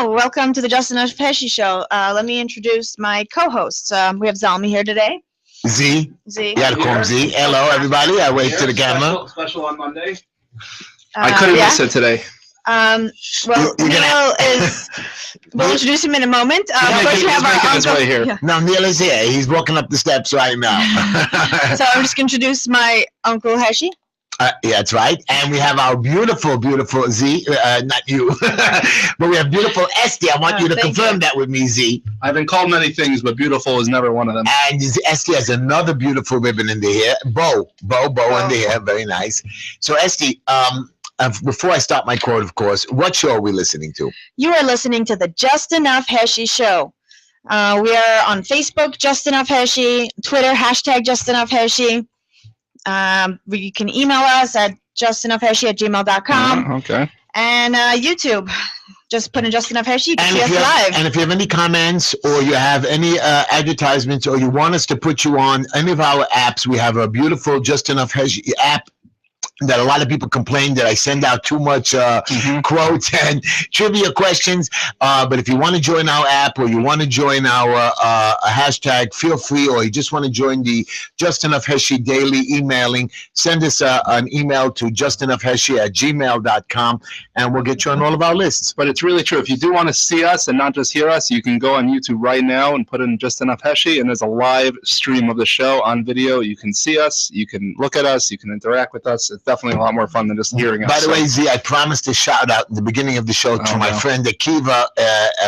Hello, welcome to the Justin F. Heshy Show. Let me introduce my co-hosts. We have Zalmi here today. Z. Z. You gotta call him Z. Hello, everybody. I wave to the camera. Special on Monday. I couldn't miss it today. Well, Neil is. We'll introduce him in a moment. First, we have our uncle. Here. Yeah. No, Neil is here. He's walking up the steps right now. So I'm just going to introduce my Uncle Heshy. Yeah, that's right. And we have our beautiful, beautiful Z. Not you, but we have beautiful Esty. I want you to confirm that with me, Z. I've been called many things, but beautiful is never one of them. And Esty has another beautiful ribbon in the hair. Bow in the hair. Very nice. So, Esty, before I start my quote, of course, what show are we listening to? You are listening to the Justin F. Heshy Show. We are on Facebook, Justin F. Heshy, Twitter, # Justin F. Heshy. You can email us at justinfheshy@gmail.com. Okay. And YouTube. Just put in Justin F. Heshy. You can see us live. And if you have any comments or you have any advertisements or you want us to put you on any of our apps, we have a beautiful Justin F. Heshy app that a lot of people complain that I send out too much quotes and trivia questions. But if you want to join our app or you want to join our hashtag, feel free, or you just want to join the Justin F. Heshy daily emailing, send us an email to justinfheshy@gmail.com and we'll get you on all of our lists. But it's really true. If you do want to see us and not just hear us, you can go on YouTube right now and put in Justin F. Heshy, and there's a live stream of the show on video. You can see us, you can look at us, you can interact with us. It's definitely a lot more fun than just hearing us. By the way, Z, I promised to shout out in the beginning of the show to my friend Akiva,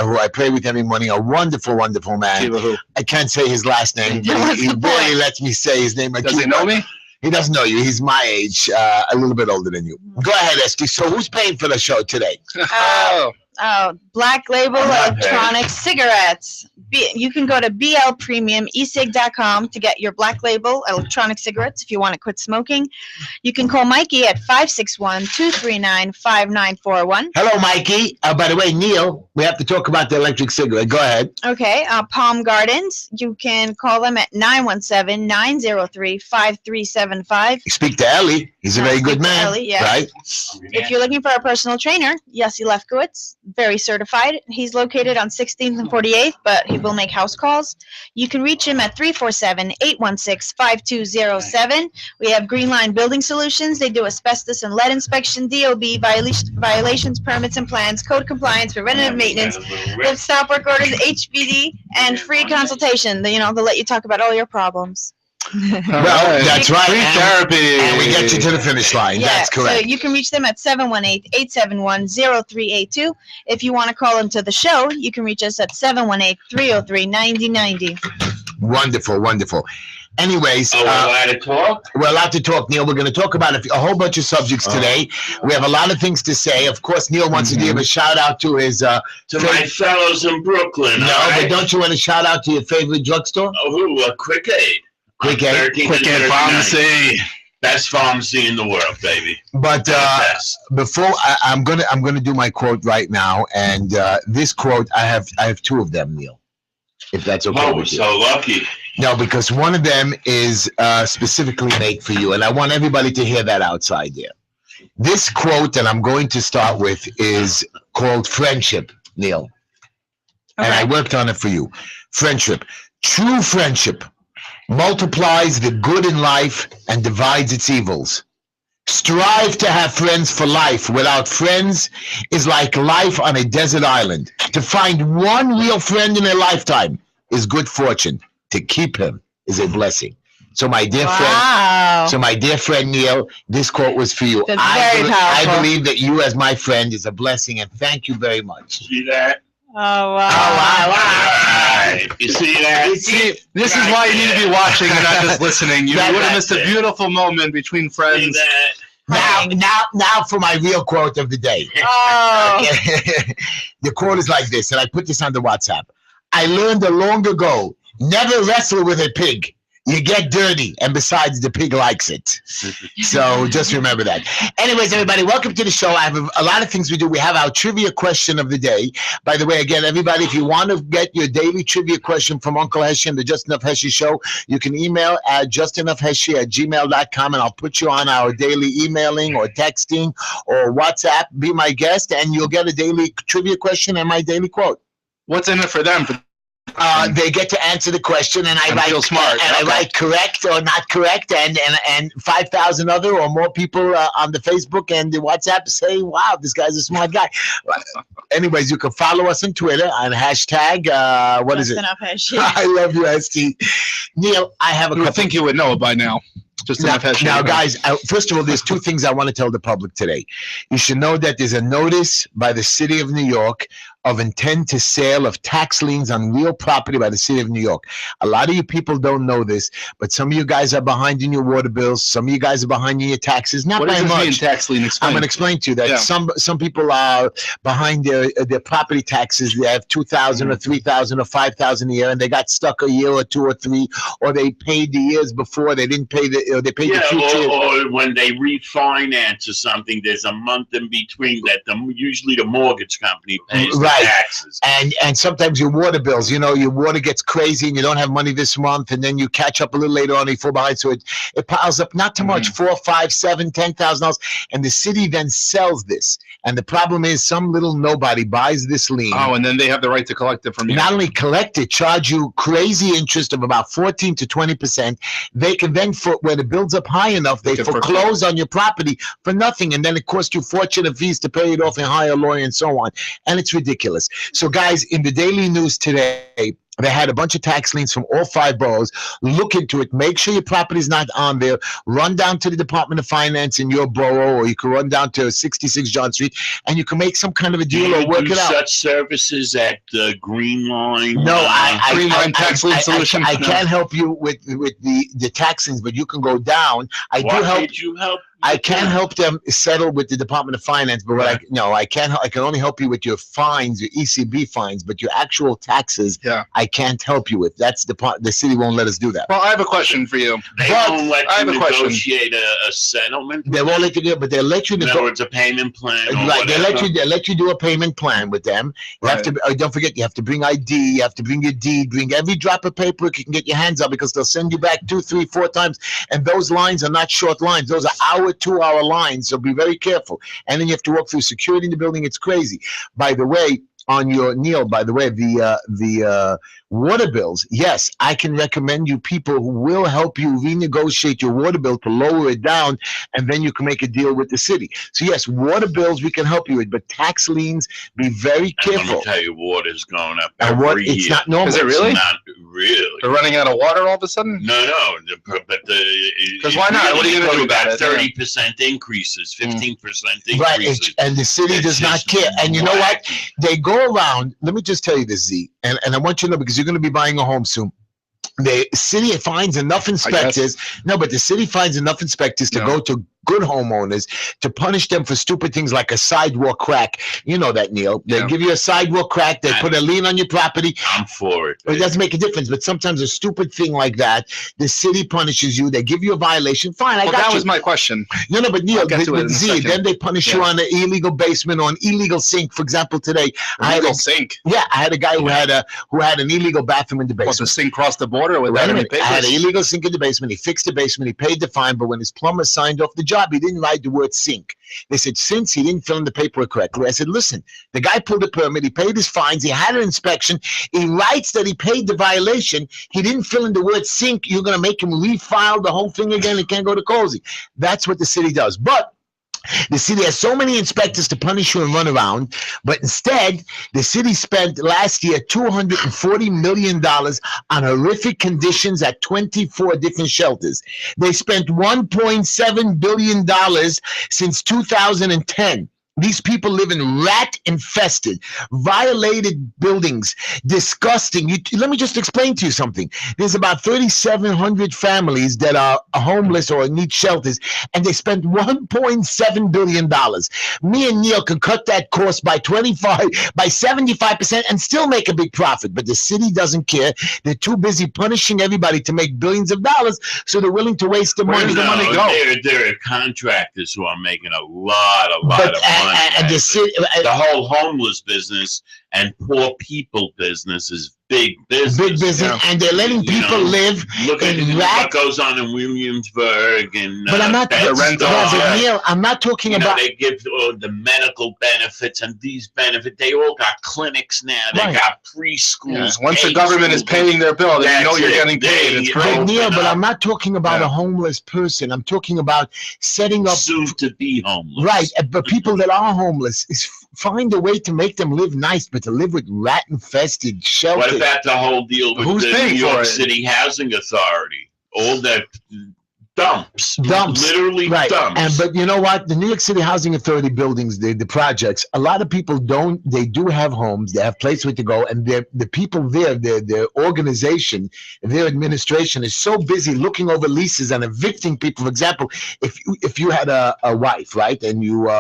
who I play with every morning, a wonderful, wonderful man. Akiva who? I can't say his last name, but he barely lets me say his name. Does he know me? He doesn't know you. He's my age, a little bit older than you. Go ahead, Esty. So who's paying for the show today? Black Label Electronic Cigarettes. You can go to blpremiumesig.com to get your Black Label electronic cigarettes if you want to quit smoking. You can call Mikey at 561-239-5941. Hello, Mikey. By the way, Neil, we have to talk about the electric cigarette. Go ahead. Okay. Palm Gardens. You can call them at 917-903-5375. Speak to Ellie. He's a very good man. Ellie, yes. Right? If you're looking for a personal trainer, Yossi Lefkowitz, very certified. He's located on 16th and 48th, but he will make house calls. You can reach him at 347-816-5207. We have Green Line Building Solutions. They do asbestos and lead inspection, DOB, violations, permits and plans, code compliance, preventative maintenance, lift stop work orders, HBD, and free consultation. They'll let you talk about all your problems. Well, that's right. Free therapy. And we get you to the finish line. Yeah, that's correct. So you can reach them at 718-871-0382. If you want to call into the show, you can reach us at 718-303-9090. Wonderful, wonderful. Anyways, we're allowed to talk? We're allowed to talk, Neil. We're going to talk about a whole bunch of subjects today. We have a lot of things to say. Of course, Neil wants to give a shout out to his to my fellows in Brooklyn. No, but don't you want to shout out to your favorite drugstore? Quick Aid. Quick Aid Pharmacy. Best pharmacy in the world, baby. But before I'm gonna do my quote right now, and this quote I have two of them, Neil. If that's okay. Oh, we're so lucky. No, because one of them is specifically made for you, and I want everybody to hear that outside there. This quote that I'm going to start with is called Friendship, Neil. Okay. And I worked on it for you. Friendship. True friendship multiplies the good in life and divides its evils. Strive to have friends for life. Without friends is like life on a desert island. To find one real friend in a lifetime is good fortune. To keep him is a blessing. So my dear friend Neil, this quote was for you. That's very powerful. I believe that you as my friend is a blessing, and thank you very much. See that? Oh, wow. Oh, wow. You see that? See, this is why you need to be watching and not just listening. You would have missed a beautiful moment between friends. Now for my real quote of the day. Oh. Okay. The quote is like this, and I put this on the WhatsApp. I learned long ago, never wrestle with a pig. you get dirty, and besides, the pig likes it. So just remember that. Anyways, everybody, welcome to the show. I have a lot of things we do. We have our trivia question of the day. By the way, again, everybody, if you want to get your daily trivia question from Uncle Heshy and the Just Enough Heshy Show, you can email at justenoughheshy@gmail.com, and I'll put you on our daily emailing or texting or WhatsApp. Be my guest, and you'll get a daily trivia question and my daily quote. What's in it for them? They get to answer the question, and I write feel smart. and I write correct or not correct, and 5,000 other or more people on the Facebook and the WhatsApp say, "Wow, this guy's a smart guy." Anyways, you can follow us on Twitter on hashtag what is it? Enough Heshy. I love you, ST. Neil, I have a You would couple. think you would know it by now. Just enough Heshy. Now, guys, first of all, there's two things I want to tell the public today. You should know that there's a notice by the city of New York of intent to sale of tax liens on real property by the city of New York. A lot of you people don't know this, but some of you guys are behind in your water bills. Some of you guys are behind in your taxes. Not What by does this mean, much. tax lien? Explain. I'm going to explain to you that Yeah. some people are behind their property taxes. They have $2,000 or $3,000 or $5,000 a year, and they got stuck a year or two or three, or they paid the years before. They didn't pay they paid the future. or when they refinance or something, there's a month in between that usually the mortgage company pays the Right. taxes. And sometimes your water bills, your water gets crazy and you don't have money this month, and then you catch up a little later on, you fall behind. So it piles up not too much, $4,000, $5,000, $7,000, $10,000, and the city then sells this. And the problem is some little nobody buys this lien. Oh, and then they have the right to collect it from you. Not only collect it, charge you crazy interest of about 14 to 20%. They can then, when it builds up high enough, they can foreclose on your property for nothing, and then it costs you fortune of fees to pay it off and hire a lawyer and so on. And it's ridiculous. So, guys, in the Daily News today, they had a bunch of tax liens from all 5 boroughs. Look into it. Make sure your property's not on there. Run down to the Department of Finance in your borough, or you can run down to 66 John Street, and you can make some kind of a deal or work it out. Such services at Green Line. No, Green Line tax lien solution. I can't help you with the tax liens, but you can go down. Why can't you help? I can't help them settle with the Department of Finance, but I can't. I can only help you with your fines, your ECB fines, but your actual taxes, I can't help you with. That's the city won't let us do that. Well, I have a question for you. They won't let you negotiate a settlement. They won't let you do it, but they'll let you. In other words, a payment plan. Or right, whatever. they let you do a payment plan with them. You have to. Don't forget, you have to bring ID. You have to bring your deed. Bring every drop of paper you can get your hands on, because they'll send you back 2, 3, 4 times, and those lines are not short lines. Those are 2-hour lines, so be very careful. And then you have to walk through security in the building. It's crazy. By the way, the water bills, yes, I can recommend you people who will help you renegotiate your water bill to lower it down, and then you can make a deal with the city. So yes, water bills we can help you with, but tax liens, be very careful. Let me tell you, water's going up And every year. it's not normal. Is it really? It's not really. They're running out of water all of a sudden? No, but Because why not? What are you going to do about it? 30% increases, 15% increases. Right, and the city does not care. And you know what? They go around. Let me just tell you this, Z, and I want you to know, because you're going to be buying a home soon. The city finds enough inspectors. No, but the city finds enough inspectors to go to good homeowners to punish them for stupid things like a sidewalk crack. You know that, Neil. They give you a sidewalk crack. They put a lien on your property. I'm for it. It doesn't make a difference, but sometimes a stupid thing like that, the city punishes you. They give you a violation. Fine, I got that you. was my question. No, but Neil, Z, then they punish you on an illegal basement or an illegal sink. For example, today I had a sink. Yeah, I had a guy who had an illegal bathroom in the basement. Was the sink crossed the border with that? I had an illegal sink in the basement. He fixed the basement. He paid the fine, but when his plumber signed off the job, he didn't write the word sink. They said, since he didn't fill in the paperwork correctly. I said, listen, the guy pulled the permit. He paid his fines. He had an inspection. He writes that he paid the violation. He didn't fill in the word sink. You're going to make him refile the whole thing again. He can't go to cozy. That's what the city does. But the city has so many inspectors to punish you and run around, but instead, the city spent last year $240 million on horrific conditions at 24 different shelters. They spent $1.7 billion since 2010. These people live in rat-infested, violated buildings, disgusting. Let me just explain to you something. There's about 3,700 families that are homeless or need shelters, and they spent $1.7 billion. Me and Neil could cut that cost by 75% and still make a big profit, but the city doesn't care. They're too busy punishing everybody to make billions of dollars, so they're willing to waste the money. There are contractors who are making a lot of money. And the whole homeless business and poor people business is big business. Big business, and they're letting people live in what goes on in Williamsburg and. But I'm not. Neil, I'm not talking about. They give the medical benefits and these benefits. They all got clinics now. They got preschools. Yeah. Once the government is paying their bill, they know you're getting paid. It's great. But Neil, but I'm not talking about a homeless person. I'm talking about setting up soon to be homeless. Right, but people that are homeless is find a way to make them live nice, but to live with rat-infested shelters. What about the whole deal with the New York City Housing Authority? All that dumps, literally dumps. But you know what? The New York City Housing Authority buildings, the projects, a lot of people don't. They do have homes. They have places where to go, and the people there, their organization, their administration is so busy looking over leases and evicting people. For example, if you had a wife, right, and you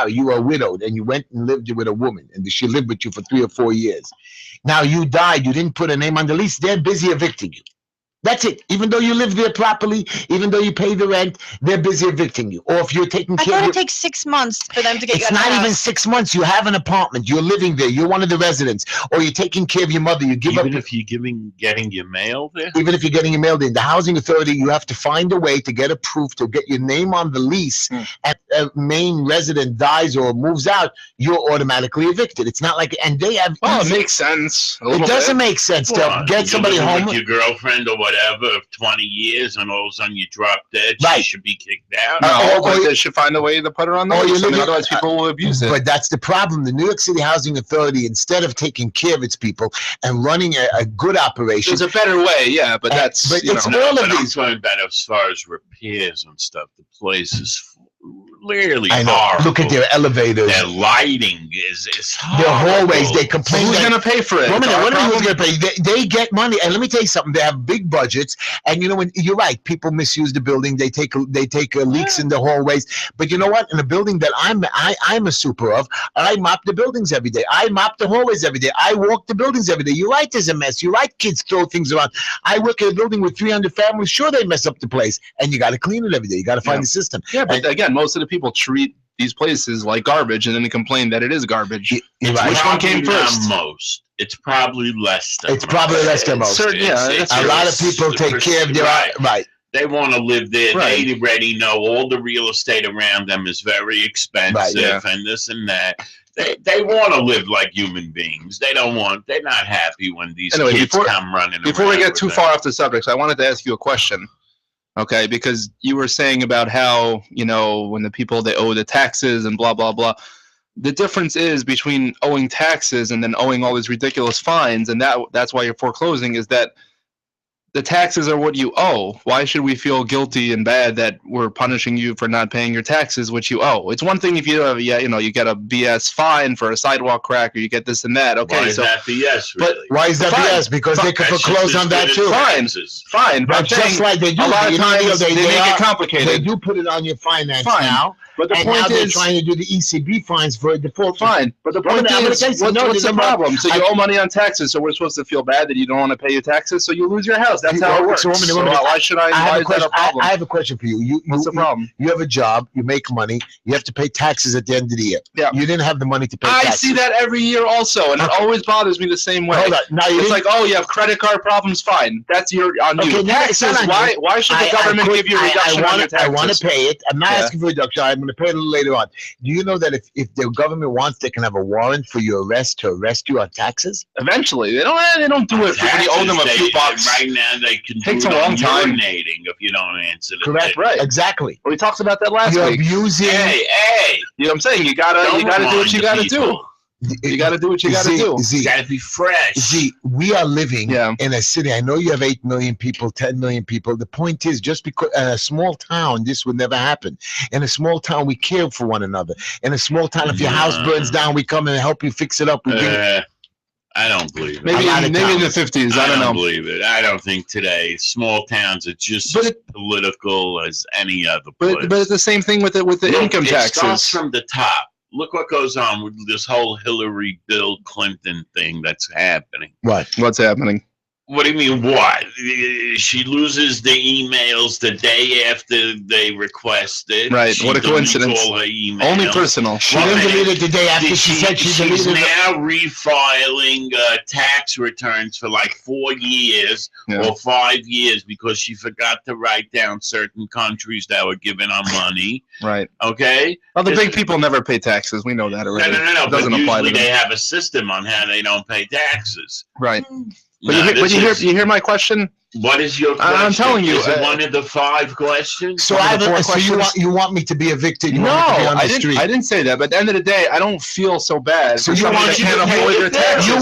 you were widowed, and you went and lived with a woman, and she lived with you for 3 or 4 years. Now you died. You didn't put a name on the lease. They're busy evicting you. That's it. Even though you live there properly, even though you pay the rent, they're busy evicting you. Or if you're taking care of I thought it takes 6 months for them to get you out of the house. It's not even 6 months. You have an apartment. You're living there. You're one of the residents. Or you're taking care of your mother. You give even if you're getting your mail there? Even if you're getting your mail there. The housing authority, you have to find a way to get approved to get your name on the lease. And a main resident dies or moves out, you're automatically evicted. It's not like, and they have... Well, it makes sense. It doesn't make sense to get somebody home. With your girlfriend or whatever of 20 years, and all of a sudden you drop dead, she should be kicked out. No, but they should find a way to put her on the list. Otherwise people will abuse it. But that's the problem. The New York City Housing Authority, instead of taking care of its people and running a good operation... There's a better way, yeah, but that's... But it's all of these... I'm talking about as far as repairs and stuff. The place is clearly horrible. Look at their elevators. Their lighting is horrible. Their hallways, they complain. Who's going to pay for it? What are who's going to pay? They get money. And let me tell you something. They have big budgets. And you know, when you're right, people misuse the building. They take leaks in the hallways. But you know what? In a building that I'm a super of, I mop the buildings every day. I mop the hallways every day. I walk the buildings every day. You're right, there's a mess. You're right, kids throw things around. I work in a building with 300 families. Sure, they mess up the place. And you got to clean it every day. You got to find the system. Yeah, but again, most of the people treat these places like garbage and then they complain that it is garbage. Right. Which one came first? Most. It's probably less than most. A lot of people take care of their right. They want to live there. Right. They already know all the real estate around them is very expensive and this and that. They want to live like human beings. They're not happy when these kids come running Before we get too far off the subject, I wanted to ask you a question. Okay, because you were saying about how, you know, when the people, they owe the taxes and blah, blah, blah. The difference is between owing taxes and then owing all these ridiculous fines, and that's why you're foreclosing, is that the taxes are what you owe. Why should we feel guilty and bad that we're punishing you for not paying your taxes, which you owe? It's one thing if you have, you get a BS fine for a sidewalk crack, or you get this and that. Okay, why is that BS? Really? But why is that BS? Because they could foreclose on that too. Fine. But just like they do, a lot of times they make it complicated. They do put it on your finance now. But the point they're trying to do the ECB fines for a default. Fine. But the point is, what's the problem? So you owe money on taxes, so we're supposed to feel bad that you don't want to pay your taxes, so you lose your house. That's how it works. So why should I? Why is that a problem? I have a question for you. What's the problem? You have a job. You make money. You have to pay taxes at the end of the year. Yeah. You didn't have the money to pay taxes. I see that every year also, and it always bothers me the same way. Hold on. Now it's like, oh, you have credit card problems. Fine, that's on you. Taxes. Why should the government give you a reduction on your taxes? I want to pay it. I'm not asking for a reduction. I'm going to pay it a little later on. Do you know that if the government wants, they can have a warrant for your arrest to arrest you on taxes? Eventually, they don't do it when you owe them a few bucks. Right now, they can takes a long time. Urinating if you don't answer the correct, right? Exactly. We talked about that last week. You're abusing. Hey, you know what I'm saying? You gotta do what you gotta do. You got to do what you got to do. You got to be fresh. See, we are living in a city. I know you have 8 million people, 10 million people. The point is, just because in a small town, this would never happen. In a small town, we care for one another. In a small town, if your house burns down, we come and help you fix it up. We I don't believe it. Maybe in the 50s. I don't know. Believe it. I don't think today small towns are just as political as any other place. But it's the same thing with the income taxes. It starts from the top. Look what goes on with this whole Hillary, Bill Clinton thing that's happening. What's happening? What do you mean, what? She loses the emails the day after they requested. Right. What a coincidence. All her emails. Only personal. She didn't delete it the day after she said she deleted it. She's now refiling tax returns for like 4 years or 5 years because she forgot to write down certain countries that were giving her money. Right. Okay? Well, the big people never pay taxes. We know that already. No. It doesn't apply to them. They have a system on how they don't pay taxes. Right. But you hear my question? What is your question? I'm telling you. Is it one of the 5 questions? So you want me to be evicted? No, I didn't say that. But at the end of the day, I don't feel so bad. So you want can't avoid their taxes. You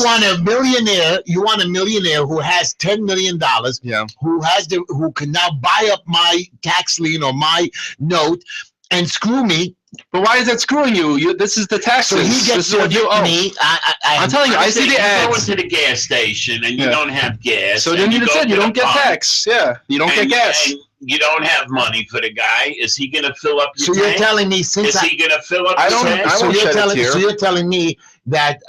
want a millionaire who has $10 million. Yeah. Who can now buy up my tax lien or my note and screw me. But why is that screwing you? This is the taxes. So he gets this is what you owe. I'm telling you, I see the ads. You go into the gas station and you don't have gas. So then you just said you don't get tax. Yeah, you don't get gas. And you don't have money for the guy. Is he going to fill up your tank? So you're telling me he going to fill up your tank? So you're telling me that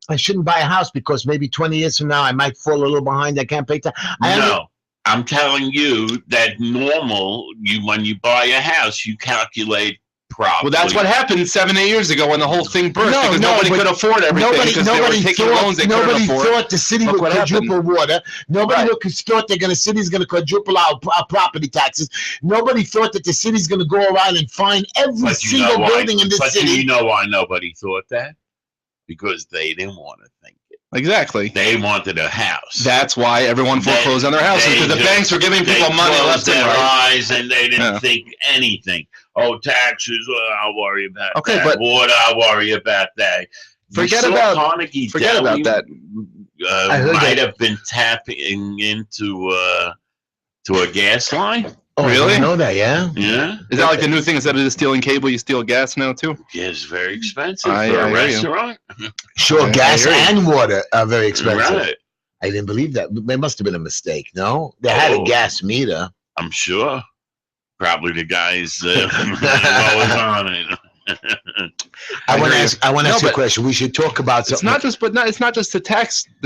I shouldn't buy a house because maybe 20 years from now I might fall a little behind. I can't pay tax. No. I'm telling you that when you buy a house, you calculate properly. Well, that's what happened 7-8 years ago when the whole thing burst because nobody could afford everything because they were taking loans they couldn't afford. Nobody thought the city would quadruple water. Nobody thought the city's going to quadruple our property taxes. Nobody thought that the city's going to go around and find every single building in this city. But you know why nobody thought that? Because they didn't want to think. Exactly. They wanted a house. That's why everyone foreclosed on their houses because the banks were giving people money left and right. Eyes and they didn't think anything. Oh, taxes. I'll worry about that. But water. I'll worry about that. Forget about that. Might have been tapping into a gas line. Oh, really? I know that, yeah. Yeah. Is that like the new thing? Instead of just stealing cable, you steal gas now too? Yeah, it's very expensive for a restaurant. Sure, gas and water are very expensive. Right. I didn't believe that. There must have been a mistake, no? They had a gas meter. I'm sure. Probably the guys always on it. I want to ask you a question. We should talk about something. It's not just the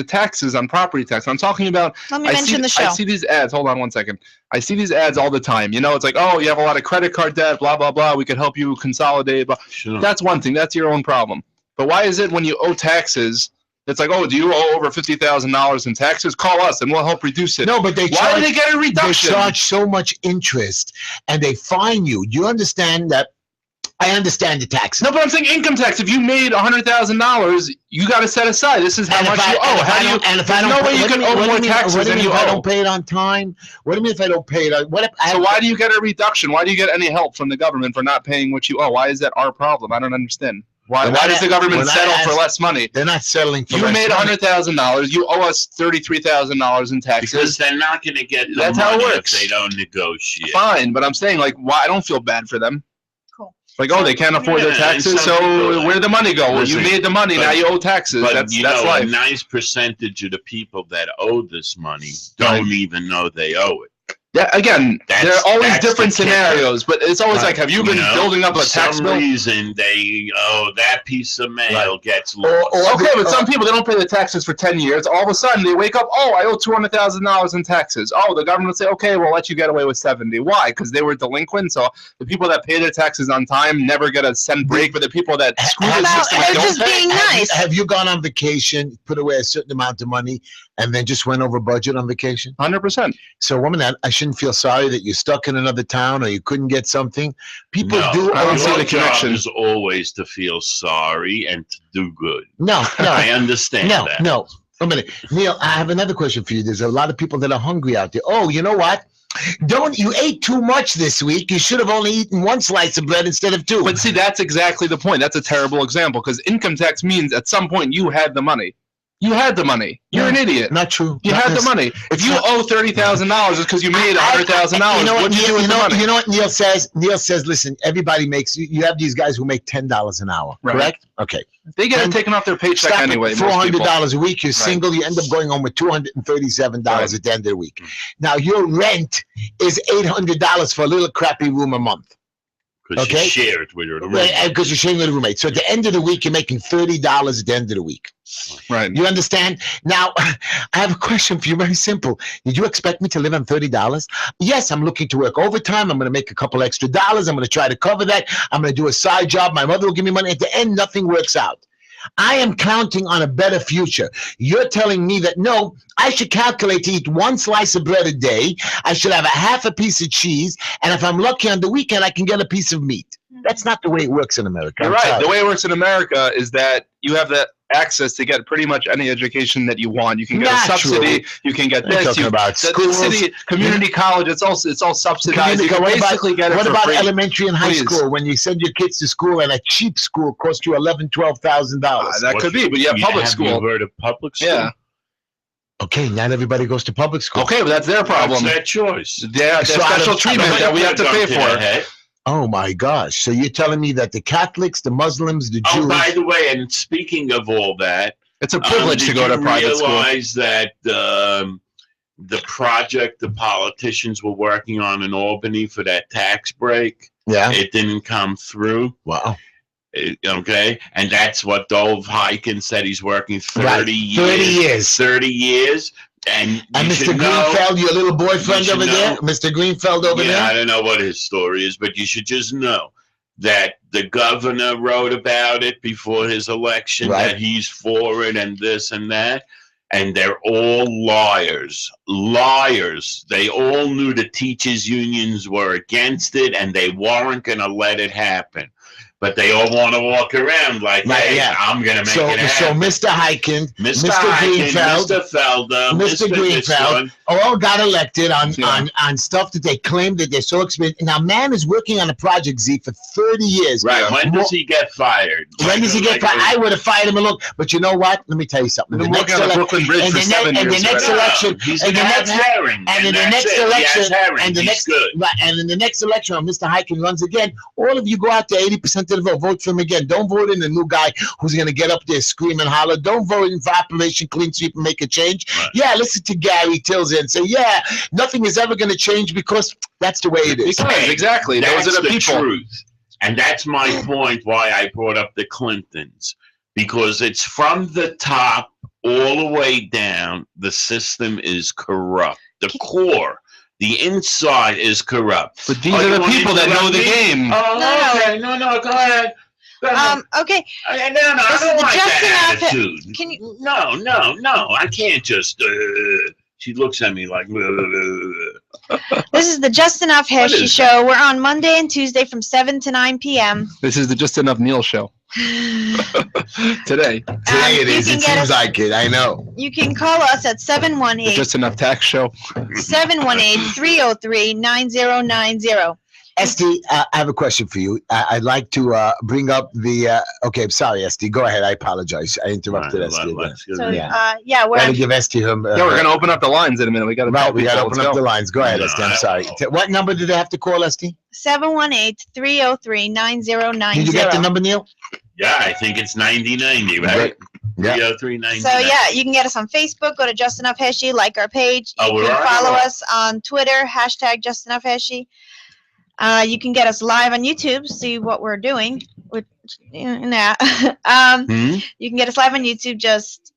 taxes on property tax. I'm talking about. Let me mention the show. I see these ads. Hold on 1 second. I see these ads all the time. You know, it's like, oh, you have a lot of credit card debt, blah blah blah. We could help you consolidate. Blah. Sure. That's one thing. That's your own problem. But why is it when you owe taxes? It's like, oh, do you owe over $50,000 in taxes? Call us and we'll help reduce it. No, but why do they get a reduction? They charge so much interest and they fine you. You understand that? I understand the taxes. No, but I'm saying income tax. If you made $100,000, you got to set aside. This is how much you owe. There's no way you can owe more taxes than you owe. If I don't pay it on time? What do you mean if I don't pay it on? So why do you get a reduction? Why do you get any help from the government for not paying what you owe? Why is that our problem? I don't understand. Why does the government settle for less money? They're not settling for less money. You made $100,000. You owe us $33,000 in taxes. Because they're not going to get the money how it works. If they don't negotiate. Fine, but I'm saying, like, why? I don't feel bad for them. Cool. Like, oh, they can't afford their taxes, so where did the money go? Well, you made the money, now you owe taxes. That's life. A nice percentage of the people that owe this money don't even know they owe it. Yeah, again, there are always different scenarios, but it's always like, have you been building up a tax bill? For some reason, that piece of mail gets lost. Okay, but some people, they don't pay the taxes for 10 years. All of a sudden, they wake up, oh, I owe $200,000 in taxes. Oh, the government will say, okay, we'll let you get away with 70. Why? Because they were delinquent, so the people that pay their taxes on time never get a cent break, but the people that screw the system and don't pay. Being nice. Have you gone on vacation, put away a certain amount of money, and then just went over budget on vacation? 100%. So, woman, I shouldn't feel sorry that you're stuck in another town or you couldn't get something. People do. I don't see the connection. Is always to feel sorry and to do good. No. I understand that. No. A minute, Neil. I have another question for you. There's a lot of people that are hungry out there. Oh, you know what? Don't you ate too much this week? You should have only eaten one slice of bread instead of two. But see, that's exactly the point. That's a terrible example because income tax means at some point you had the money. You had the money. You're an idiot. Not true. You had the money. If you owe $30,000, it's because you made $100,000. You know What do you do with the money? You know what Neil says? Neil says, listen, everybody makes. You have these guys who make $10 an hour, correct? Okay. They get it taken off their paycheck anyway. $400 a week. You're single. You end up going home with $237 at the end of the week. Now your rent is $800 for a little crappy room a month. Because you share it with your roommate. Because you're sharing with a roommate. So at the end of the week, you're making $30 at the end of the week. Right. You understand? Now, I have a question for you. Very simple. Did you expect me to live on $30? Yes, I'm looking to work overtime. I'm going to make a couple extra dollars. I'm going to try to cover that. I'm going to do a side job. My mother will give me money. At the end, nothing works out. I am counting on a better future. You're telling me that, no, I should calculate to eat one slice of bread a day. I should have a half a piece of cheese. And if I'm lucky on the weekend, I can get a piece of meat. That's not the way it works in America. You're right. The way it works in America is that you have that access to get pretty much any education that you want. You can get a subsidy. You can get this. Talking about schools, the city, community college. It's all subsidized. You can basically get it what for about free. Elementary and high school? When you send your kids to school and a cheap school costs you $11,000-12,000. That could be, but you have public school. Have you heard of public school? Yeah. Okay, not everybody goes to public school. Okay, but that's their problem. That's their choice. Their special treatment that we have to pay for. Oh my gosh! So you're telling me that the Catholics, the Muslims, the Jews? Oh, by the way, and speaking of all that, it's a privilege to go to private school. Did you realize that the project the politicians were working on in Albany for that tax break, it didn't come through? Wow. Okay, and that's what Dov Hiken said. He's working 30 years. 30 years. 30 years. And Mr. Greenfeld, your little boyfriend over there, Mr. Greenfeld over there? I don't know what his story is, but you should just know that the governor wrote about it before his election, that he's for it and this and that. And they're all liars. Liars. They all knew the teachers' unions were against it, and they weren't going to let it happen. But they all want to walk around like, hey, I'm going to make it happen. So Mr. Hiken, Mr. Greenfeld, Mr. Felder, Mr. Greenfeld, all got elected on stuff that they claim that they're so expensive. Now, man is working on a project, Z, for 30 years. Right. When does he get fired? When does he get fired? I would have fired him. Look, but you know what? Let me tell you something. The next Brooklyn Bridge for 7 years. And the next election, and in the next election, when Mr. Hiken runs again, all of you go out there, 80% of the vote for him again. Don't vote in the new guy who's going to get up there, scream and holler. Don't vote in for Operation Clean Sweep and make a change. Right. Yeah, listen to Gary Tills and say, yeah, nothing is ever going to change because that's the way it is. Exactly. That's Those are the people. Truth. And that's my point why I brought up the Clintons. Because it's from the top all the way down, the system is corrupt. The core. The inside is corrupt. But these are the people that know the game. Oh, okay. No, go ahead. Okay. No, I don't like that attitude. Can you? No. I can't just. She looks at me like. This is the Just Enough Heshy Show. We're on Monday and Tuesday from 7 to 9 p.m. This is the Just Enough Neil Show. Today it is. It seems like it. I know. You can call us at 718. Just Enough Tax Show. 718-303-9090. Esty, I have a question for you. I'd like to bring up the. Okay, I'm sorry, Esty. Go ahead. I apologize. I interrupted Esty. So, we're gotta give Esty her. We're gonna open up the lines in a minute. We gotta. Right, we gotta open up the lines. Go ahead, Esty. I'm sorry. What number did they have to call, Esty? 718-303-9090. Did you get the number, Neil? Yeah, I think it's 9090, right? Yeah. 303-9090. So you can get us on Facebook. Go to Just Enough Heshy, like our page. You can follow us on Twitter, #Just Enough Heshy. You can get us live on YouTube, see what we're doing. You can get us live on YouTube. Just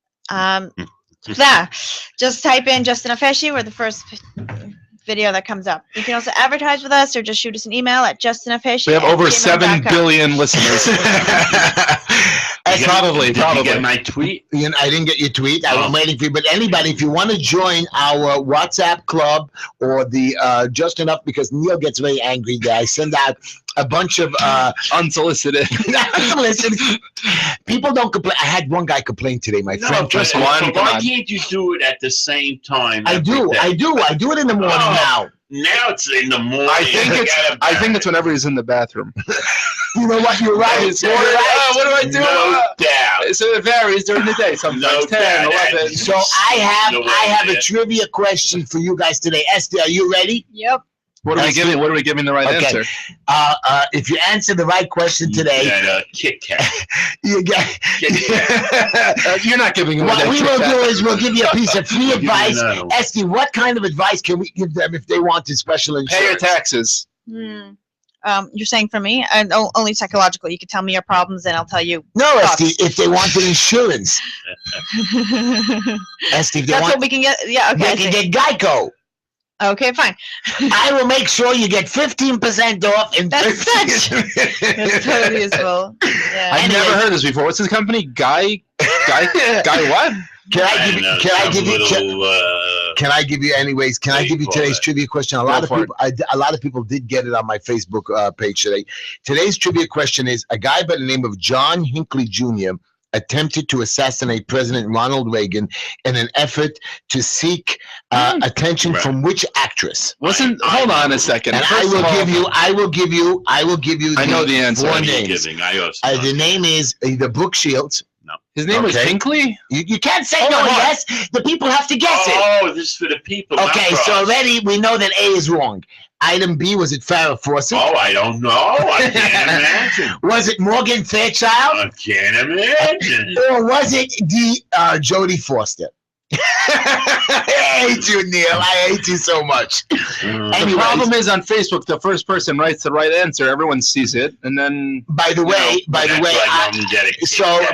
just type in Just Enough Heshy. We're the first video that comes up. You can also advertise with us or just shoot us an email at justenoughheshy. We have over 7 billion listeners. Probably. Did you get my tweet? I didn't get your tweet. I'm waiting for you. But anybody, if you want to join our WhatsApp club or the Just Enough, because Neil gets very angry there. I send out a bunch of unsolicited. People don't complain. I had one guy complain today, my friend. Why can't you do it at the same time? I do it in the morning now. Now it's in the morning. I think it's whenever he's in the bathroom. You know what? You're right. What do I do? No doubt. So it varies during the day. Sometimes 10, 11. So I have a trivia question for you guys today. Esther, are you ready? Yep. What are we giving the right answer? If you answer the right question today, you get a Kit Kat. You get. You're not giving away. What we will do is we'll give you a piece of free advice. Esther, what kind of advice can we give them if they wanted special insurance? Pay your taxes. You're saying for me, and only psychological. You can tell me your problems, and I'll tell you. No, Esther, if they wanted insurance. Esther, That's what we can get. Yeah, okay. They can get Geico. Okay, fine. I will make sure you get 15% off. That's totally as well. Yeah. I've never heard this before. What's his company? Guy what? Can I give you today's trivia question? A lot of people did get it on my Facebook page today. Today's trivia question is: a guy by the name of John Hinckley Jr. attempted to assassinate President Ronald Reagan in an effort to seek attention from which actress? Hold on a second. And I will give you. I know the answer. 4 names. The name is either Brooke Shields. No. His name is Hinckley? You can't say yes. The people have to guess it. Oh, this is for the people. Okay, so already we know that A is wrong. Item B, was it Farrah Fawcett? Oh, I don't know. I can't imagine. Was it Morgan Fairchild? I can't imagine. Or was it Jodie Foster? I hate you, Neil. I hate you so much. The problem is on Facebook, the first person writes the right answer. Everyone sees it, and then. By the way, so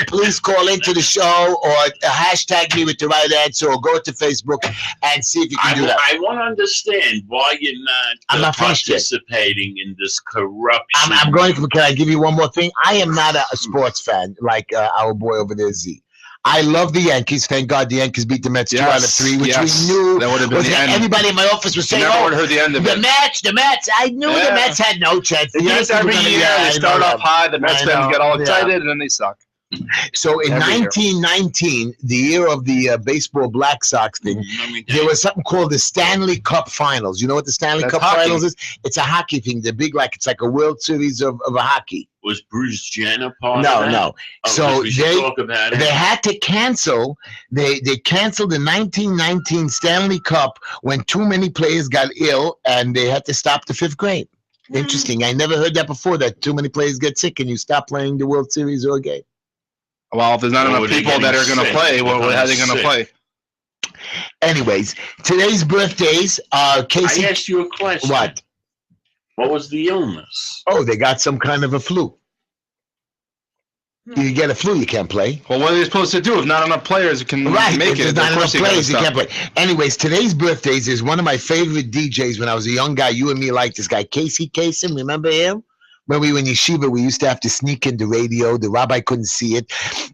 please call into the show or hashtag me with the right answer, or go to Facebook and see if you can do that. I want to understand why you're not participating in this corruption. I'm going to. Can I give you one more thing? I am not a sports fan like our boy over there, Z. I love the Yankees. Thank God the Yankees beat the Mets 2 out of 3, which we knew. That would have been the end. Everybody in my office was saying, never would have heard the end of it. The Mets. I knew the Mets had no chance. The Yankees every year, they start off high, the Mets fans get all excited, and then they suck. So in 1919, the year of the baseball Black Sox thing, there was something called the Stanley Cup Finals. You know what the Stanley Cup Finals is? It's a hockey thing. They're big, it's like a World Series of a hockey. Was Bruce Jenner part of that? No. So they had to cancel. They canceled the 1919 Stanley Cup when too many players got ill, and they had to stop the 5th grade. Interesting. I never heard that before, that too many players get sick and you stop playing the World Series or a game. Well, if there's not enough people that are going to play, how are they going to play? Anyways, today's birthdays are Casey. I asked you a question. What? What was the illness? Oh, they got some kind of a flu. You get a flu, you can't play. Well, what are they supposed to do if not enough players can make it? If there's not enough players, you can't play. Anyways, today's birthdays is one of my favorite DJs when I was a young guy. You and me like this guy, Casey Kasem. Remember him? When we were in yeshiva, we used to have to sneak in the radio. The rabbi couldn't see it.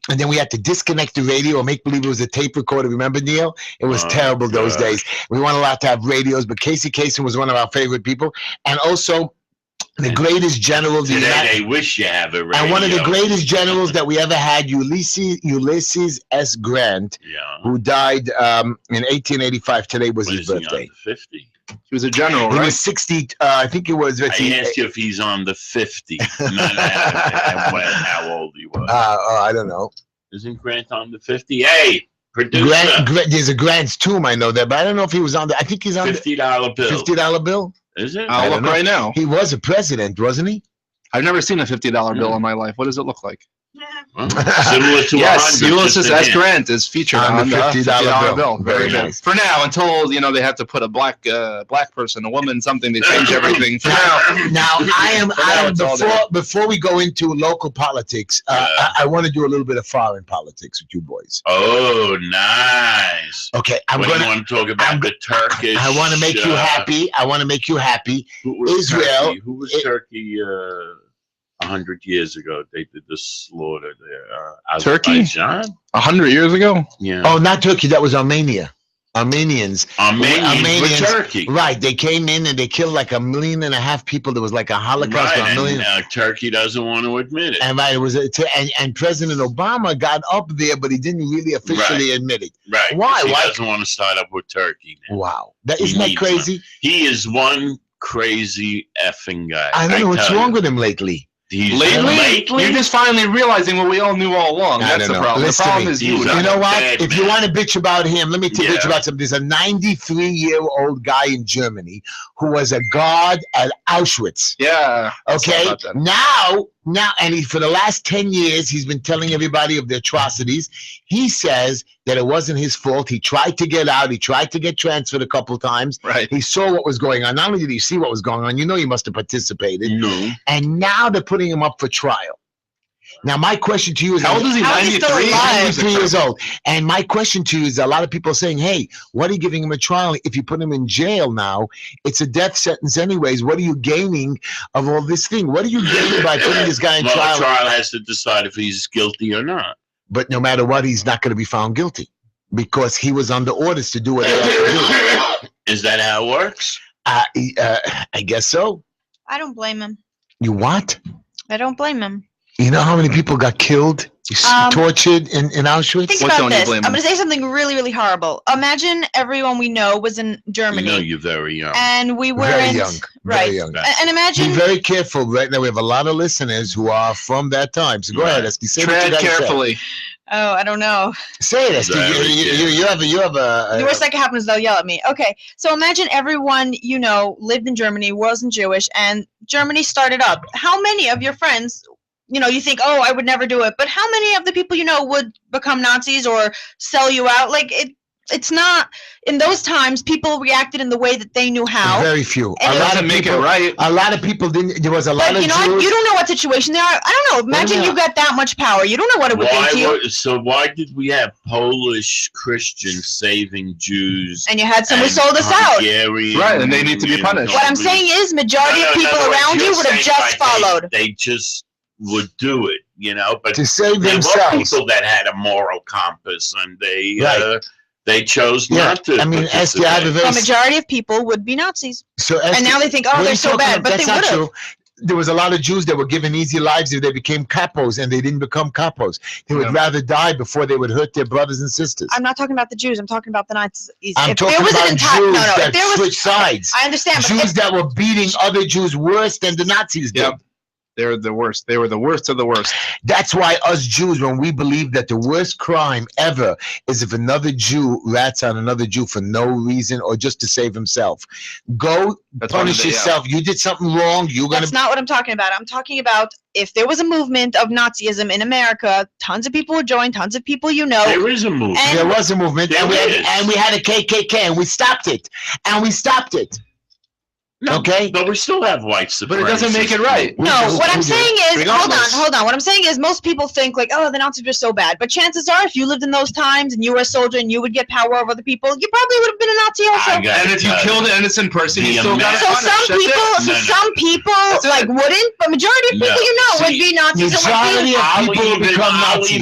And then we had to disconnect the radio or make believe it was a tape recorder. Remember, Neil? It was terrible those days. We weren't allowed to have radios, but Casey Kasem was one of our favorite people. And also, the greatest general. Today they wish you have a radio. And one of the greatest generals that we ever had, Ulysses S. Grant, who died in 1885. Today was his birthday. 50. He was a general, right? He was 60. I think it was. I asked you if he's on the 50, not how old he was. I don't know. Isn't Grant on the 50? Hey, producer. There's a Grant's tomb, I know that, but I don't know if he was on the. I think he's on $50 bill. $50 bill. Is it? I'll look right now. He was a president, wasn't he? I've never seen a $50 bill in my life. What does it look like? Similar to Ulysses S. Grant is featured on the $50 bill. Very nice. For now, until they have to put a black person, a woman, something. They change everything. For now, before we go into local politics, I want to do a little bit of foreign politics with you boys. Oh, nice. Okay, I want to talk about the Turkish. I want to make you happy. Israel. Who was Turkey? 100 years ago, they did the slaughter there. Turkey? 100 years ago? Yeah. Oh, not Turkey. That was Armenia. Armenians with Turkey. Right, they came in and they killed like 1.5 million people. There was like a Holocaust. Right, for 1 million. and Turkey doesn't want to admit it. And right, it was and President Obama got up there, but he didn't really officially admit it. Right. Why? He doesn't want to start up with Turkey now. Wow, isn't that crazy? He is one crazy effing guy. I don't know what's wrong with him lately. Lately, you're just finally realizing what we all knew all along. That's the problem. The problem is you. You know what? If you want to bitch about him, let me bitch about something. There's a 93-year-old guy in Germany who was a guard at Auschwitz. Yeah. Okay. Now, and for the last 10 years, he's been telling everybody of the atrocities. He says that it wasn't his fault. He tried to get out. He tried to get transferred a couple times. Right. He saw what was going on. Not only did he see what was going on, you know he must have participated. No. And now they're putting him up for trial. Now, my question to you is, how old is he? 93? 93 years old. And my question to you is, a lot of people are saying, hey, what are you giving him a trial? If you put him in jail now, it's a death sentence anyways. What are you gaining of all this thing? What are you gaining by putting this guy in trial? The trial has to decide if he's guilty or not. But no matter what, he's not going to be found guilty because he was under orders to do what he had to do. Is that how it works? I guess so. I don't blame him. You what? I don't blame him. You know how many people got killed, tortured in Auschwitz? Think about this. I'm going to say something really, really horrible. Imagine everyone we know was in Germany. You know you're very young. And we were very young. Right. Very young. And imagine. Be very careful. Right now, we have a lot of listeners who are from that time. So go ahead, Esty. Tread carefully. Oh, I don't know. Say it, Esty. You have a. The worst that could happen is they'll yell at me. Okay, so imagine everyone you know lived in Germany, wasn't Jewish, and Germany started up. How many of your friends? You know, you think, oh, I would never do it. But how many of the people you know would become Nazis or sell you out? Like, it's not, in those times, people reacted in the way that they knew how. Very few. A lot of make it right. A lot of people didn't, there was a lot of you know Jews. What? You don't know what situation they are. I don't know. Imagine you got that much power. You don't know what it would do to you. So why did we have Polish Christians saving Jews? And you had someone who sold us out. Right, and they need to be punished. What I'm saying is, majority of people around you would have just followed. They just would do it, you know, but to save themselves. There were people that had a moral compass, and they chose not to. I mean, Esty, I have a majority of people would be Nazis. So, Esty, and now they think, oh, they're so bad, but they would have. There was a lot of Jews that were given easy lives if they became capos, and they didn't become capos. They would rather die before they would hurt their brothers and sisters. I'm not talking about the Jews. I'm talking about the Nazis. I'm talking about Jews that switched sides. I understand. Jews that were beating other Jews worse than the Nazis did. They're the worst. They were the worst of the worst. That's why us Jews, when we believe that the worst crime ever is if another Jew rats on another Jew for no reason or just to save himself. Go punish yourself. You did something wrong. That's not what I'm talking about. I'm talking about if there was a movement of Nazism in America, tons of people would join, tons of people you know. There is a movement. There was a movement. And we had a KKK, and we stopped it. No, okay, but we still have white supremacy. But it doesn't make it right. No, what I'm saying is, hold on. What I'm saying is, most people think like, oh, the Nazis were so bad. But chances are, if you lived in those times and you were a soldier and you would get power over other people, you probably would have been a Nazi also. And if you killed an innocent person, you still got punished. So some people like wouldn't, but majority of people you know would be Nazis. Majority of people become Nazis.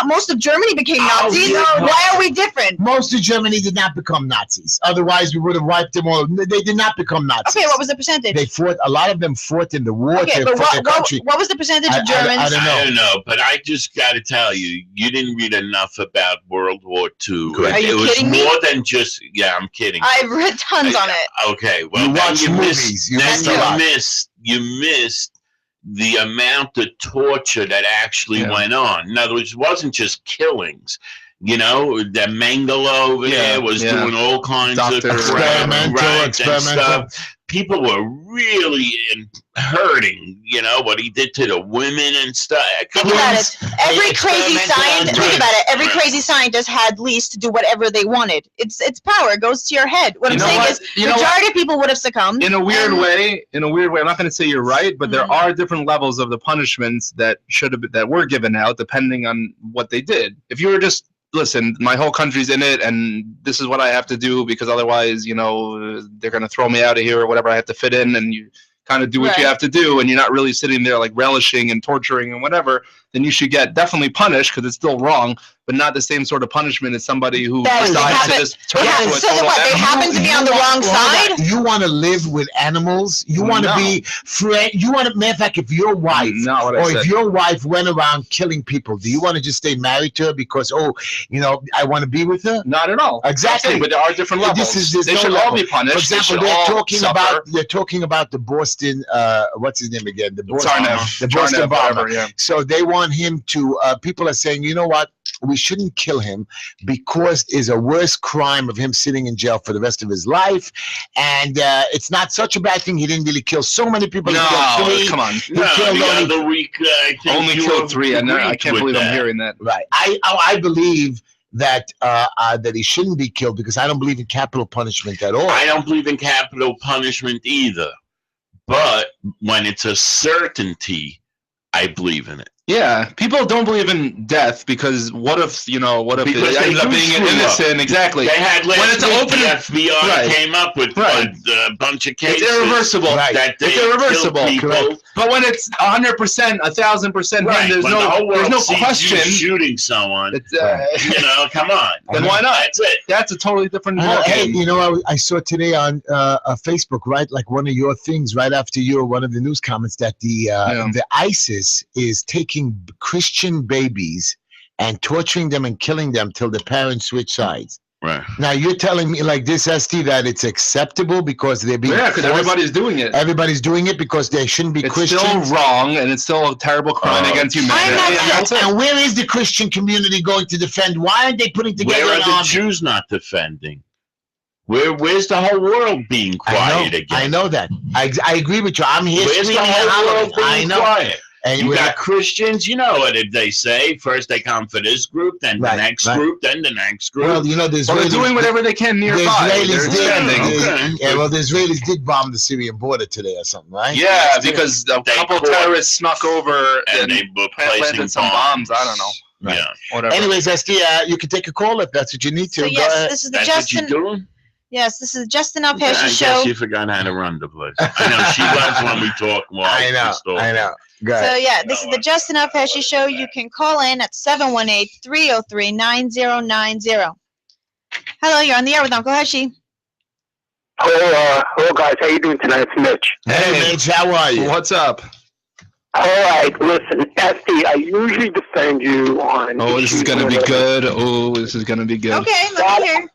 Most of Germany became Nazis. Why are we different? Most of Germany did not become Nazis. Otherwise, we would have wiped them all. They did not become Nazis. Okay, what was the percentage? They fought. A lot of them fought in the war to fight their country. What was the percentage of Germans? I don't know, but I just got to tell you, you didn't read enough about World War II. Are you kidding me? It was more than just. Yeah, I'm kidding. I've read tons on it. Okay, well, you watched movies. You missed the amount of torture that actually went on. In other words, it wasn't just killings. You know, that Mengele over there was doing all kinds of experimental stuff. People were really hurting, you know, what he did to the women and stuff. Think about it. Every crazy scientist had least to do whatever they wanted. It's power. It goes to your head. What I'm saying is, majority of people would have succumbed. In a weird way, I'm not going to say you're right, but there are different levels of the punishments that were given out depending on what they did. If you were just listen, my whole country's in it, and this is what I have to do because otherwise, you know, they're going to throw me out of here or whatever. I have to fit in, and you kind of do what you have to do, and you're not really sitting there like relishing and torturing and whatever. then you should get definitely punished because it's still wrong, but not the same sort of punishment as somebody who decides to just turn into a So total what? They happen to be on the wrong side. You want to live with animals. You want to be friend. You want to. Matter of fact, if your wife if your wife went around killing people, do you want to just stay married to her because I want to be with her? Not at all. Exactly. But there are different levels. They should all be punished. For example, they're talking about the Boston. What's his name again? The Boston bomber. Yeah. So they want him to. People are saying, you know what? We shouldn't kill him because it's a worse crime of him sitting in jail for the rest of his life, and it's not such a bad thing. He didn't really kill so many people. No, come on. The other week, only killed 3. I can't believe I'm hearing that. Right. I believe that that he shouldn't be killed because I don't believe in capital punishment at all. I don't believe in capital punishment either, but when it's a certainty, I believe in it. Yeah, people don't believe in death because what if they ended up being innocent? Exactly. They had when it's open, the FBI came up with a bunch of cases. It's irreversible. It's irreversible. Correct. But when it's 100%, 1,000% there's no question. Shooting someone. Come on. Then why not? That's it. That's a totally different. Hey, I saw today on Facebook, right, like one of your things, right after one of the news comments that the ISIS is taking Christian babies and torturing them and killing them till the parents switch sides. Right. Now you're telling me like this, ST, that it's acceptable because they're being because everybody's doing it. Everybody's doing it because they shouldn't be Christians. It's still wrong, and it's still a terrible crime against humanity. And where is the Christian community going to defend? Why aren't they putting together an army? Where are the Jews not defending? Where's the whole world being quiet again? I know that. I agree with you. I'm here. Where's the whole world being quiet? And you got Christians, what did they say? First they come for this group, then the next group, then the next group. Well, they're doing whatever they can nearby. The Israelis did bomb the Syrian border today or something, right? Yeah, because a couple terrorists snuck over and they were planting some bombs. I don't know. Right. Yeah. Whatever. Anyways, ST, you can take a call if that's what you need to. So yes, this is the Justin. Yes, this is the Justin Heshy show. I guess you forgot how to run the place. I know she loves when we talk. I know. So yeah, this is the Justin Heshy show. You can call in at 718-303-9090. Hello, you're on the air with Uncle Heshy. Hello guys, how you doing tonight? It's Mitch. Hey Mitch, how are you? What's up? All right, listen, ST, I usually defend you on. Oh, this is gonna be good. Okay, let me hear.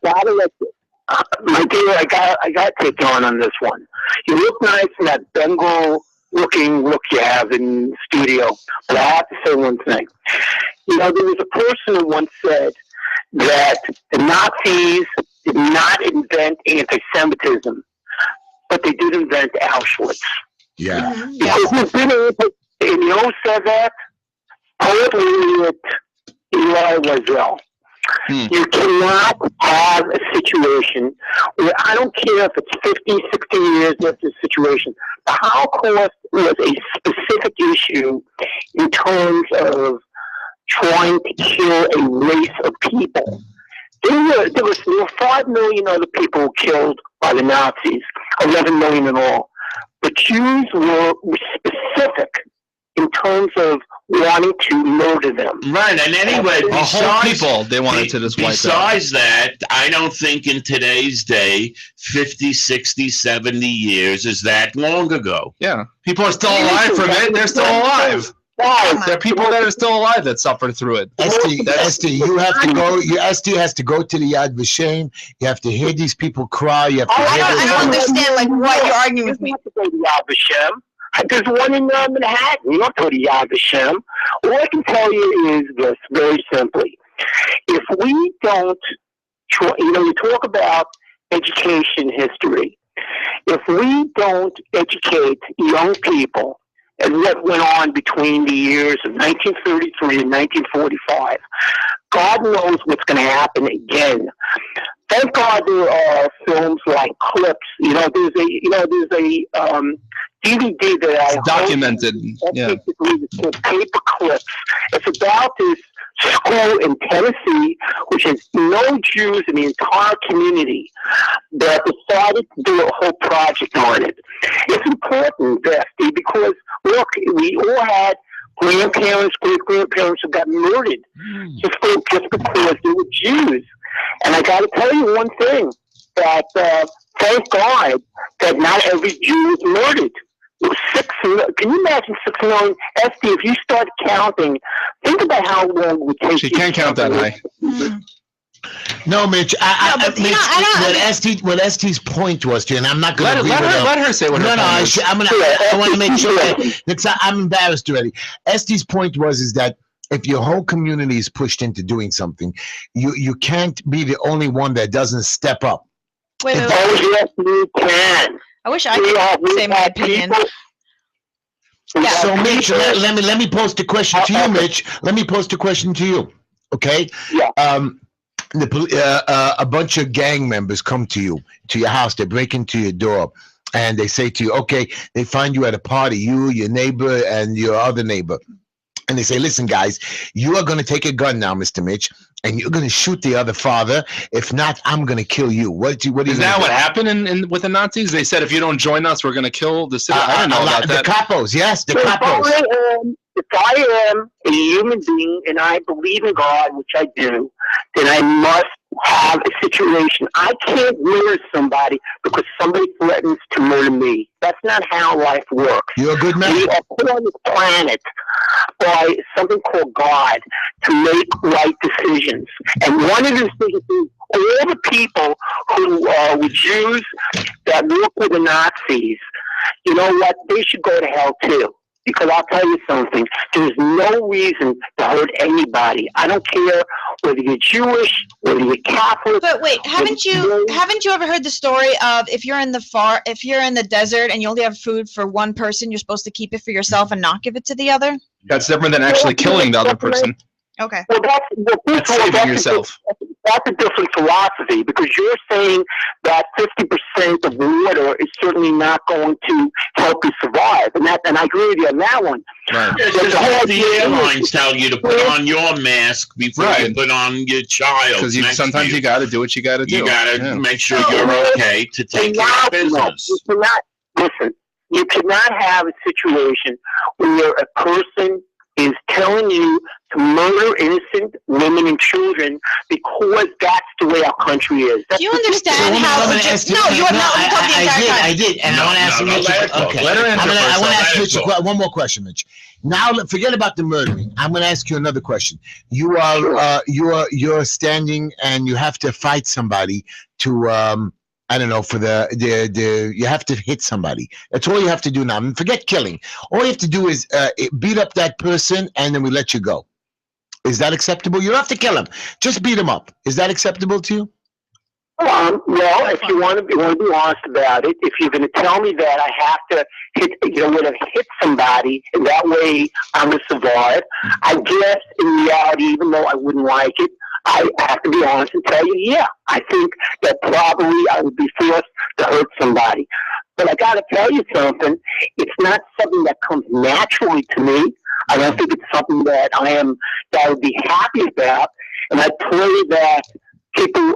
My dear, I got to take you on this one. You look nice in that Bengal-looking look you have in the studio, but I have to say one thing. There was a person who once said that the Nazis did not invent anti-Semitism, but they did invent Auschwitz. Yeah. Because you said that, poet Eli Wiesel. You cannot have a situation where I don't care if it's 50, 60 years after the situation. The Holocaust was a specific issue in terms of trying to kill a race of people. There were 5 million other people killed by the Nazis, 11 million in all. But Jews were specific in terms of wanting to murder them. Right, and anyway, they wanted to just wipe out. Besides that, I don't think in today's day, 50, 60, 70 years is that long ago. Yeah, people are still alive from it. They're still alive. There are people that are still alive that suffered through it. ST, you have to go. ST has to go to the Yad Vashem. You have to hear these people cry. You have to hear I don't understand why you're arguing with me. You have to go to Yad Vashem. There's one in Manhattan. You don't go to Yad Vashem. All I can tell you is this, very simply. If we don't, you talk about education history. If we don't educate young people and what went on between the years of 1933 and 1945, God knows what's going to happen again. Thank God there are films like Clips. There's a DVD that I documented. It's called Paper Clips. It's about this school in Tennessee, which has no Jews in the entire community, that decided to do a whole project on it. It's important, Bestie, because look, we all had grandparents, great-grandparents who got murdered just because they were Jews. And I got to tell you one thing, that thank God that not every Jew was murdered. It was 6 million. Can you imagine 6 million? Esty, if you start counting, think about how long it would take. She can't count that high. No, Mitch. What Este's point was to you, and I'm not going to let her say what her point is. I want to make sure that I'm embarrassed already. Este's point is that if your whole community is pushed into doing something, you can't be the only one that doesn't step up. Wait. Yes, you can. I wish I could say my opinion. Yeah. So, Mitch, let me pose the question to you, Mitch. Let me pose the question to you. Okay. Yeah. A bunch of gang members come to your house. They break into your door, and they say to you, okay, they find you at a party, you, your neighbor, and your other neighbor. And they say, listen, guys, you are going to take a gun now, Mr. Mitch, and you're going to shoot the other father. If not, I'm going to kill you. What is that what happened with the Nazis? They said, if you don't join us, we're going to kill the city. I don't know about that. The capos, yes, the capos. If I am a human being and I believe in God, which I do, then I must have a situation. I can't murder somebody because somebody threatens to murder me. That's not how life works. You're a good man. We are put on this planet by something called God to make right decisions. And one of the decisions is all the people who were Jews that worked with the Nazis, you know what? They should go to hell too. Because I'll tell you something, there's no reason to hurt anybody. I don't care whether you're Jewish, whether you're Catholic. But wait, haven't you ever heard the story of if you're in the desert and you only have food for one person, you're supposed to keep it for yourself and not give it to the other? That's different than actually killing the other person. Okay. Well, that's saving yourself. That's a different philosophy, because you're saying that 50% of water is certainly not going to help you survive, and I agree with you on that one. Right. The airlines tell you to put on your mask before you put on your child. Because sometimes you got to do what you got to do. You got to make sure you're okay to take care of business. You cannot have a situation where a person is telling you to murder innocent women and children because that's the way our country is. Do you understand how? No, you have not talked the entire time. I did, and I want to ask Mitch. Okay, let her answer first. I want to ask Mitch one more question, Mitch. Now, forget about the murdering. I'm going to ask you another question. You're standing and you have to fight somebody to I don't know, you have to hit somebody. That's all you have to do now. I mean, forget killing. All you have to do is beat up that person, and then we let you go. Is that acceptable? You don't have to kill him. Just beat him up. Is that acceptable to you? Well, if you want to be honest about it, if you're going to tell me that I have to hit somebody, and that way I'm going to survive, I guess in reality, even though I wouldn't like it, I have to be honest and tell you, yeah, I think that probably I would be forced to hurt somebody. But I got to tell you something. It's not something that comes naturally to me. I don't think it's something that I would be happy about. And I pray that people,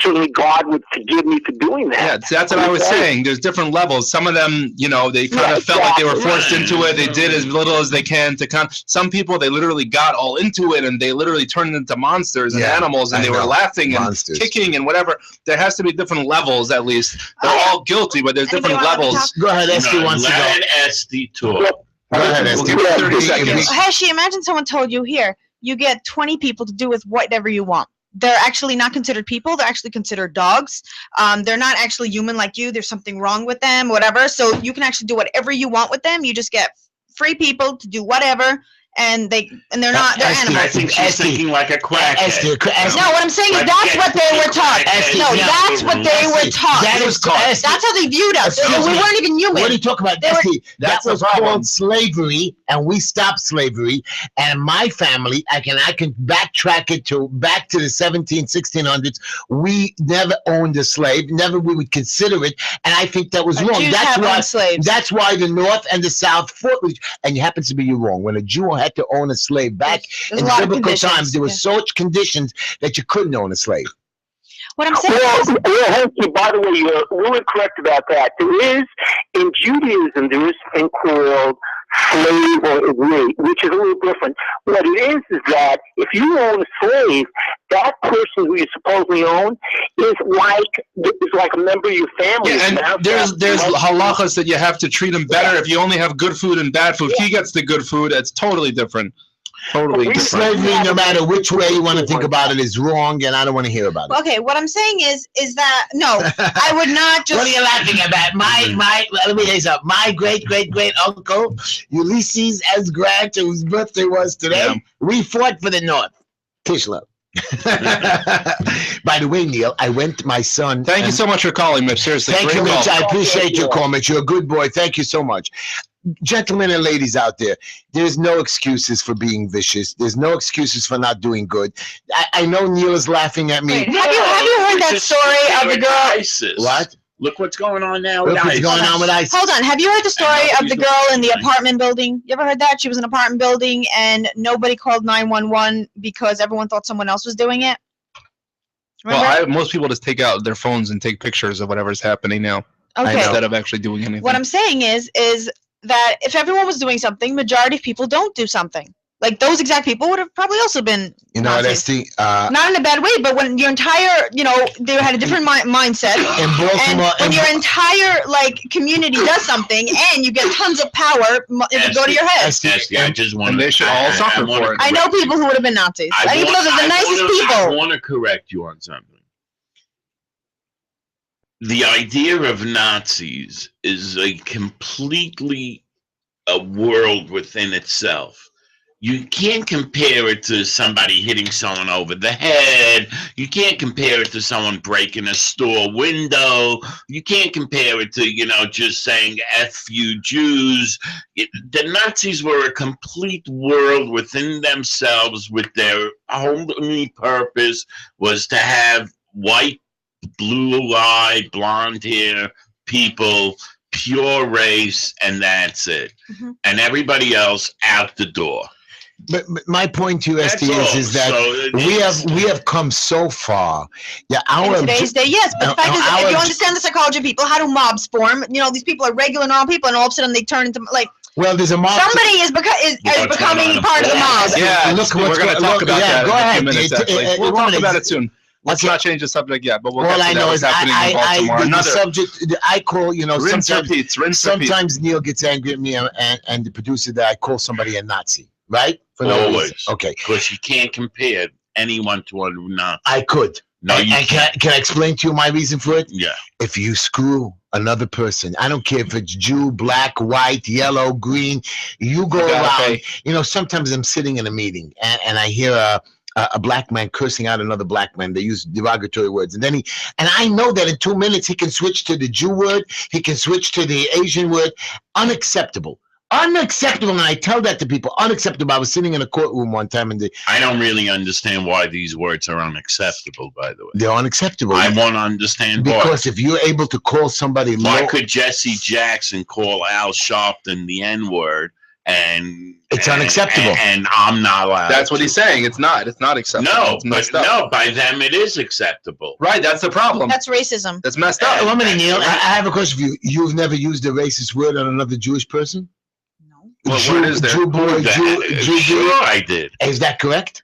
certainly God would forgive me for doing that. Yeah, that's what I was saying. There's different levels. Some of them, they kind of felt like they were forced into it. They did as little as they can to some people, they literally got all into it, and they literally turned into monsters and animals, and they were laughing and kicking and whatever. There has to be different levels, at least. They're all guilty, but there's different levels. Go ahead, Esty wants to go. Let Esty talk. Go ahead, Esty. We'll give you 30 seconds. Heshy, imagine someone told you, here, you get 20 people to do with whatever you want. They're actually not considered people. They're actually considered dogs. They're not actually human like you. There's something wrong with them, whatever. So you can actually do whatever you want with them. You just get free people to do whatever. And they're not, they're animals. I think she's thinking like a crackhead. No, what I'm saying is that's what they were taught. No, that's what they were taught. That's how they viewed us. We weren't even human. What are you talking about, Esty? That was called slavery, and we stopped slavery. And my family, I can backtrack it back to the 1600s. We never owned a slave. Never we would consider it. And I think that was wrong. That's why the North and the South fought. And it happens to be wrong. When a Jew had to own a slave back in biblical times, there were such conditions that you couldn't own a slave. What I'm saying is, Heshy, by the way, you're really correct about that. There is, in Judaism, there is something called slave or rate, which is a little different. What it is that if you own a slave, that person who you supposedly own is like a member of your family. Yeah, and there's halachas that you have to treat him better if you only have good food and bad food. If he gets the good food, it's totally different. Totally different. Slavery, no matter which way you want to think about it, is wrong, and I don't want to hear about it. Okay, what I'm saying is that no, I would not just. What are you laughing about? Let me tell you something. My great uncle Ulysses S. Grant, whose birthday was today, we fought for the North. Tishla. By the way, Neil, I went to my son. Thank you so much for calling, Mitch. Seriously, thank you, Mitch. I appreciate your call, Mitch. You're a good boy. Thank you so much. Gentlemen and ladies out there, there's no excuses for being vicious. There's no excuses for not doing good. I know Neil is laughing at me. Wait, have you heard that story of the girl? ISIS. What? Look what's going on now with ISIS. What's going on with ISIS. Hold on. Have you heard the story of the girl in the apartment building? You ever heard that? She was in an apartment building and nobody called 911 because everyone thought someone else was doing it? Remember? Well, most people just take out their phones and take pictures of whatever's happening now. Okay. Instead of actually doing anything. What I'm saying is that if everyone was doing something, majority of people don't do something. Like those exact people would have probably also been. You know, that's the not in a bad way, but when your entire, they had a different mindset. In Baltimore, and when your entire community does something, and you get tons of power, it'll go to your head. I just want. And they should all suffer for it. I know people who would have been Nazis. Even though they're the nicest people. I want to correct you on something. The idea of Nazis is a completely a world within itself. You can't compare it to somebody hitting someone over the head. You can't compare it to someone breaking a store window. You can't compare it to, just saying F you Jews. The Nazis were a complete world within themselves with their only purpose was to have white, blue-eyed, blonde hair people, pure race, and that's it. Mm-hmm. And everybody else out the door. But my point to you, Esty, is that we have come so far. Yeah, in today's day, yes. But the fact is, if you understand the psychology of people, how do mobs form? These people are regular, normal people, and all of a sudden they turn into Well, there's a mob. Somebody is becoming part of the mob. Yeah, we're going to talk about that in a few minutes. Actually, we'll talk about it soon. Let's not change the subject yet, but we'll get to what's happening in Baltimore. The subject I call, rinse sometimes Neil gets angry at me and the producer that I call somebody a Nazi, right? For always. Okay. Because you can't compare anyone to a Nazi. I could. No, you can't. Can I explain to you my reason for it? Yeah. If you screw another person, I don't care if it's Jew, black, white, yellow, green, you go around. Sometimes I'm sitting in a meeting and I hear a black man cursing out another black man. They use derogatory words. And I know that in 2 minutes he can switch to the Jew word. He can switch to the Asian word. Unacceptable. Unacceptable. And I tell that to people. Unacceptable. I was sitting in a courtroom one time and I don't really understand why these words are unacceptable, by the way. They're unacceptable. I want to understand why. Because if you're able to call somebody why could Jesse Jackson call Al Sharpton the N-word? And it's unacceptable, and I'm not allowed. That's what he's saying. It's not acceptable. No, no, by them it is acceptable. Right, that's the problem. That's racism. That's messed up. One minute, Neil. I have a question for you. You've never used a racist word on another Jewish person? No. What word is there? Jew boy, Jew. Sure, I did. Is that correct?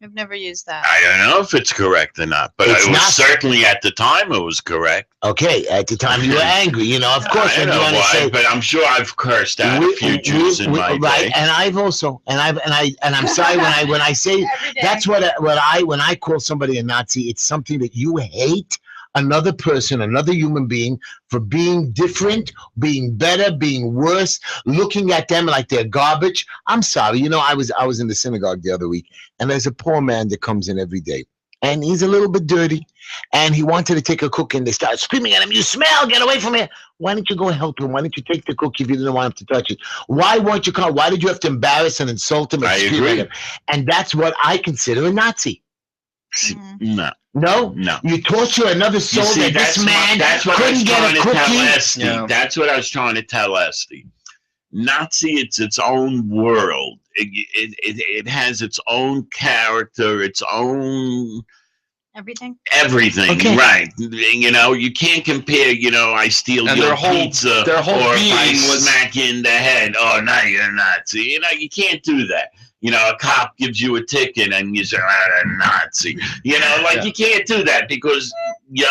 I've never used that. I don't know if it's correct or not, but it was certainly at the time it was correct. Okay, at the time you were angry, of course. I don't know why, but I'm sure I've cursed out a few Jews in my day. And I've also, and I'm sorry when I say that's when I call somebody a Nazi, it's something that you hate another person, another human being for being different, being better, being worse, looking at them like they're garbage. I'm sorry. I was in the synagogue the other week, and there's a poor man that comes in every day, and he's a little bit dirty, and he wanted to take a cookie, and they started screaming at him, "You smell, get away from here." Why didn't you go help him? Why didn't you take the cookie if you didn't want him to touch it? Why weren't you calm? Why did you have to embarrass and insult him and scream at him? And that's what I consider a Nazi. No. You torture another soul that this man couldn't get a cookie. Yeah. That's what I was trying to tell Esty. Nazi, it's its own world. It has its own character, its own Everything. Everything, Okay. right? You know, you can't compare. You know, I steal And your their whole- pizza, their whole or if I being was- smack you in the head. Oh, now you're a Nazi. You know, you can't do that. You know, a cop gives you a ticket and you say, "I'm a Nazi." You know, like you can't do that because you're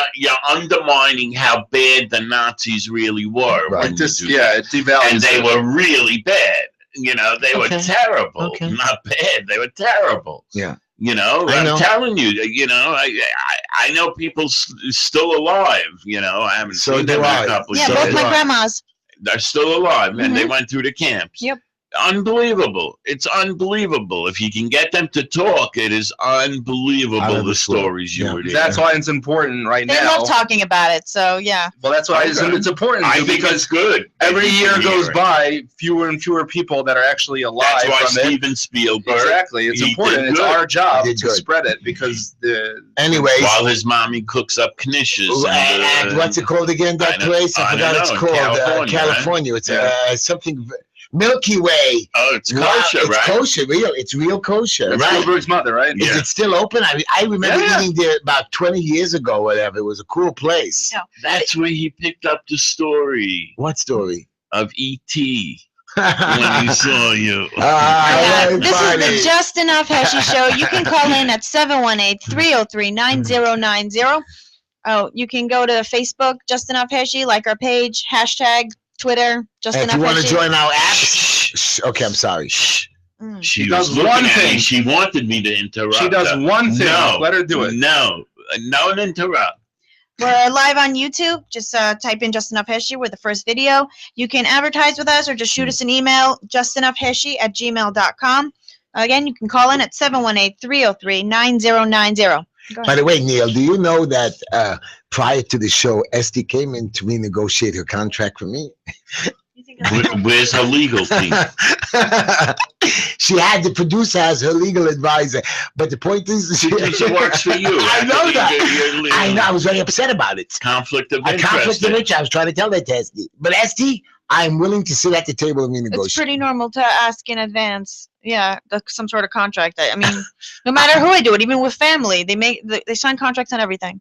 undermining how bad the Nazis really were. Right. When It just, you do that. it devalues And they it. were really bad. You know, they were Okay. terrible. Okay. Not bad. They were terrible. Yeah. You know, I know. I'm telling you. You know, I know people still alive. You know, I haven't So seen do them in I. a couple Yeah, of both years. my grandmas. They're still alive, and they Mhm. went through the camps. Yep. Unbelievable. It's unbelievable. If you can get them to talk, it is unbelievable Out of the this world. stories you Yeah. would hear. That's why it's important right They now. love talking about it. So yeah. Well, that's why it's Okay. important I to, think because it's good. that every you year can hear goes it. by, fewer and fewer people that are actually alive That's why from it. Steven Spielberg, Exactly, it's he important. did It's good. our job He did to good. spread it because the Anyways, while his mommy cooks up knishes. and what's it called again? That I don't- place? I I forgot don't it's know. called. California, right? California. It's Yeah. something Milky Way. Oh, it's Wow, kosher, it's right? kosher, real. It's real kosher, that's right? Spielberg's mother, right? Is Yeah. it still open? I remember Yeah. eating there about 20 years ago, whatever. It was a cool place. Yeah. That's where he picked up the story What story? of E.T. when he saw you. Yeah, very this is funny. the Just Enough Heshy Show. You can call in at 718-303-9090. Oh, you can go to Facebook, Just Enough Heshy, like our page, hashtag, Twitter, Just And if Enough you want to Heshy. join our app, Shh. okay, I'm sorry. Shh. Mm. She does was looking one at me. thing. She wanted me to interrupt. She does her. one thing. No. Let her do it. No, don't interrupt. We're live on YouTube. Just type in Just Enough Heshy. We're the first video. You can advertise with us or just shoot us an email, justenoughheshy@gmail.com. Again, you can call in at 718-303-9090. By the way, Neil, do you know that prior to the show, Esty came in to renegotiate her contract for me? Where's her legal team? She had the producer as her legal advisor, but the point is, She works for you. I know that. You're I know. I was very upset about it. conflict of A interest. conflict of interest. I was trying to tell that to Esty, but Esty, I'm willing to sit at the table and It's renegotiate. pretty normal to ask in advance. Yeah, some sort of contract. I mean, no matter who I do it, even with family, they sign contracts on everything.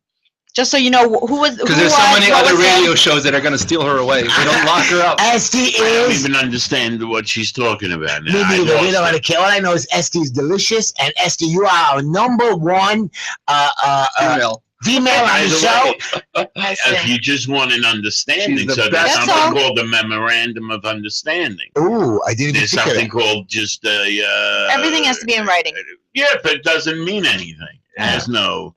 Just so you know who was. Because there's so many other radio shows that are going to steal her away. If we don't lock her up. Esty I don't is. even understand what she's talking about now. Me I neither. We lost don't it. really care. All I know is Esty is delicious, and Esty, you are our number one Female. female on By the the show. way, if you just want an understanding, She's the so best. there's That's something all. called the memorandum of understanding. Ooh, I didn't even There's think of something it. called just a. Everything has to be in writing. Yeah, but it doesn't mean anything. It has no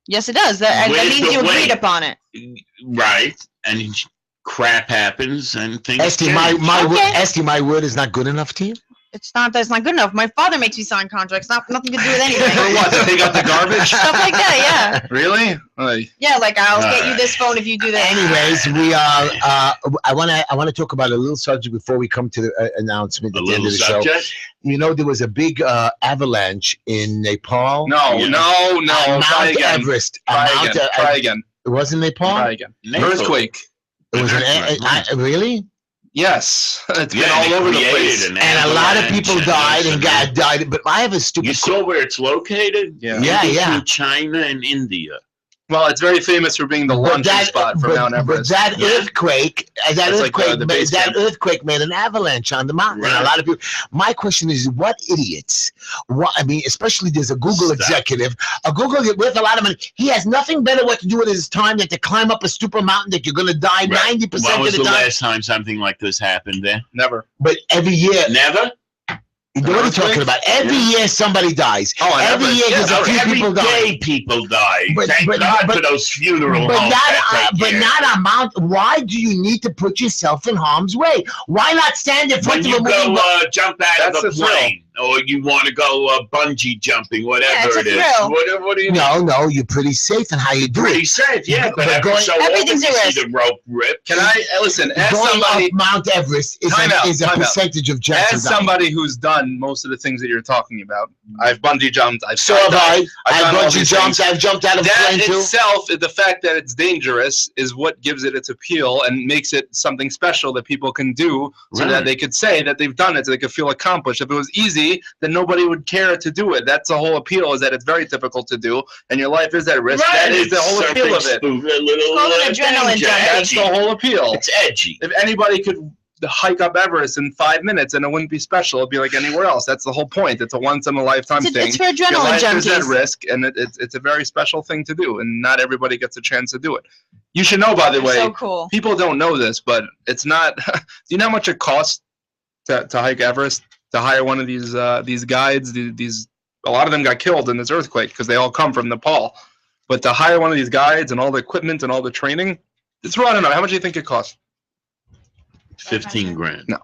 Yes, it does. That Where's means the you agreed weight? upon it. right, and crap happens and things. Esty, change. my word, Okay. Esty, my word is not good enough to you. It's not that it's not good enough. My father makes me sign contracts. Nothing to do with For anything. what? To take out the garbage? Stuff like that. Yeah. Really? Yeah, like I'll get you Alright. this phone if you do that. Anyways, we are. I want to talk about a little subject before we come to the announcement A at the end little of the show. subject. You know, there was a big avalanche in Nepal. No, Yeah. no, no. At Try Mount again. Everest. Try again. Try again. It wasn't Nepal. Try again. Nepal. Earthquake. It was really. Yes. It's been Yeah, all they over the created place. an And a lot of avalanche people and died this and that. God died. But I have a stupid. You saw where it's located? Yeah. Yeah, In yeah. between China and India. Well, it's very famous for being the launching spot for Mount Everest. But that Yeah. earthquake, base camp. earthquake made an avalanche on the mountain. And Right. a lot of people. My question is, what idiots? What I mean, especially there's a Google Stop. executive, a Google with a lot of money. He has nothing better what to do with his time than to climb up a stupid mountain that you're going to die Right. 90% When of was the the time. last time something like this happened there? Never. But every year, Never? what are you talking about? Every year somebody dies. Oh, I Every never. year there's a So few every people die. day people die. But- Thank but- God but- for those funeral But homes not, that take but care. not on Mount. Why do you need to put yourself in harm's way? Why not stand in front When of you a moving go jump out That's of the a thrill. plane, or you want to go bungee jumping, whatever it's a it is. thrill. What do you No, you're pretty safe in how you do Pretty it. safe, yeah. But But every going- so often Everything's you a see risk. the rope rip. Can I listen? As Going somebody, up Mount Everest is Time out, a time out. percentage of chances. as somebody who's done most of the things that you're talking about, I've bungee jumped. I've So have I. I've I've done all bungee these jumped. things. I've jumped out of a That plane too. itself, the fact that it's dangerous, is what gives it its appeal and makes it something special that people can do, so that Right. they could say that they've done it, so they could feel accomplished. If it was easy, easy, then nobody would care to do it. That's the whole appeal, is that it's very difficult to do, and your life is at risk. Right, That is the whole appeal of it. It's called an adrenaline junkie. That's the whole appeal. It's edgy. If anybody could hike up Everest in 5 minutes, and it wouldn't be special. It'd be like anywhere else. That's the whole point. It's a once-in-a-lifetime thing. It's for adrenaline Your life junkies. is at risk, and it's a very special thing to do, and not everybody gets a chance to do it. You should know, by the way, So cool. people don't know this, but it's not. Do you know how much it costs to hike Everest? To hire one of these guides? These a lot of them got killed in this earthquake because they all come from Nepal. But to hire one of these guides and all the equipment and all the training, it's I don't know. How much do you think it costs? 15 grand. No.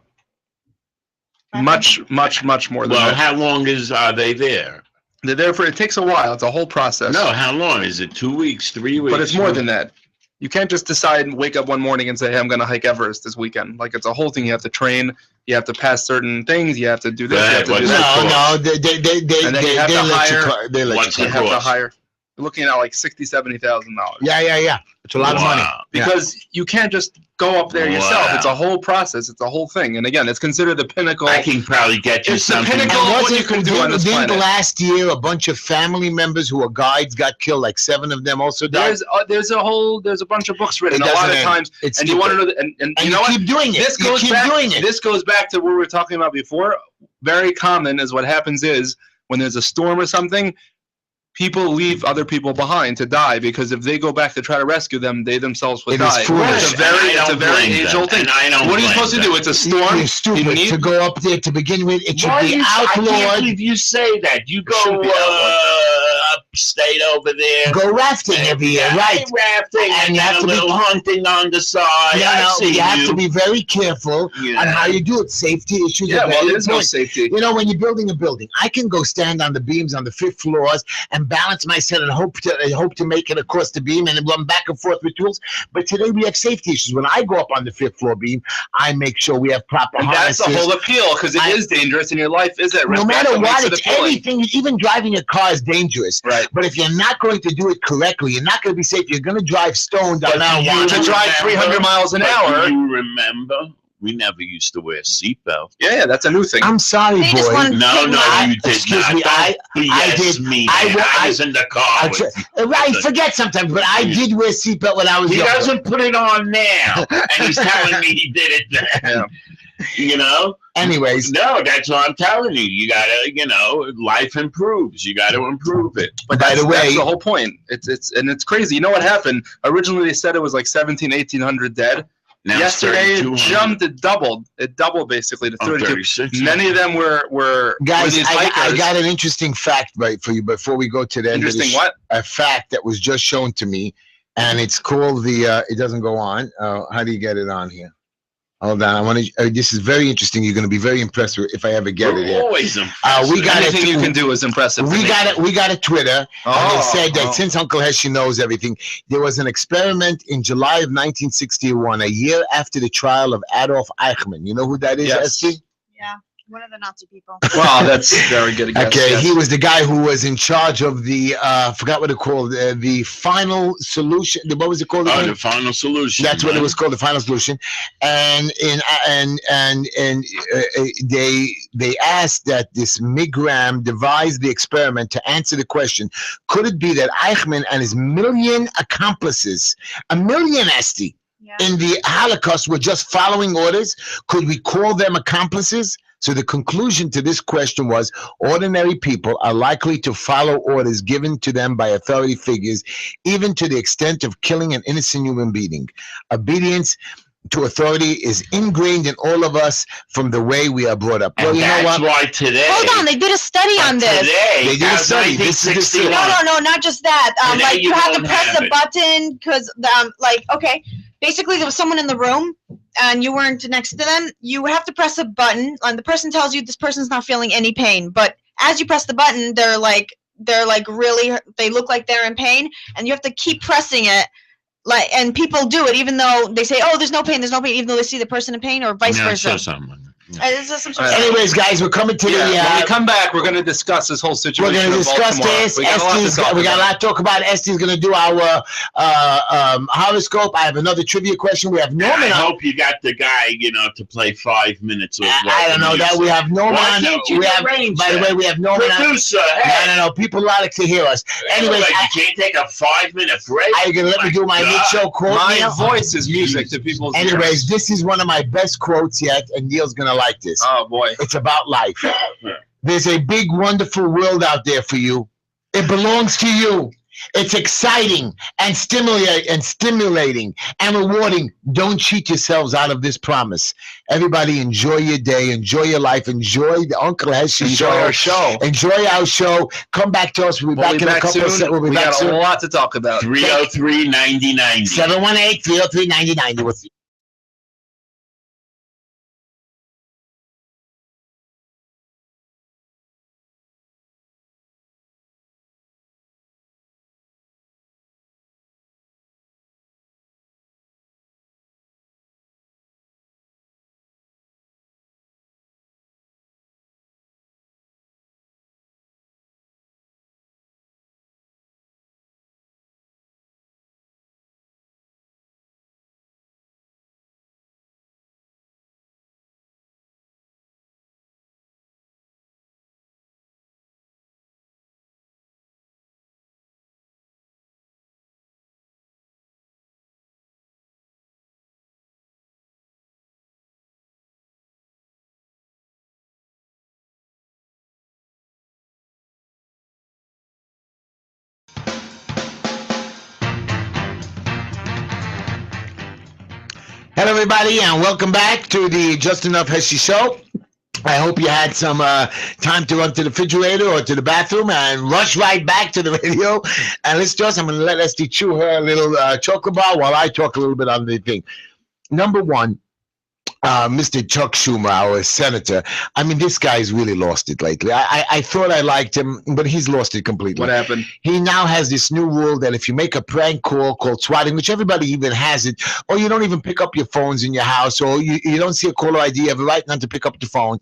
Much more than that. How long are they there? They're there for, it takes a while. It's a whole process. No, how long? Is it 2 weeks, 3 weeks? But it's more than that. You can't just decide and wake up one morning and say, hey, I'm going to hike Everest this weekend. Like, it's a whole thing. You have to train. You have to pass certain things. You have to do this. You have to do that. No, they have to hire. They let you have to hire. You're looking at like $60,000-$70,000. Yeah. It's a lot of money. Because you can't just go up there yourself. It's a whole process. It's a whole thing. And again, it's considered the pinnacle. I can probably get you something. It's the pinnacle of what you can do on this planet. Didn't last year a bunch of family members who were guides got killed? Like 7 of them also died. There's a bunch of books written a lot of times, and you want to know, and you know what? Keep doing it. This goes back to what we were talking about before. Very common is what happens is when there's a storm or something, people leave other people behind to die, because if they go back to try to rescue them, they themselves will die. It's a very age-old thing. What are you supposed to do? It's a storm. You're stupid to go up there to begin with. It should be outlawed. I can't believe you say that. You go upstate over there. Go rafting every year, right? Rafting, and you have a little hunting on the side. You have to be very careful on how you do it. Safety issues. Yeah, well, there's no safety. You know, when you're building a building, I can go stand on the beams on the 5th floors and balance myself and hope to make it across the beam and run back and forth with tools. But today we have safety issues. When I go up on the 5th floor beam, I make sure we have proper harnesses. That's the whole appeal, because it is dangerous and your life is at risk. No matter what, it's anything. Even driving a car is dangerous. Right. But if you're not going to do it correctly, you're not going to be safe. You're going to drive stoned on our one. To drive 300 miles an hour. Do you remember? We never used to wear seatbelts. Yeah, that's a new thing. I'm sorry, boy. No, you did excuse not. me. I did. I was in the car. I forget sometimes, but I did wear seatbelt when I was young. He doesn't put it on now, and he's telling me he did it then. Yeah. You know? Anyways. No, that's what I'm telling you. You gotta, life improves. You gotta improve it. But by the way, that's the whole point. It's crazy. You know what happened? Originally they said it was like 1,800 dead. Now yesterday it jumped, it doubled basically to 32. Many of them were guys. These I got an interesting fact for you before we go to the end. Interesting what? A fact that was just shown to me, and it's called the. It doesn't go on. How do you get it on here? Hold on, I want to. This is very interesting. You're going to be very impressed with if I ever get it. Here. Always impressed. We got anything you can do is impressive. We got a Twitter, and they said that since Uncle Heshy knows everything, there was an experiment in July of 1961, a year after the trial of Adolf Eichmann. You know who that is, Esty? Yeah. One of the Nazi people. Wow, that's very good. Okay, yes. He was the guy who was in charge of the, I forgot what it called, the final solution. What was it called? The final solution. That's what it was called, the final solution. And they asked that this Migram devised the experiment to answer the question: could it be that Eichmann and his million accomplices, a million, Esty, in the Holocaust, were just following orders? Could we call them accomplices? So the conclusion to this question was, ordinary people are likely to follow orders given to them by authority figures, even to the extent of killing an innocent human being. Obedience to authority is ingrained in all of us from the way we are brought up. Well, you know what? Why today? Hold on, they did a study on this. They did a study. This is no, not just that. Like you had to press a button because, okay, basically there was someone in the room and you weren't next to them. You have to press a button, and the person tells you this person's not feeling any pain. But as you press the button, they're like really, they look like they're in pain, and you have to keep pressing it. And people do it even though they say, "Oh, there's no pain," even though they see the person in pain, or vice versa. This is some sort of Anyways, guys, we're coming to the. When we come back, we're going to discuss this whole situation. We're going to discuss this. We got a lot to talk about. Este's going to do our horoscope. I have another trivia question. We have Norman. I hope you got the guy, to play 5 minutes. I don't know that. We have Norman. Why can't you arrange by the way, we have Norman. Producer, hey. No. People like to hear us. Anyways, you can't take a 5-minute break. Are you going to let me do my mid-show quote? My voice is music to people's ears. Anyways, this is one of my best quotes yet, and Neil's going to like this. Oh, boy. It's about life. There's a big, wonderful world out there for you. It belongs to you. It's exciting and stimulating and rewarding. Don't cheat yourselves out of this promise. Everybody, enjoy your day. Enjoy your life. Enjoy the Uncle Heshy show. Enjoy our show. Enjoy our show. Come back to us. We'll be back in a couple of seconds. We got a lot to talk about. 303-9090. 718-303-9090. We'll see. Hello, everybody, and welcome back to the Just Enough Heshy show. I hope you had some time to run to the refrigerator or to the bathroom and rush right back to the radio. And let's just, I'm going to let Esty chew her little chocolate bar while I talk a little bit on the thing. Number one, Mr. Chuck Schumer, our senator. I mean, this guy's really lost it lately. I thought I liked him, but he's lost it completely. What happened? He now has this new rule that if you make a prank call called swatting, which everybody even has it, or you don't even pick up your phones in your house, or you don't see a caller ID, you have a right not to pick up the phone.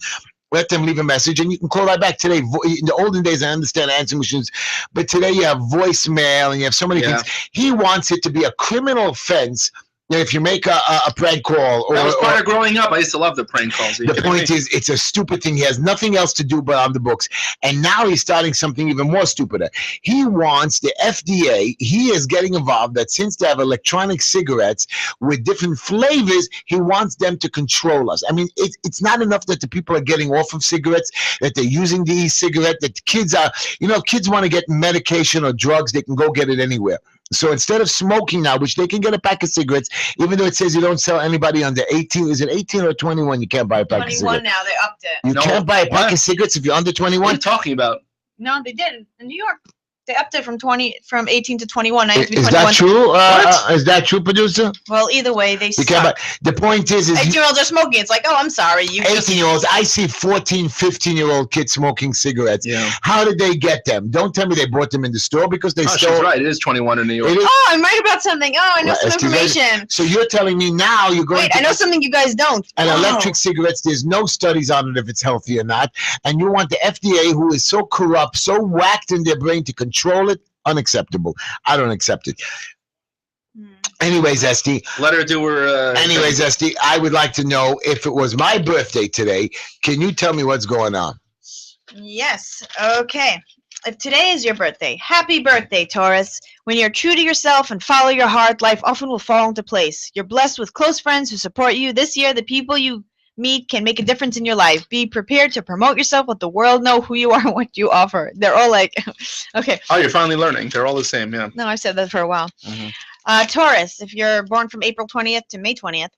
Let them leave a message, and you can call right back today. In the olden days, I understand answering machines, but today you have voicemail, and you have so many things. He wants it to be a criminal offense. If you make a prank call, that was part of growing up. I used to love the prank calls. The point is, it's a stupid thing. He has nothing else to do but on the books. And now he's starting something even more stupider. He wants the FDA, he is getting involved that since they have electronic cigarettes with different flavors, he wants them to control us. I mean, it's not enough that the people are getting off of cigarettes, that they're using the e-cigarette, that the kids are, kids want to get medication or drugs, they can go get it anywhere. So instead of smoking now, which they can get a pack of cigarettes, even though it says you don't sell anybody under 18, is it 18 or 21? You can't buy a pack of cigarettes. 21 now, they upped it. You can't buy a pack of cigarettes if you're under 21? What are you talking about? No, they didn't. In New York, they upped it from 18 to 21. Is that true? Is that true, producer? Well, either way, they suck. The point is 18-year-olds are smoking. It's like, oh, I'm sorry. 18-year-olds. I see 14, 15-year-old kids smoking cigarettes. Yeah. How did they get them? Don't tell me they bought them in the store because they stole. She's right. It is 21 in New York. Oh, I'm right about something. Oh, I know some information. So you're telling me now you're going to... I know something you guys don't. And electric cigarettes, there's no studies on it if it's healthy or not. And you want the FDA, who is so corrupt, so whacked in their brain, to control it? Unacceptable. I don't accept it. Anyways, Esty. Let her do her... anyways, Esty, I would like to know, if it was my birthday today, can you tell me what's going on? Yes. Okay. If today is your birthday, happy birthday, Taurus. When you're true to yourself and follow your heart, life often will fall into place. You're blessed with close friends who support you. This year, the people you meet can make a difference in your life. Be prepared to promote yourself, let the world know who you are and what you offer. They're all like, okay. Oh, you're finally learning. They're all the same, yeah. No, I've said that for a while. Taurus, if you're born from April 20th to May 20th,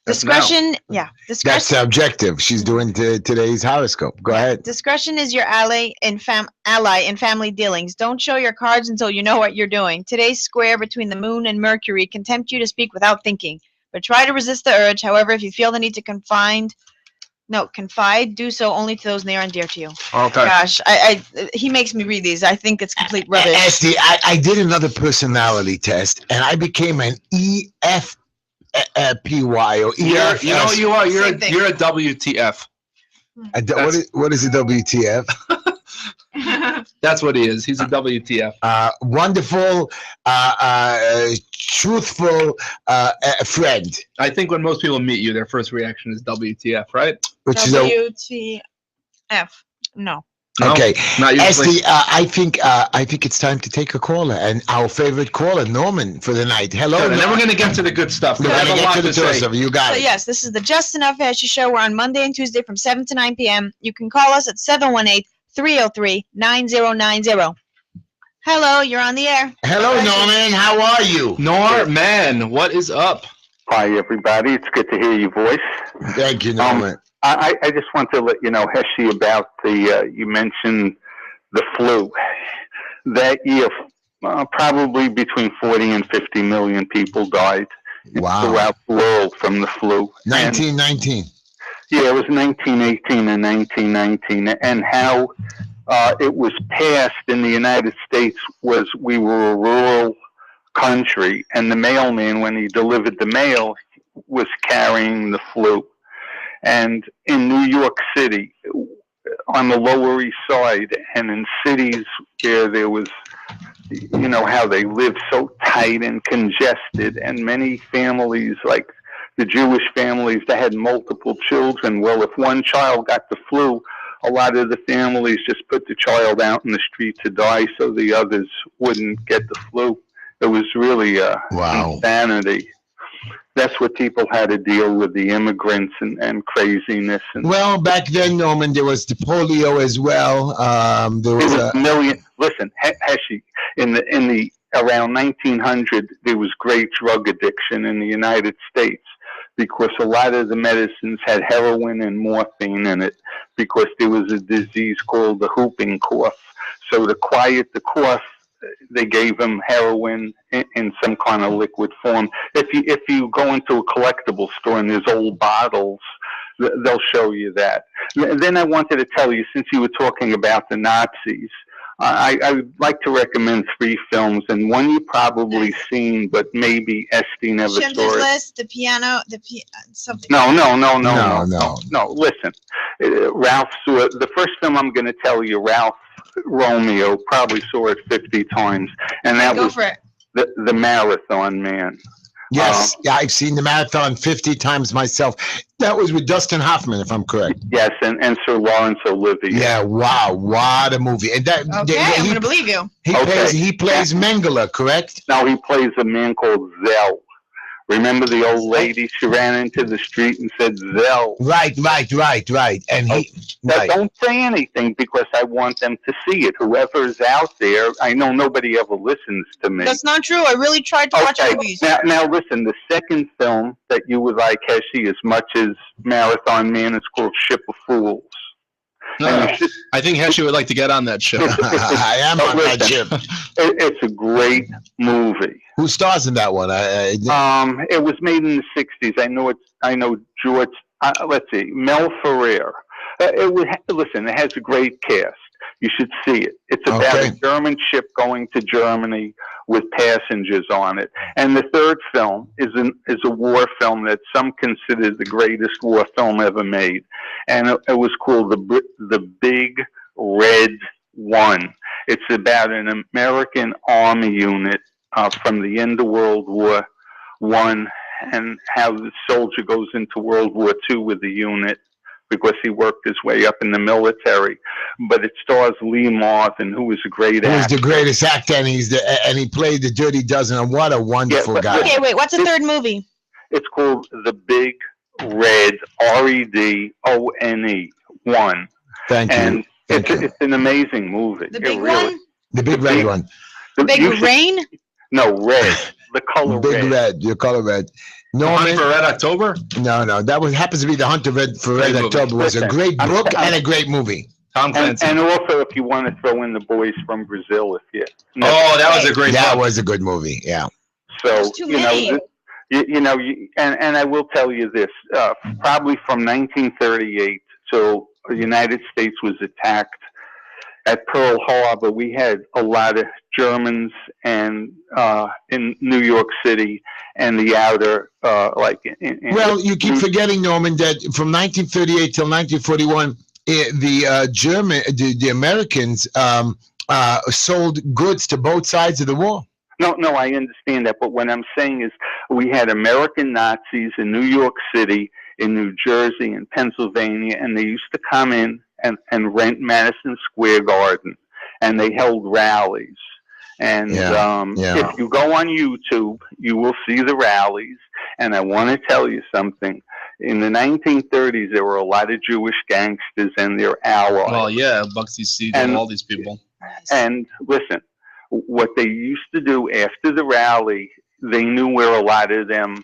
discretion, That's subjective. She's doing today's horoscope. Go ahead. Discretion is your ally in family dealings. Don't show your cards until you know what you're doing. Today's square between the moon and Mercury can tempt you to speak without thinking. But try to resist the urge. However, if you feel the need to confide, do so only to those near and dear to you. Okay. Gosh, he makes me read these. I think it's complete rubbish. Esty, I did another personality test, and I became an EF P-Y or E-F. You know what you are. Same thing. You're a WTF. What is a WTF? That's what he is. He's a WTF. Wonderful, truthful friend. I think when most people meet you, their first reaction is WTF, right? Which is WTF. No. No, okay. not usually. Esty, I think it's time to take a caller, and our favorite caller, Norman, for the night. Hello. Good, and then we're going to get to the good stuff. We're I going have to a get lot to the to tour say. stuff. You got So it. yes, this is the Just Enough Heshy Show. We're on Monday and Tuesday from 7 to 9 p.m. You can call us at 718-303-9090. Hello, you're on the air. Hello, Norman. How are you? Norman, what is up? Hi, everybody. It's good to hear your voice. Thank you, Norman. I just want to let you know, Heshy, about the, you mentioned the flu. That year, probably between 40 and 50 million people died throughout the world from the flu. 1919. Yeah, it was 1918 and 1919. And how it was passed in the United States was we were a rural country, and the mailman, when he delivered the mail, was carrying the flu. And in New York City, on the Lower East Side, and in cities where there was, you know, how they live so tight and congested, and many families, like the Jewish families that had multiple children, well, if one child got the flu, a lot of the families just put the child out in the street to die so the others wouldn't get the flu. It was really insanity. That's what people had to deal with, the immigrants and craziness. And well, back then, Norman, there was the polio as well. There was a million. Listen, Heshy, in the around 1900, there was great drug addiction in the United States because a lot of the medicines had heroin and morphine in it because there was a disease called the whooping cough. So to quiet the cough, they gave them heroin in some kind of liquid form. If you go into a collectible store and there's old bottles, they'll show you that. Then I wanted to tell you, since you were talking about the Nazis, I would like to recommend 3 films, and one you've probably seen, but maybe Esty never saw Schindler's it. List, something. No. No. Listen, Ralph saw it. The first film I'm going to tell you, Ralph Romeo, probably saw it 50 times, and that was the Marathon Man. Yes, I've seen the Marathon 50 times myself. That was with Dustin Hoffman, if I'm correct. Yes, and Sir Laurence Olivier. Yeah, wow, what a movie! And that, I'm gonna believe you. He plays Mengele, correct? No, he plays a man called Zell. Remember the old lady? She ran into the street and said Zell. Right. And Don't say anything because I want them to see it. Whoever's out there, I know nobody ever listens to me. That's not true. I really tried to watch movies. Now listen, the second film that you would like, Heshy, as much as Marathon Man, is called Ship of Fools. I think Heshy would like to get on that ship. I am on that ship. It's a great movie. Who stars in that one? It was made in the 60s. I know George. Let's see, Mel Ferrer. Listen, it has a great cast. You should see it. It's about a German ship going to Germany with passengers on it. And the third film is a war film that some consider the greatest war film ever made. And it was called The Big Red One. It's about an American army unit from the end of World War I, and how the soldier goes into World War II with the unit because he worked his way up in the military. But it stars Lee Marvin, who was a great actor. He was the greatest actor, and he played the Dirty Dozen. And what a wonderful guy! Okay, wait. What's the third movie? It's called The Big Red, REDONE 1. Thank you. It's an amazing movie. The big one. The big red one. The Big Rain. No, red. The color Big red. The color red. Hunt for Red October? No. That happens to be The Hunt for Red October. Was a great book and a great movie. Tom Clancy. And also, if you want to throw in The Boys from Brazil, that was a great. That was a good movie. Yeah. So and I will tell you this: probably from 1938 till the United States was attacked at Pearl Harbor, we had a lot of Germans and in New York City and the outer, well, you keep forgetting, Norman, that from 1938 till 1941, the Americans sold goods to both sides of the war. No, I understand that, but what I'm saying is we had American Nazis in New York City, in New Jersey, in Pennsylvania, and they used to come in and rent Madison Square Garden, and they held rallies. And if you go on YouTube, you will see the rallies. And I want to tell you something. In the 1930s, there were a lot of Jewish gangsters and their allies. Well, yeah, Bugsy Siegel and all these people. And listen, what they used to do after the rally, they knew where a lot of them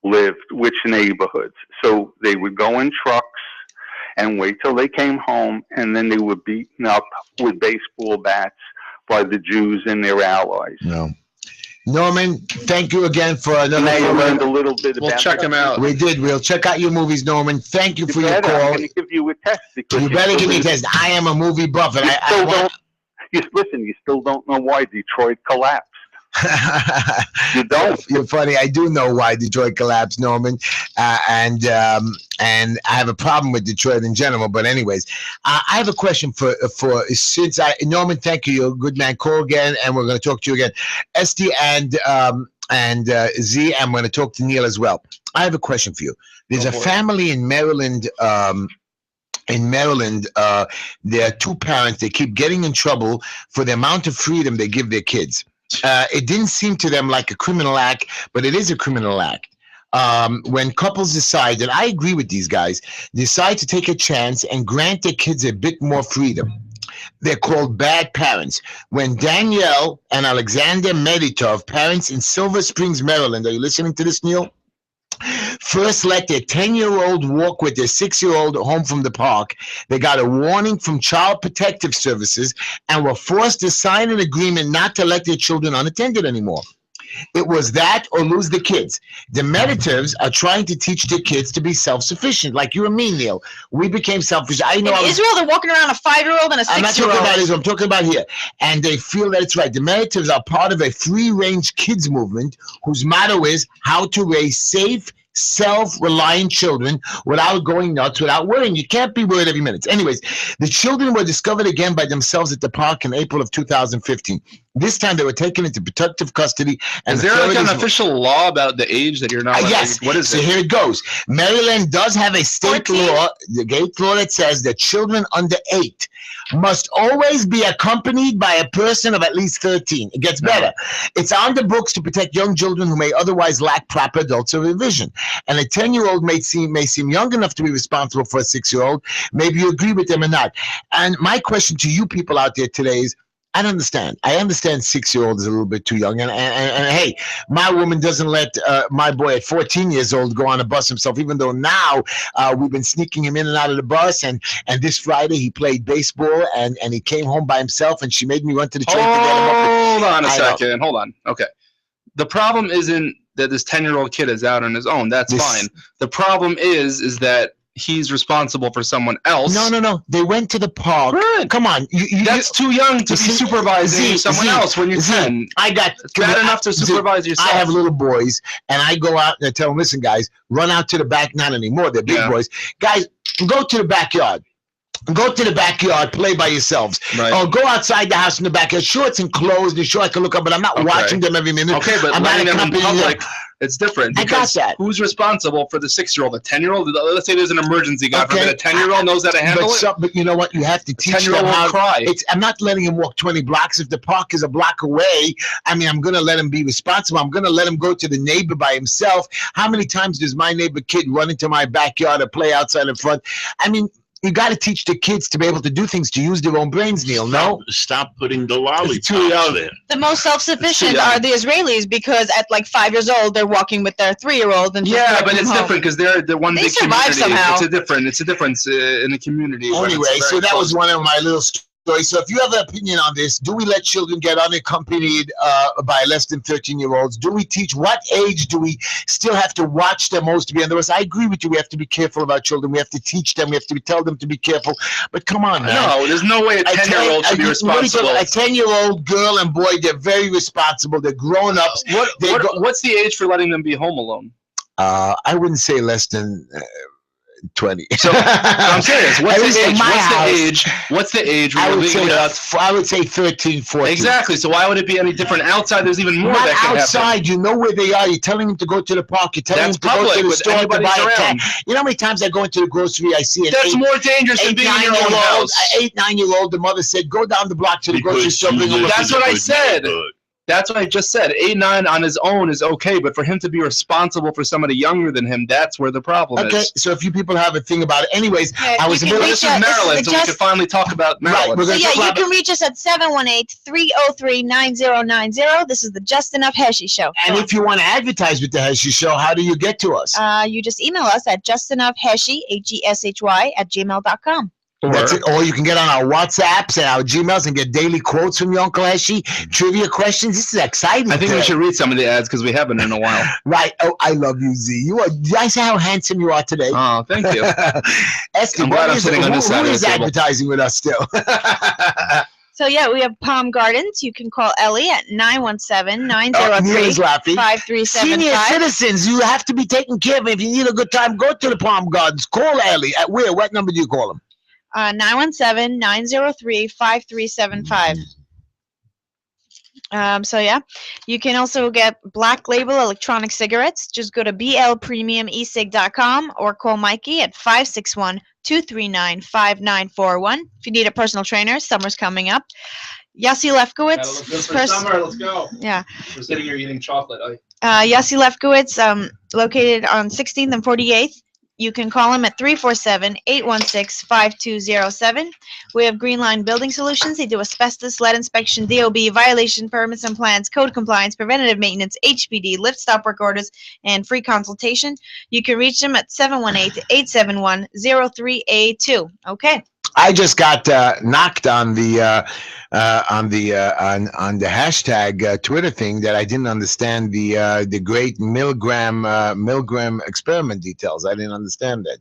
lived, which neighborhoods. So they would go in trucks and wait till they came home, and then they were beaten up with baseball bats by the Jews and their allies. No. Norman, thank you again for another. Now you learned a little bit about. We'll check him out. We did. We'll check out your movies, Norman. Thank you for your call. I'm going to give you a test. You better give me a test. I am a movie buff, and you still don't know why Detroit collapsed. You don't. You're funny. I do know why Detroit collapsed, Norman, and I have a problem with Detroit in general. But anyways, I have a question for Norman. Thank you. You're a good man. Call again, and we're going to talk to you again. Esty and Z. I'm going to talk to Neil as well. I have a question for you. There's a family in Maryland. There are two parents. They keep getting in trouble for the amount of freedom they give their kids. It didn't seem to them like a criminal act, but it is a criminal act. When couples decide, and I agree with these guys, decide to take a chance and grant their kids a bit more freedom. They're called bad parents. When Danielle and Alexander Meditov, parents in Silver Springs, Maryland, are you listening to this, Neil? First let their 10-year-old walk with their 6-year-old home from the park, they got a warning from Child Protective Services and were forced to sign an agreement not to let their children unattended anymore. It was that or lose the kids. The Meditivs are trying to teach their kids to be self-sufficient, like you and me, Neil. We became selfish. I know. In Israel, they're walking around a 5-year-old and a 6-year-old. I'm not talking about Israel. I'm talking about here. And they feel that it's right. The Meditivs are part of a free-range kids movement whose motto is how to raise safe, self-reliant children without going nuts, without worrying. You can't be worried every minute. Anyways, the children were discovered again by themselves at the park in April of 2015. This time they were taken into protective custody. And is there like an official law about the age that you're not? Yes. What is it? So here it goes. Maryland does have a state 14? law, the state law that says that children under 8 must always be accompanied by a person of at least 13. It gets better. It's on the books to protect young children who may otherwise lack proper adult supervision. And a 10-year-old may seem young enough to be responsible for a 6-year-old. Maybe you agree with them or not. And my question to you people out there today is, I don't understand. I understand 6-year-old is a little bit too young. And hey, my woman doesn't let my boy at 14 years old go on a bus himself, even though now we've been sneaking him in and out of the bus. And this Friday he played baseball and he came home by himself and she made me run to the train to get him up. Hold on a second. Hold on. Okay. The problem isn't that this 10-year-old kid is out on his own. That's fine. The problem is that he's responsible for someone else. No. They went to the park. Right. Come on. That's too young to be supervising someone else when you're 10. It's bad enough to supervise yourself. I have little boys, and I go out and I tell them, listen, guys, run out to the back. Not anymore. They're big boys. Guys, go to the backyard. Go to the backyard, play by yourselves. Right. Or go outside the house in the backyard. Sure, it's enclosed, and sure, I can look up, but I'm not watching them every minute. Okay, but I'm letting them in public, it's different. I got that. Who's responsible for the 6-year-old? The 10-year-old? Let's say there's an emergency, God forbid. A 10-year-old knows how to handle it? But you know what? You have to teach them how. Cry. I'm not letting him walk 20 blocks. If the park is a block away, I mean, I'm going to let him be responsible. I'm going to let him go to the neighbor by himself. How many times does my neighbor kid run into my backyard or play outside in front? I mean, you got to teach the kids to be able to do things, to use their own brains, Neil. Stop putting the lollipops there. The most self-sufficient are the Israelis because at like 5 years old, they're walking with their 3-year-old. And yeah, but it's different because they're one big community. Somehow. It's a difference in the community. Anyway, so that was one of my little So if you have an opinion on this, do we let children get unaccompanied by less than 13-year-olds? Do we teach? What age do we still have to watch them most to be under us? I agree with you. We have to be careful about children. We have to teach them. We have to tell them to be careful. But come on, man. No, there's no way a 10-year-old should be responsible. A 10-year-old girl and boy, they're very responsible. They're grown ups. What's the age for letting them be home alone? I wouldn't say less than 20. So I'm serious. What's the age? I would say 13, 14. Exactly. So why would it be any different outside? There's even more that can outside. Happen. You know where they are. You're telling them to go to the park. You're telling them to go to the store to buy a cat. You know how many times I go into the grocery, I see That's more dangerous than being in your own house. 8, 9-year-old. The mother said, "Go down the block to the grocery store." That's what I said. That's what I just said. 8, 9 on his own is okay, but for him to be responsible for somebody younger than him, that's where the problem is. Okay, so if you people have a thing about it. Anyways, I was this is Maryland, so we can finally talk about Maryland. Right, so you can reach us at 718-303-9090. This is the Just Enough Heshy Show. And if you want to advertise with the Heshy Show, how do you get to us? You just email us at justenoughheshy, HESHY, @gmail.com. That's it. Or you can get on our WhatsApps and our Gmails and get daily quotes from your Uncle Heshy, trivia questions. This is exciting. I think we should read some of the ads because we haven't in a while. Right. Oh, I love you, Z. Did I say how handsome you are today? Oh, thank you. Esther, I'm glad I'm sitting on this side of the table. Who is advertising with us still? So, yeah, we have Palm Gardens. You can call Ellie at 917-903-5375. Senior citizens, you have to be taken care of. If you need a good time, go to the Palm Gardens. Call Ellie. At where? What number do you call them? 917-903-5375. So yeah, you can also get Black Label electronic cigarettes. Just go to blpremiumesig.com or call Mikey at 561-239-5941. If you need a personal trainer, summer's coming up. Yossi Lefkowitz. Summer, let's go. Yeah. We're sitting here eating chocolate. Yossi Lefkowitz, located on 16th and 48th. You can call him at 347-816-5207. We have Green Line Building Solutions. They do asbestos, lead inspection, DOB, violation permits and plans, code compliance, preventative maintenance, HPD, lift stop work orders, and free consultation. You can reach them at 718-871-0382. Okay. I just got knocked on the hashtag Twitter thing that I didn't understand the great milligram experiment details. I didn't understand that.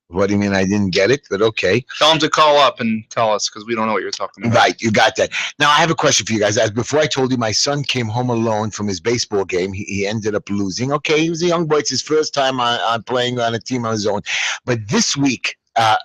What do you mean I didn't get it? But okay. Tell them to call up and tell us because we don't know what you're talking about. Right, you got that. Now I have a question for you guys. As before I told you, my son came home alone from his baseball game. He ended up losing. Okay, he was a young boy. It's his first time on playing on a team on his own. But this week,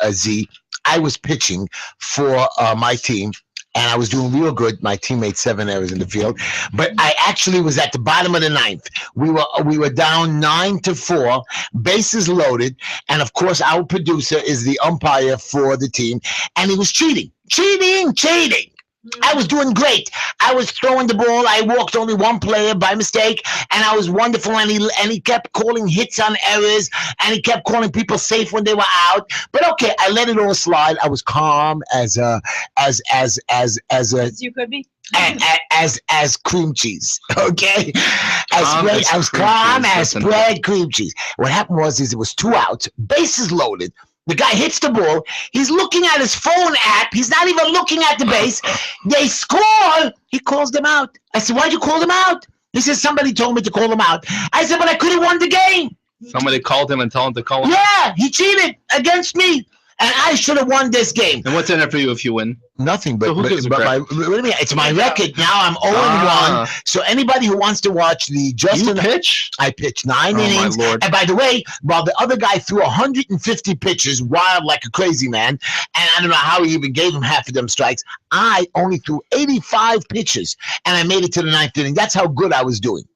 Z, I was pitching for my team, and I was doing real good. My team made 7 errors in the field, but I actually was at the bottom of the 9th. We were down 9-4, bases loaded, and of course our producer is the umpire for the team, and he was cheating. I was doing great. I was throwing the ball. I walked only one player by mistake, and I was wonderful. And he kept calling hits on errors, and he kept calling people safe when they were out. But okay, I let it all slide. I was calm as you could be. As cream cheese, okay? I was calm as bread, cream cheese. What happened was it was 2 outs, bases loaded. The guy hits the ball. He's looking at his phone app. He's not even looking at the base. They score. He calls them out. I said, why'd you call them out? He says, somebody told me to call them out. I said, but I could have won the game. Somebody called him and told him to call him out? Yeah, he cheated against me. And I should have won this game. And what's in it for you if you win? Nothing, but, So who gives a crap? it's my record. Now I'm 0-1. So anybody who wants to watch the Justin... You pitch? I pitched 9 innings. My Lord. And by the way, while the other guy threw 150 pitches, wild like a crazy man, and I don't know how he even gave him half of them strikes, I only threw 85 pitches, and I made it to the 9th inning. That's how good I was doing.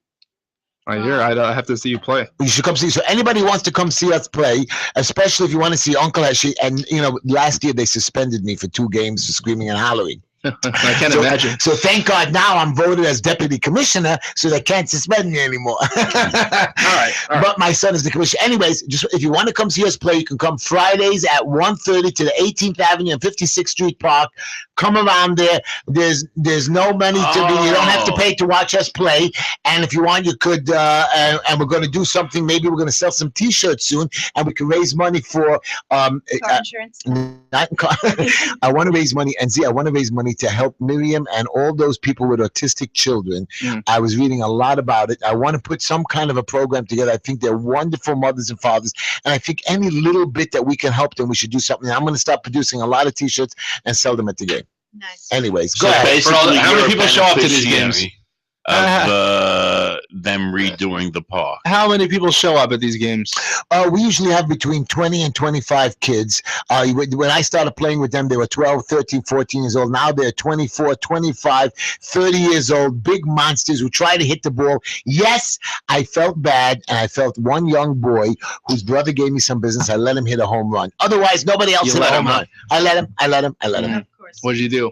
I hear. I have to see you play. You should come see. So anybody who wants to come see us play, especially if you want to see Uncle Heshy, and you know, last year they suspended me for 2 games for screaming and hollering. I can't imagine. So thank God now I'm voted as deputy commissioner, so they can't suspend me anymore. All right. But my son is the commissioner. Anyways, just if you want to come see us play, you can come Fridays at 1:30 to the 18th Avenue and 56th Street Park. Come around there. There's no money to be. You don't have to pay to watch us play. And if you want, you could. And we're going to do something. Maybe we're going to sell some T-shirts soon, and we can raise money for Car insurance. not car. I want to raise money, and I want to raise money to help Miriam and all those people with autistic children. I was reading a lot about it. I want to put some kind of a program together. I think they're wonderful mothers and fathers, and I think any little bit that we can help them, we should do something. I'm going to start producing a lot of T-shirts and sell them at the game. Nice. Anyways, So go ahead. basically, How many you're a people show up to these games? beneficiary Of them redoing the park. How many people show up at these games? We usually have between 20 and 25 kids. When I started playing with them, they were 12, 13, 14 years old. Now they're 24, 25, 30 years old, big monsters who try to hit the ball. Yes, I felt bad, and I felt one young boy whose brother gave me some business. I let him hit a home run. Otherwise, nobody else hit a home run. I let him. Of course. What did you do?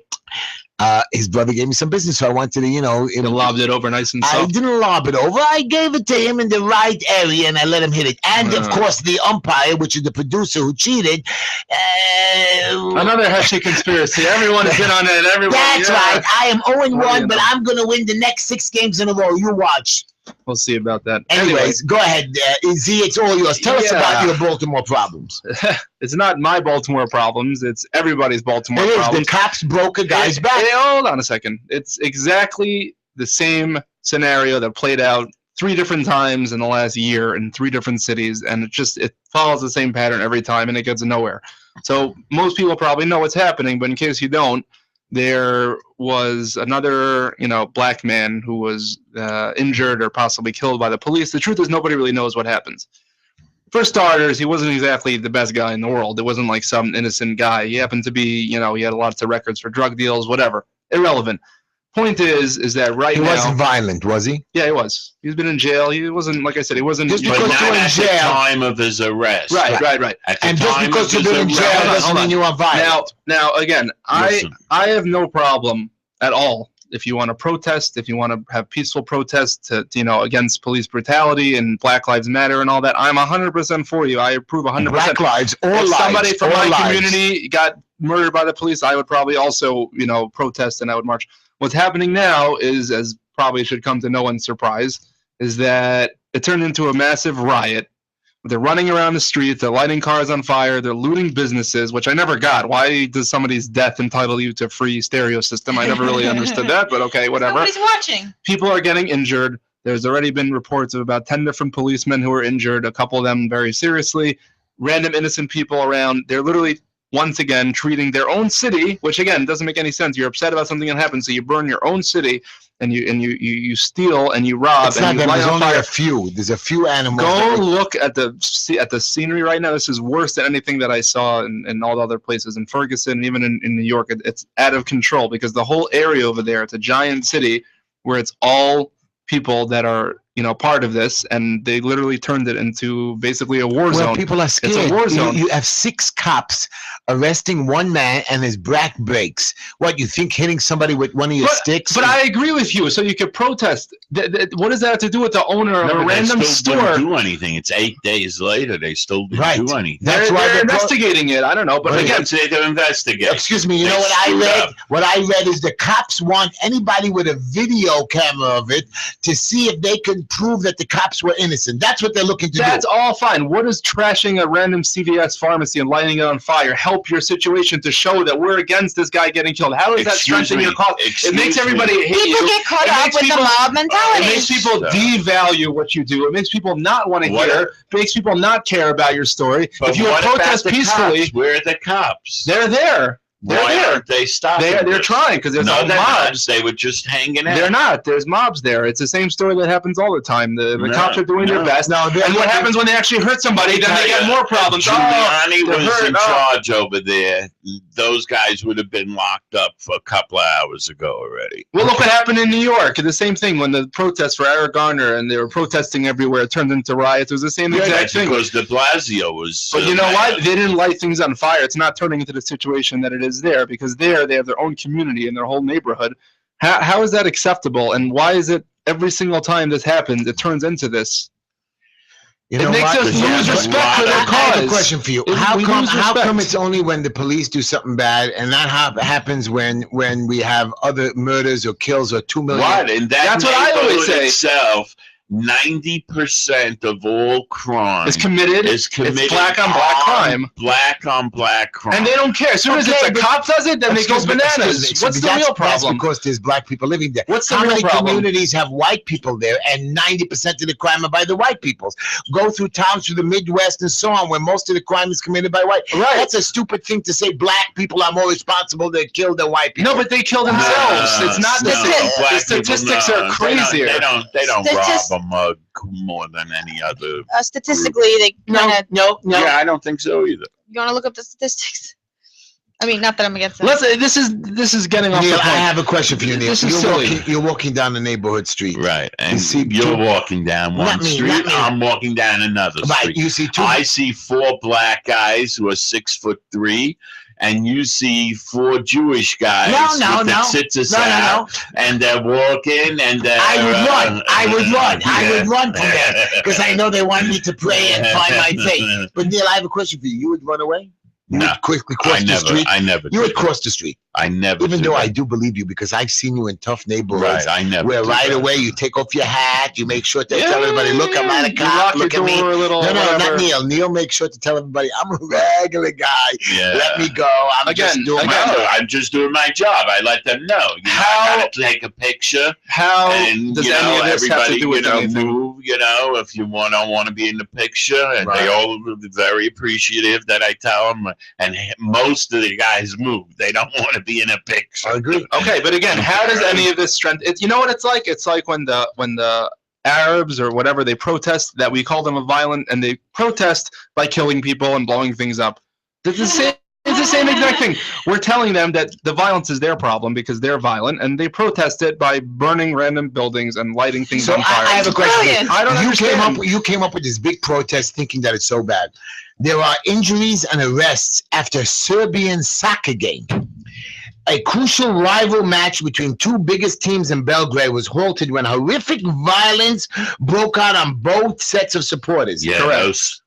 His brother gave me some business, so I wanted to, Lobbed it over nice and I soft. didn't lob it over. I gave it to him in the right area, and I let him hit it. And, of course, the umpire, which is the producer who cheated. Another Heshy conspiracy. Everyone has been on it. Everyone. That's right. I am 0-1, but know. I'm going to win the next 6 games in a row. You watch. We'll see about that. Anyways, go ahead, Z. It's all yours. Tell us about your Baltimore problems. It's not my Baltimore problems. It's everybody's Baltimore It is. problems. The cops broke a guy's back. Hey, hold on a second. It's exactly the same scenario that played out 3 different times in the last year in 3 different cities, and it follows the same pattern every time, and it gets nowhere. So most people probably know what's happening, but in case you don't, there was another, black man who was injured or possibly killed by the police. The truth is nobody really knows what happens. For starters, he wasn't exactly the best guy in the world. It wasn't like some innocent guy. He happened to be, he had lots of records for drug deals, whatever. Irrelevant. Point is that right now... He wasn't violent, was he? Yeah, he was. He's been in jail. He wasn't, like I said, he wasn't... Just But because not you're in at the jail. time of his arrest. Right. At the And just time because of you've his been in jail arrest. doesn't mean you are violent. Now again, Listen. I have no problem at all if you want to protest, if you want to have peaceful protests against police brutality and Black Lives Matter and all that. I'm 100% for you. I approve 100%. Black lives, all If lives, somebody from all my lives. community got murdered by the police, I would probably also, protest and I would march. What's happening now is, as probably should come to no one's surprise, is that it turned into a massive riot. They're running around the streets, they're lighting cars on fire, they're looting businesses, which I never got. Why does somebody's death entitle you to free stereo system? I never really understood that, but okay, whatever. Nobody's watching. People are getting injured. There's already been reports of about 10 different policemen who were injured, a couple of them very seriously. Random innocent people around. They're literally, once again, treating their own city, which again doesn't make any sense. You're upset about something that happened, so you burn your own city, and you steal and you rob It's not and you them. light There's on only fire. a few. There's a few animals. Go look at the scenery right now. This is worse than anything that I saw in all the other places in Ferguson, and even in New York. It's out of control because the whole area over there, it's a giant city where it's all people that are part of this, and they literally turned it into basically a war zone. People are scared. It's a war zone. You have 6 cops arresting one man and his back breaks. What, you think hitting somebody with one of your sticks? But I agree with you. So you could protest. What does that have to do with the owner of a random store? They didn't do anything. It's 8 days later. They still didn't do anything. That's why they're investigating it. I don't know, but again, they're investigating. Excuse me. You know what I read? What I read is the cops want anybody with a video camera of it to see if they can prove that the cops were innocent. That's what they're looking to do. That's all fine. What does trashing a random CVS pharmacy and lighting it on fire help your situation to show that we're against this guy getting killed? How does that strengthen your cause? It makes everybody hate you. People get caught up with the mob mentality. It makes people devalue what you do. It makes people not want to hear. It makes people not care about your story. But if you what protest about the peacefully, cops? Where are the cops? they're there. Why aren't they stopping? They're trying because there's no, mobs. They were just hanging out. They're not. There's mobs there. It's the same story that happens all the time. The cops are doing their best. And what happens when they actually hurt somebody? Then they get more problems. Giuliani was in charge over there. Those guys would have been locked up for a couple of hours ago already. Well, look what happened in New York. The same thing when the protests for Eric Garner and they were protesting everywhere. It turned into riots. It was the same exact thing. Because de Blasio was. But you know what? They didn't light things on fire. It's not turning into the situation that it is is there because they have their own community and their whole neighborhood. How is that acceptable? And why is it every single time this happens, it turns into this? You know it makes what? us lose respect for their cause. I have a question for you. How come it's only when the police do something bad, and that happens when we have other murders or kills or 2 million? What? And that's what I always say. Itself, 90% of all crime is committed. It's black on black crime. Black on black crime. And they don't care. As soon as it's a cop does it, then they go bananas. What's the real problem? That's because there's black people living there. What's the How real many problem? communities have white people there, and 90% of the crime are by the white peoples? Go through towns through the Midwest and so on, where most of the crime is committed by white. Right. That's a stupid thing to say. Black people are more responsible to kill than white people. No, but they kill themselves. It's not the statistics are crazier. They don't rob a mug more than any other. Statistically, they kind of. No. Yeah, I don't think so either. You want to look up the statistics? I mean, not that I'm against them. This is getting off Neil, the point. I have a question for you, Neil. This is silly. You're walking down the neighborhood street. Right. And see you're walking down one street. I'm walking down another street. Right. You see I see 4 black guys who are 6'3", and you see 4 Jewish guys with the tzitzis out, and they're walking, and they're... I would run from there, because I know they want me to pray and find my faith. But Neil, I have a question for you. You would run away? You would quickly cross the street? I never You would cross the street. I never Even though I do believe you, because I've seen you in tough neighborhoods. Right, I never where right that. away you take off your hat, you make sure to tell everybody, look, I'm not a cop, look at me. No, not Neil. Neil makes sure to tell everybody, I'm a regular guy. Yeah. Let me go. I'm just doing my job. I'm just doing my job. I let them know. I gotta take a picture. How and, does any of this have to do with anything? Move, if you don't want to be in the picture, and they all are very appreciative that I tell them. And most of the guys move. They don't want to be in a picture. I agree. Okay, but again, how does any of this strength? You know what it's like? It's like when the Arabs or whatever, they protest that we call them violent, and they protest by killing people and blowing things up. It's the same exact thing. We're telling them that the violence is their problem because they're violent, and they protest it by burning random buildings and lighting things on fire. I have a question. I don't understand. You came up with this big protest thinking that it's so bad. There are injuries and arrests after a Serbian soccer game. A crucial rival match between 2 biggest teams in Belgrade was halted when horrific violence broke out on both sets of supporters. Yeah, correct.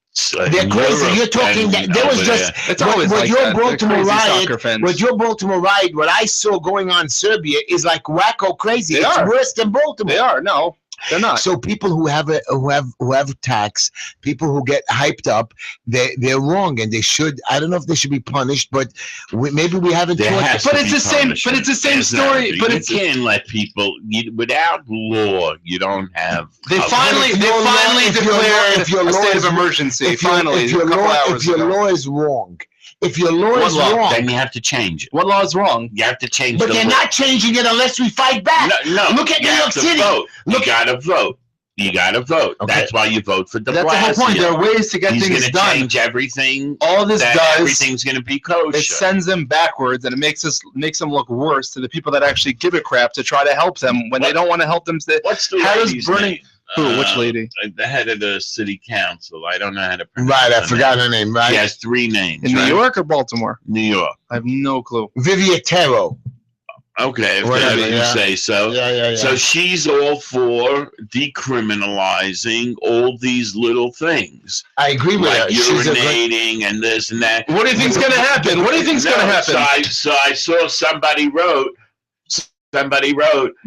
They're crazy. You're talking that there was just it's always what like your that. Baltimore riot. What your Baltimore riot, what I saw going on in Serbia is like wacko crazy. It's worse than Baltimore. They are. No, they're not. So people who have attacks, people who get hyped up, they're wrong, and they should. I don't know if they should be punished, but maybe we haven't. But it's the same. But it's the same story. But you can't let people without law. You don't have. They finally declared a state of emergency. If your law is wrong. If your law is wrong, then you have to change it. What law is wrong? You have to change. But they're not changing it unless we fight back. No. Look at New York City. You gotta vote. You gotta vote. Okay. That's why you vote for de Blasio. That's the whole point. There are ways to get things done. Change everything. All this does, everything's going to be kosher. It sends them backwards, and it makes them look worse to the people that actually give a crap to try to help them when they don't want to help them. What's the lady's name? Who? Which lady? The head of the city council. I don't know how to pronounce Right, I forgot her name. Right. She has 3 names. In New York or Baltimore? New York. I have no clue. Viviatero. Okay, if you say so. Yeah. So she's all for decriminalizing all these little things. I agree with her. Like urinating and this and that. What do you think's going to happen? What do you think's going to happen? So I saw somebody wrote,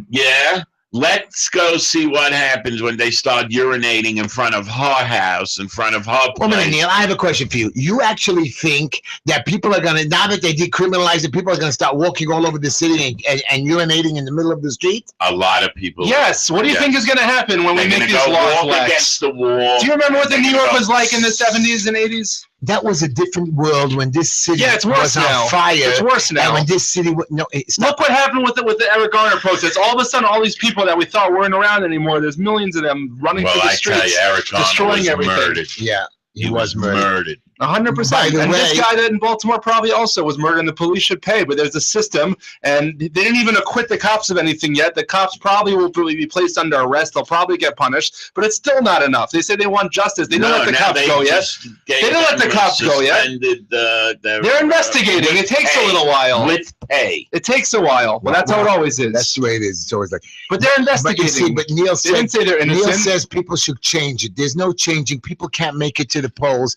yeah, let's go see what happens when they start urinating in front of her house, in front of her place. Well, Neil, I have a question for you. You actually think that people are going to, now that they decriminalize it, people are going to start walking all over the city and urinating in the middle of the street? A lot of people. Yes. What do you think is going to happen when we make these laws against the wall? Do you remember what the New York was like in the 70s and 80s? That was a different world when this city was on fire. It's worse now. And when this city look what happened with the Eric Garner protests. All of a sudden, all these people that we thought weren't around anymore, there's millions of them running through the streets, Eric Garner destroying everything. Murdered. Yeah, he was murdered. 100%. And this guy that in Baltimore probably also was murdered, and the police should pay. But there's a system, and they didn't even acquit the cops of anything yet. The cops probably will be placed under arrest. They'll probably get punished, but it's still not enough. They say they want justice. They don't let the cops go yet. They don't let the cops go yet. They're investigating. It takes a little while. With pay. It takes a while. Well, that's how it always is. That's the way it is. It's always like. But they're investigating. But you see, but Neil they didn't say they're innocent. Neil says people should change it. There's no changing. People can't make it to the polls.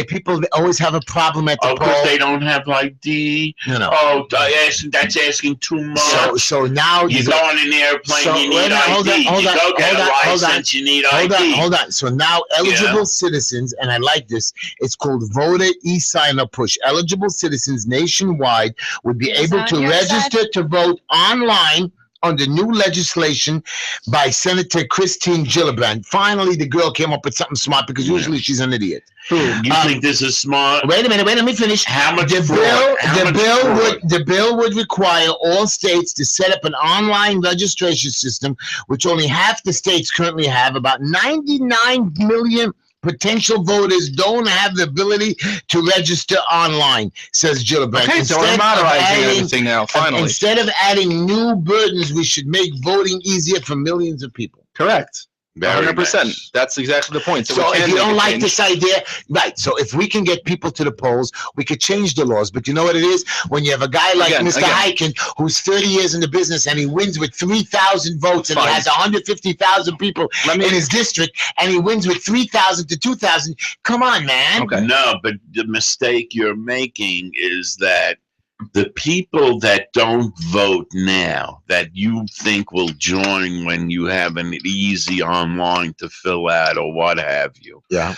People always have a problem at the polls. Because they don't have ID. No. Oh, that's asking too much. So now you go on an airplane, you need ID. You go get a license, you need ID. Hold on. So now eligible citizens, and I like this, it's called Voter e-sign up push. Eligible citizens nationwide would be able to register to vote online under new legislation by Senator Christine Gillibrand. Finally, the girl came up with something smart, because usually she's an idiot. You think this is smart? Wait a minute. Let me finish. How much The bill would require all states to set up an online registration system, which only half the states currently have. About 99 million potential voters don't have the ability to register online, says Gillibrand. Okay, so we're modernizing everything now, finally. Instead of adding new burdens, we should make voting easier for millions of people. Correct. 100%. That's exactly the point. So if you don't like this idea, right, so if we can get people to the polls, we could change the laws. But you know what it is? When you have a guy like Mr. Hyken, who's 30 years in the business, and he wins with 3,000 votes, and he has 150,000 people in his district, and he wins with 3,000 to 2,000, come on, man. Okay. No, but the mistake you're making is that the people that don't vote now, that you think will join when you have an easy online to fill out or what have you. Yeah.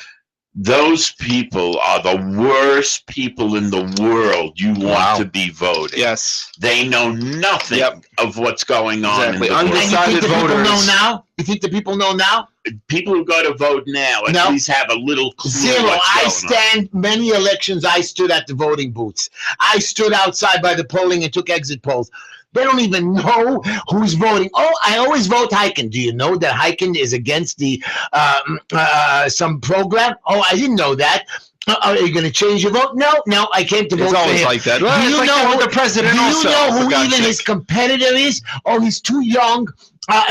Those people are the worst people in the world you want to be voting. Yes. They know nothing of what's going on in the world. Undecided voters. You think the people know now? People who go to vote now at least have a little clue. Zero. I stand many elections. I stood at the voting booths. I stood outside by the polling and took exit polls. They don't even know who's voting. Oh, I always vote Hyken. Do you know that Hyken is against the some program? Oh, I didn't know that. Are you going to change your vote? No, I came to vote for him. It's always like that. Well, do you know who the president also? Do you know who even his competitor is? Oh, he's too young.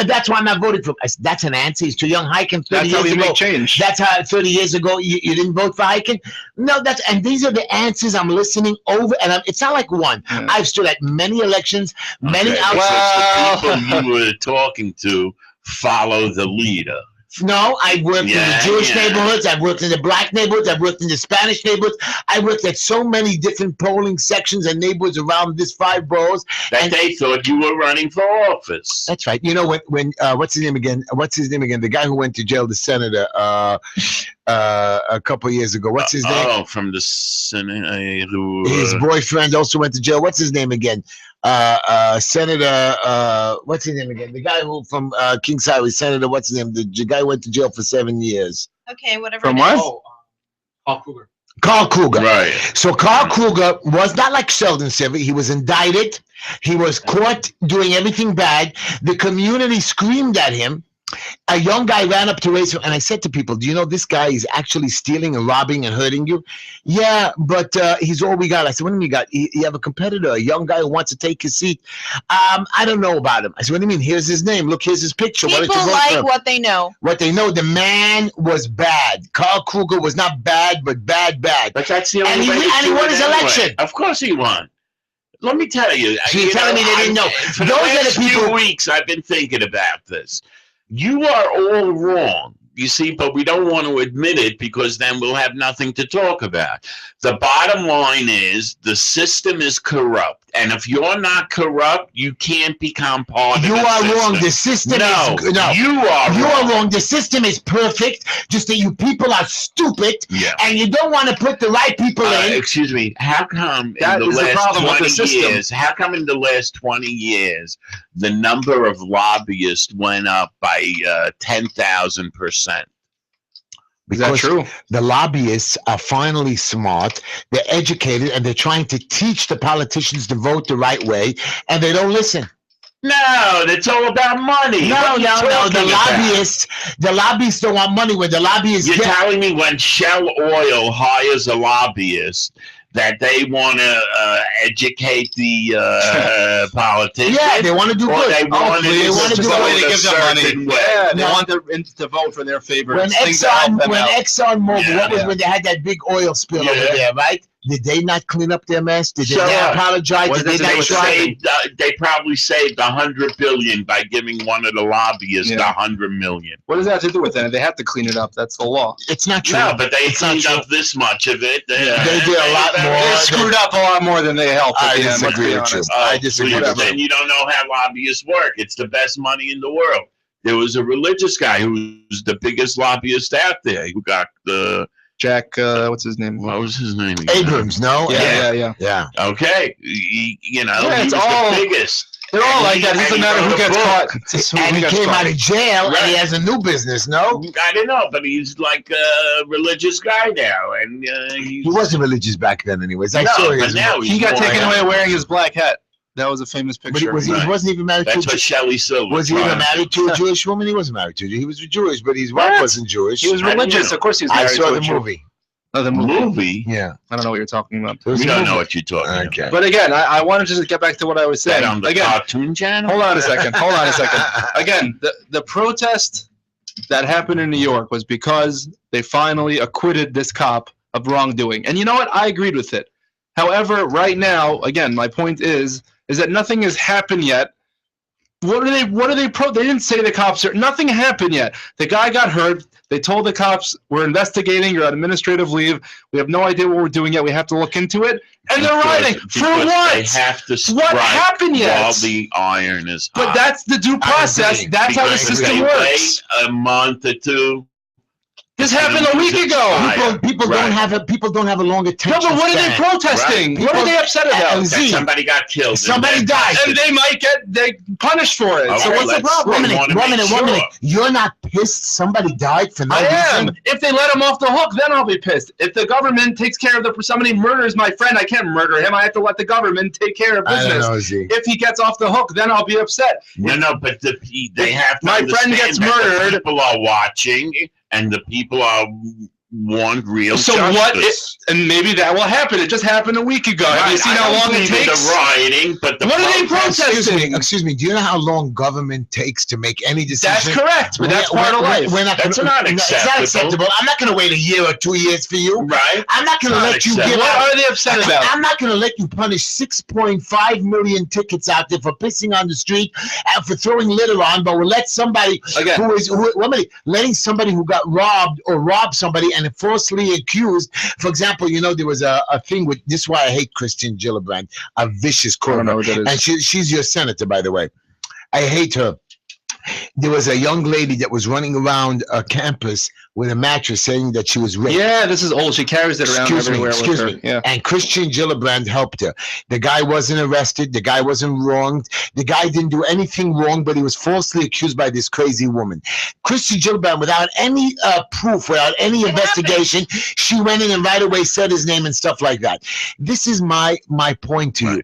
That's why I'm not voting for him. I said, that's an answer. He's too young. Hyken 30 years ago. That's how we make change. That's how 30 years ago you didn't vote for Hyken? No, and these are the answers I'm listening over, and it's not like one. I've stood at many elections, many outside. The people you were talking to follow the leader. No, I've worked in the Jewish neighborhoods. I've worked in the black neighborhoods. I've worked in the Spanish neighborhoods. I worked at so many different polling sections and neighborhoods around this 5 boroughs. That they thought you were running for office. That's right. You know when what's his name again? The guy who went to jail, the senator, a couple of years ago. What's his name? Oh, from the Senate. His boyfriend also went to jail. What's his name again? Senator, what's his name again? The guy who from Kings Highway, Senator, what's his name? The guy went to jail for 7 years. Okay, whatever. From what? Carl Kruger. Carl Kruger. Right. So Carl Kruger was not like Sheldon Sever. He was indicted. He was caught doing everything bad. The community screamed at him. A young guy ran up to raise him, and I said to people, do you know this guy is actually stealing and robbing and hurting you? Yeah, but he's all we got. I said, what do you mean you got? You have a competitor, a young guy who wants to take his seat. I don't know about him. I said, what do you mean? Here's his name. Look, here's his picture. People like what they know. What they know. The man was bad. Carl Kruger was not bad, but bad. But that's the only way and he won his election. Of course he won. Let me tell you. So you're telling me they didn't know. For the last few weeks, I've been thinking about this. You are all wrong, you see, but we don't want to admit it because then we'll have nothing to talk about. The bottom line is the system is corrupt. And if you're not corrupt, you can't become part of the system. You are wrong. The system is... No, you are wrong. The system is perfect, just that you people are stupid, and you don't want to put the right people in. Excuse me. How come in the last 20 years, how come in the last 20 years, the number of lobbyists went up by 10,000%? Is that true? The lobbyists are finally smart, they're educated, and they're trying to teach the politicians to vote the right way, and they don't listen. No, it's all about money. No. The The lobbyists don't want money. When the lobbyists You're telling me when Shell Oil hires a lobbyist that they want to educate the politicians? Yeah, they want to do good. They want to do they it give them money. Yeah, they want them to vote for their favorite. When ExxonMobil, when they had that big oil spill over there, right? Did they not clean up their mess? Did they not apologize? Did they not try? They probably saved $100 billion by giving one of the lobbyists $100 million. What does that have to do with it? They have to clean it up. That's the law. It's not true. No, but they cleaned up this much of it. They did a lot more. They screwed up a lot more than they helped. I disagree with you. I disagree with you. Then you don't know how lobbyists work. It's the best money in the world. There was a religious guy who was the biggest lobbyist out there who got the... Jack, what's his name? What was his name? Abrams, no? Yeah. Okay. He was the biggest. They're all like that. It doesn't matter who gets caught. And he came out of jail, and he has a new business, no? I don't know, but he's like a religious guy now. And he wasn't religious back then anyways. But now he got taken away wearing his black hat. That was a famous picture. But he wasn't even married That's what Shelley Silver. Was he even married to a Jewish woman? He wasn't married to. He was Jewish, but his wife wasn't Jewish. He was religious. Of course he was married to a Jew. I saw the movie. Oh, the movie? Yeah. I don't know what you're talking about. We don't know what you're talking about. But again, I wanted to just get back to what I was saying. On the cartoon channel? Hold on a second. Again, the protest that happened in New York was because they finally acquitted this cop of wrongdoing. And you know what? I agreed with it. However, right now, again, my point is that nothing has happened yet. What are they they didn't say the cops are, nothing happened yet. The guy got hurt. They told the cops, we're investigating, you're on administrative leave. We have no idea what we're doing yet. We have to look into it. And they're rioting. For what? They have to what happened yet? While the iron is hot. But that's the due process. That's how the system works. Wait a month or two. This happened a week ago. People don't have a long attention. No, but what are they protesting? What are they upset about? Somebody got killed. Somebody died. And they might get punished for it. Okay, so what's the problem? One minute. You're not pissed somebody died for no reason? I am. If they let him off the hook, then I'll be pissed. If the government takes care of somebody murders my friend, I can't murder him. I have to let the government take care of business. I don't know, Z. If he gets off the hook, then I'll be upset. No, but they have to my friend gets murdered. People are watching. And the people want real justice. And maybe that will happen. It just happened a week ago. Have you seen how long it takes? The rioting, but what are they protesting? Excuse me. Do you know how long government takes to make any decision? That's correct, but that's part of life. That's not acceptable. It's not acceptable. I'm not going to wait a year or 2 years for you. Right. I'm not going to let you give What are they upset about? I'm not going to let you punish 6.5 million tickets out there for pissing on the street and for throwing litter on, but we'll let somebody letting somebody who got robbed or robbed somebody and falsely accused. For example, there was a thing with this is why I hate Christian Gillibrand, a vicious criminal. I don't know what that is. And she's your senator, by the way. I hate her. There was a young lady that was running around a campus with a mattress saying that she was raped. Yeah, this is old. She carries it around everywhere with her. Yeah. And Christian Gillibrand helped her. The guy wasn't arrested. The guy wasn't wronged. The guy didn't do anything wrong, but he was falsely accused by this crazy woman. Christian Gillibrand, without any proof, without any investigation, she went in and right away said his name and stuff like that. This is my point to you.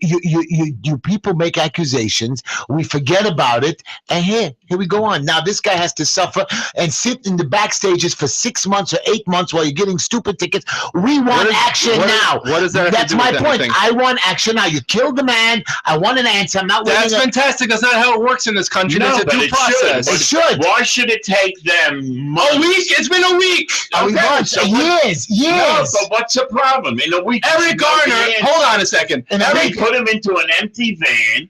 You people make accusations, we forget about it, and here we go on. Now this guy has to suffer and sit in the backstages for 6 months or 8 months while you're getting stupid tickets. We want action now. What does that have to do That's with my point. anything? I want action now. You killed the man. I want an answer. I'm not waiting. That's fantastic. That's not how it works in this country. No, it's a due process. It should. Why should it take them months? A week? It's been a week. Years. No, but what's the problem? In a week, Eric Garner, hold on a second. They put him into an empty van.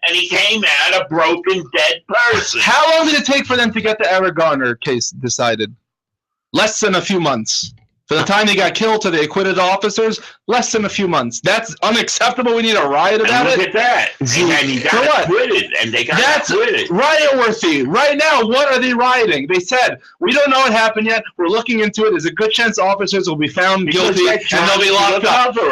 And he came out a broken, dead person. How long did it take for them to get the Eric Garner case decided? Less than a few months. For the time they got killed to the acquitted officers, less than a few months. That's unacceptable. We need a riot about it. Look at that. And he got acquitted. And they got acquitted. That's riot-worthy. Right now, what are they rioting? They said, we don't know what happened yet. We're looking into it. There's a good chance officers will be found guilty and they'll be locked up. No,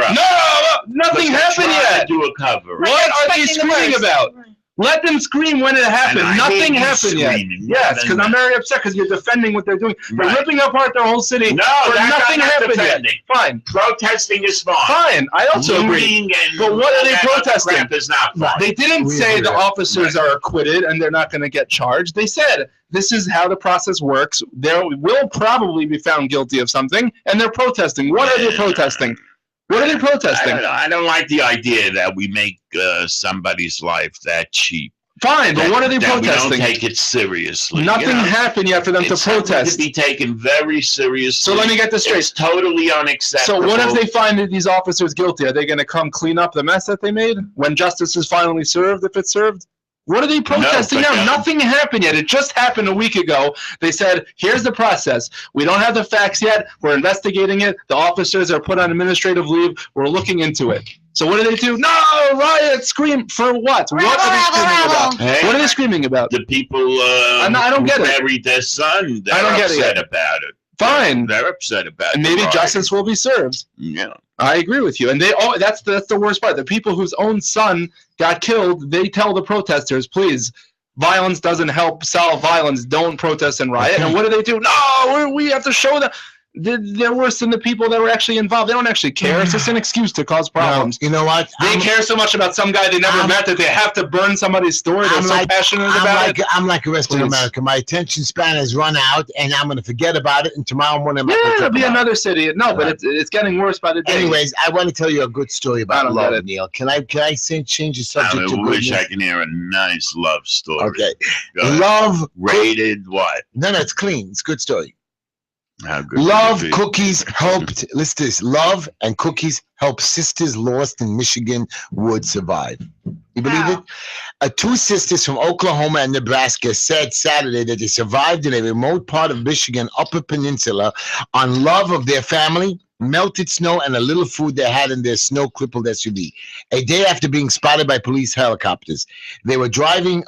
nothing happened yet. Do a cover-up. What are they screaming about? Let them scream when it happened. Nothing happened yet. Yes, because I'm very upset because you're defending what they're doing. They're ripping apart their whole city. No, nothing happened yet. Fine. Protesting is fine. Fine. I also agree. But what are they protesting? Is not fine. They didn't say the officers are acquitted and they're not going to get charged. They said this is how the process works. They will probably be found guilty of something, and they're protesting. What are they protesting? What are they protesting? I don't like the idea that we make somebody's life that cheap. Fine, but what are they protesting? We don't take it seriously. Nothing happened yet for them to protest. To be taken very seriously. So let me get this straight. It's totally unacceptable. So what if they find these officers guilty? Are they going to come clean up the mess that they made when justice is finally served, if it's served? What are they protesting now? Nothing happened yet. It just happened a week ago. They said, here's the process. We don't have the facts yet. We're investigating it. The officers are put on administrative leave. We're looking into it. So what do? No, riot, scream, for what? What are they screaming about? Hey, what are they screaming about? The people I don't get it. Buried their son. I don't get it yet. About it. Fine. They're upset about it. And maybe justice will be served. Yeah. I agree with you. And that's the worst part. The people whose own son got killed, they tell the protesters, please, violence doesn't help solve violence. Don't protest and riot. And what do? No, we have to show them. They're worse than the people that were actually involved. They don't actually care. It's just an excuse to cause problems. No, you know what? They care so much about some guy they never met that they have to burn somebody's story. They're so passionate about it. I'm like the rest of America. My attention span has run out, and I'm going to forget about it. And tomorrow morning, it'll be another city. No, but it's getting worse by the day. Anyways, I want to tell you a good story about love, Neil. Can I change the subject to goodness? I wish I can hear a nice love story. Okay. Love rated what? No, it's clean. It's a good story. How good Love cookies helped. Listen to this. Love and cookies helped sisters lost in Michigan would survive. You believe it? Two sisters from Oklahoma and Nebraska said Saturday that they survived in a remote part of Michigan, Upper Peninsula, on love of their family, melted snow, and a little food they had in their snow-crippled SUV. A day after being spotted by police helicopters, they were driving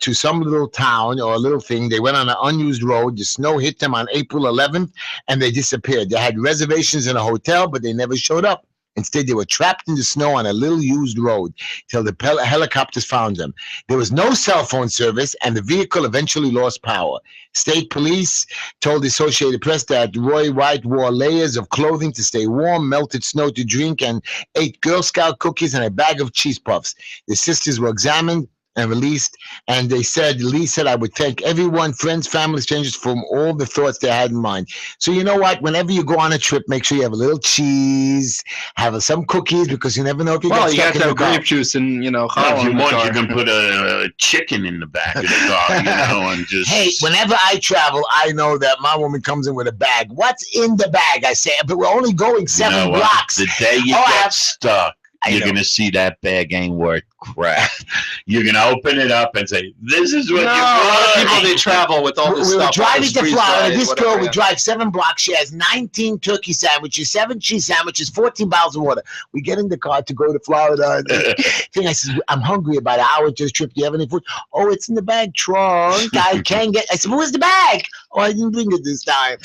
to some little town or a little thing. They went on an unused road. The snow hit them on April 11th, and they disappeared. They had reservations in a hotel, but they never showed up. Instead, they were trapped in the snow on a little used road till the helicopters found them. There was no cell phone service, and the vehicle eventually lost power. State police told the Associated Press that Roy White wore layers of clothing to stay warm, melted snow to drink, and ate Girl Scout cookies and a bag of cheese puffs. The sisters were examined and released, and Lee said, I would thank everyone, friends, family, strangers, from all the thoughts they had in mind. So you know what? Whenever you go on a trip, make sure you have a little cheese, have some cookies, because you never know if you get stuck in the car. Grape juice and, if you want, you can put a chicken in the back of the car, and just... Hey, whenever I travel, I know that my woman comes in with a bag. What's in the bag? I say, but we're only going 7 blocks. The day you get stuck, you're going to see that bag ain't worth crap. You're going to open it up and say, this is what you want. People, they travel with all this stuff. We were driving to Florida. This girl would drive 7 blocks. She has 19 turkey sandwiches, 7 cheese sandwiches, 14 bottles of water. We get in the car to go to Florida. I said, I'm hungry, about an hour to the trip. Do you have any food? Oh, it's in the bag trunk. I can't get. I said, where's the bag? Oh, I didn't bring it this time.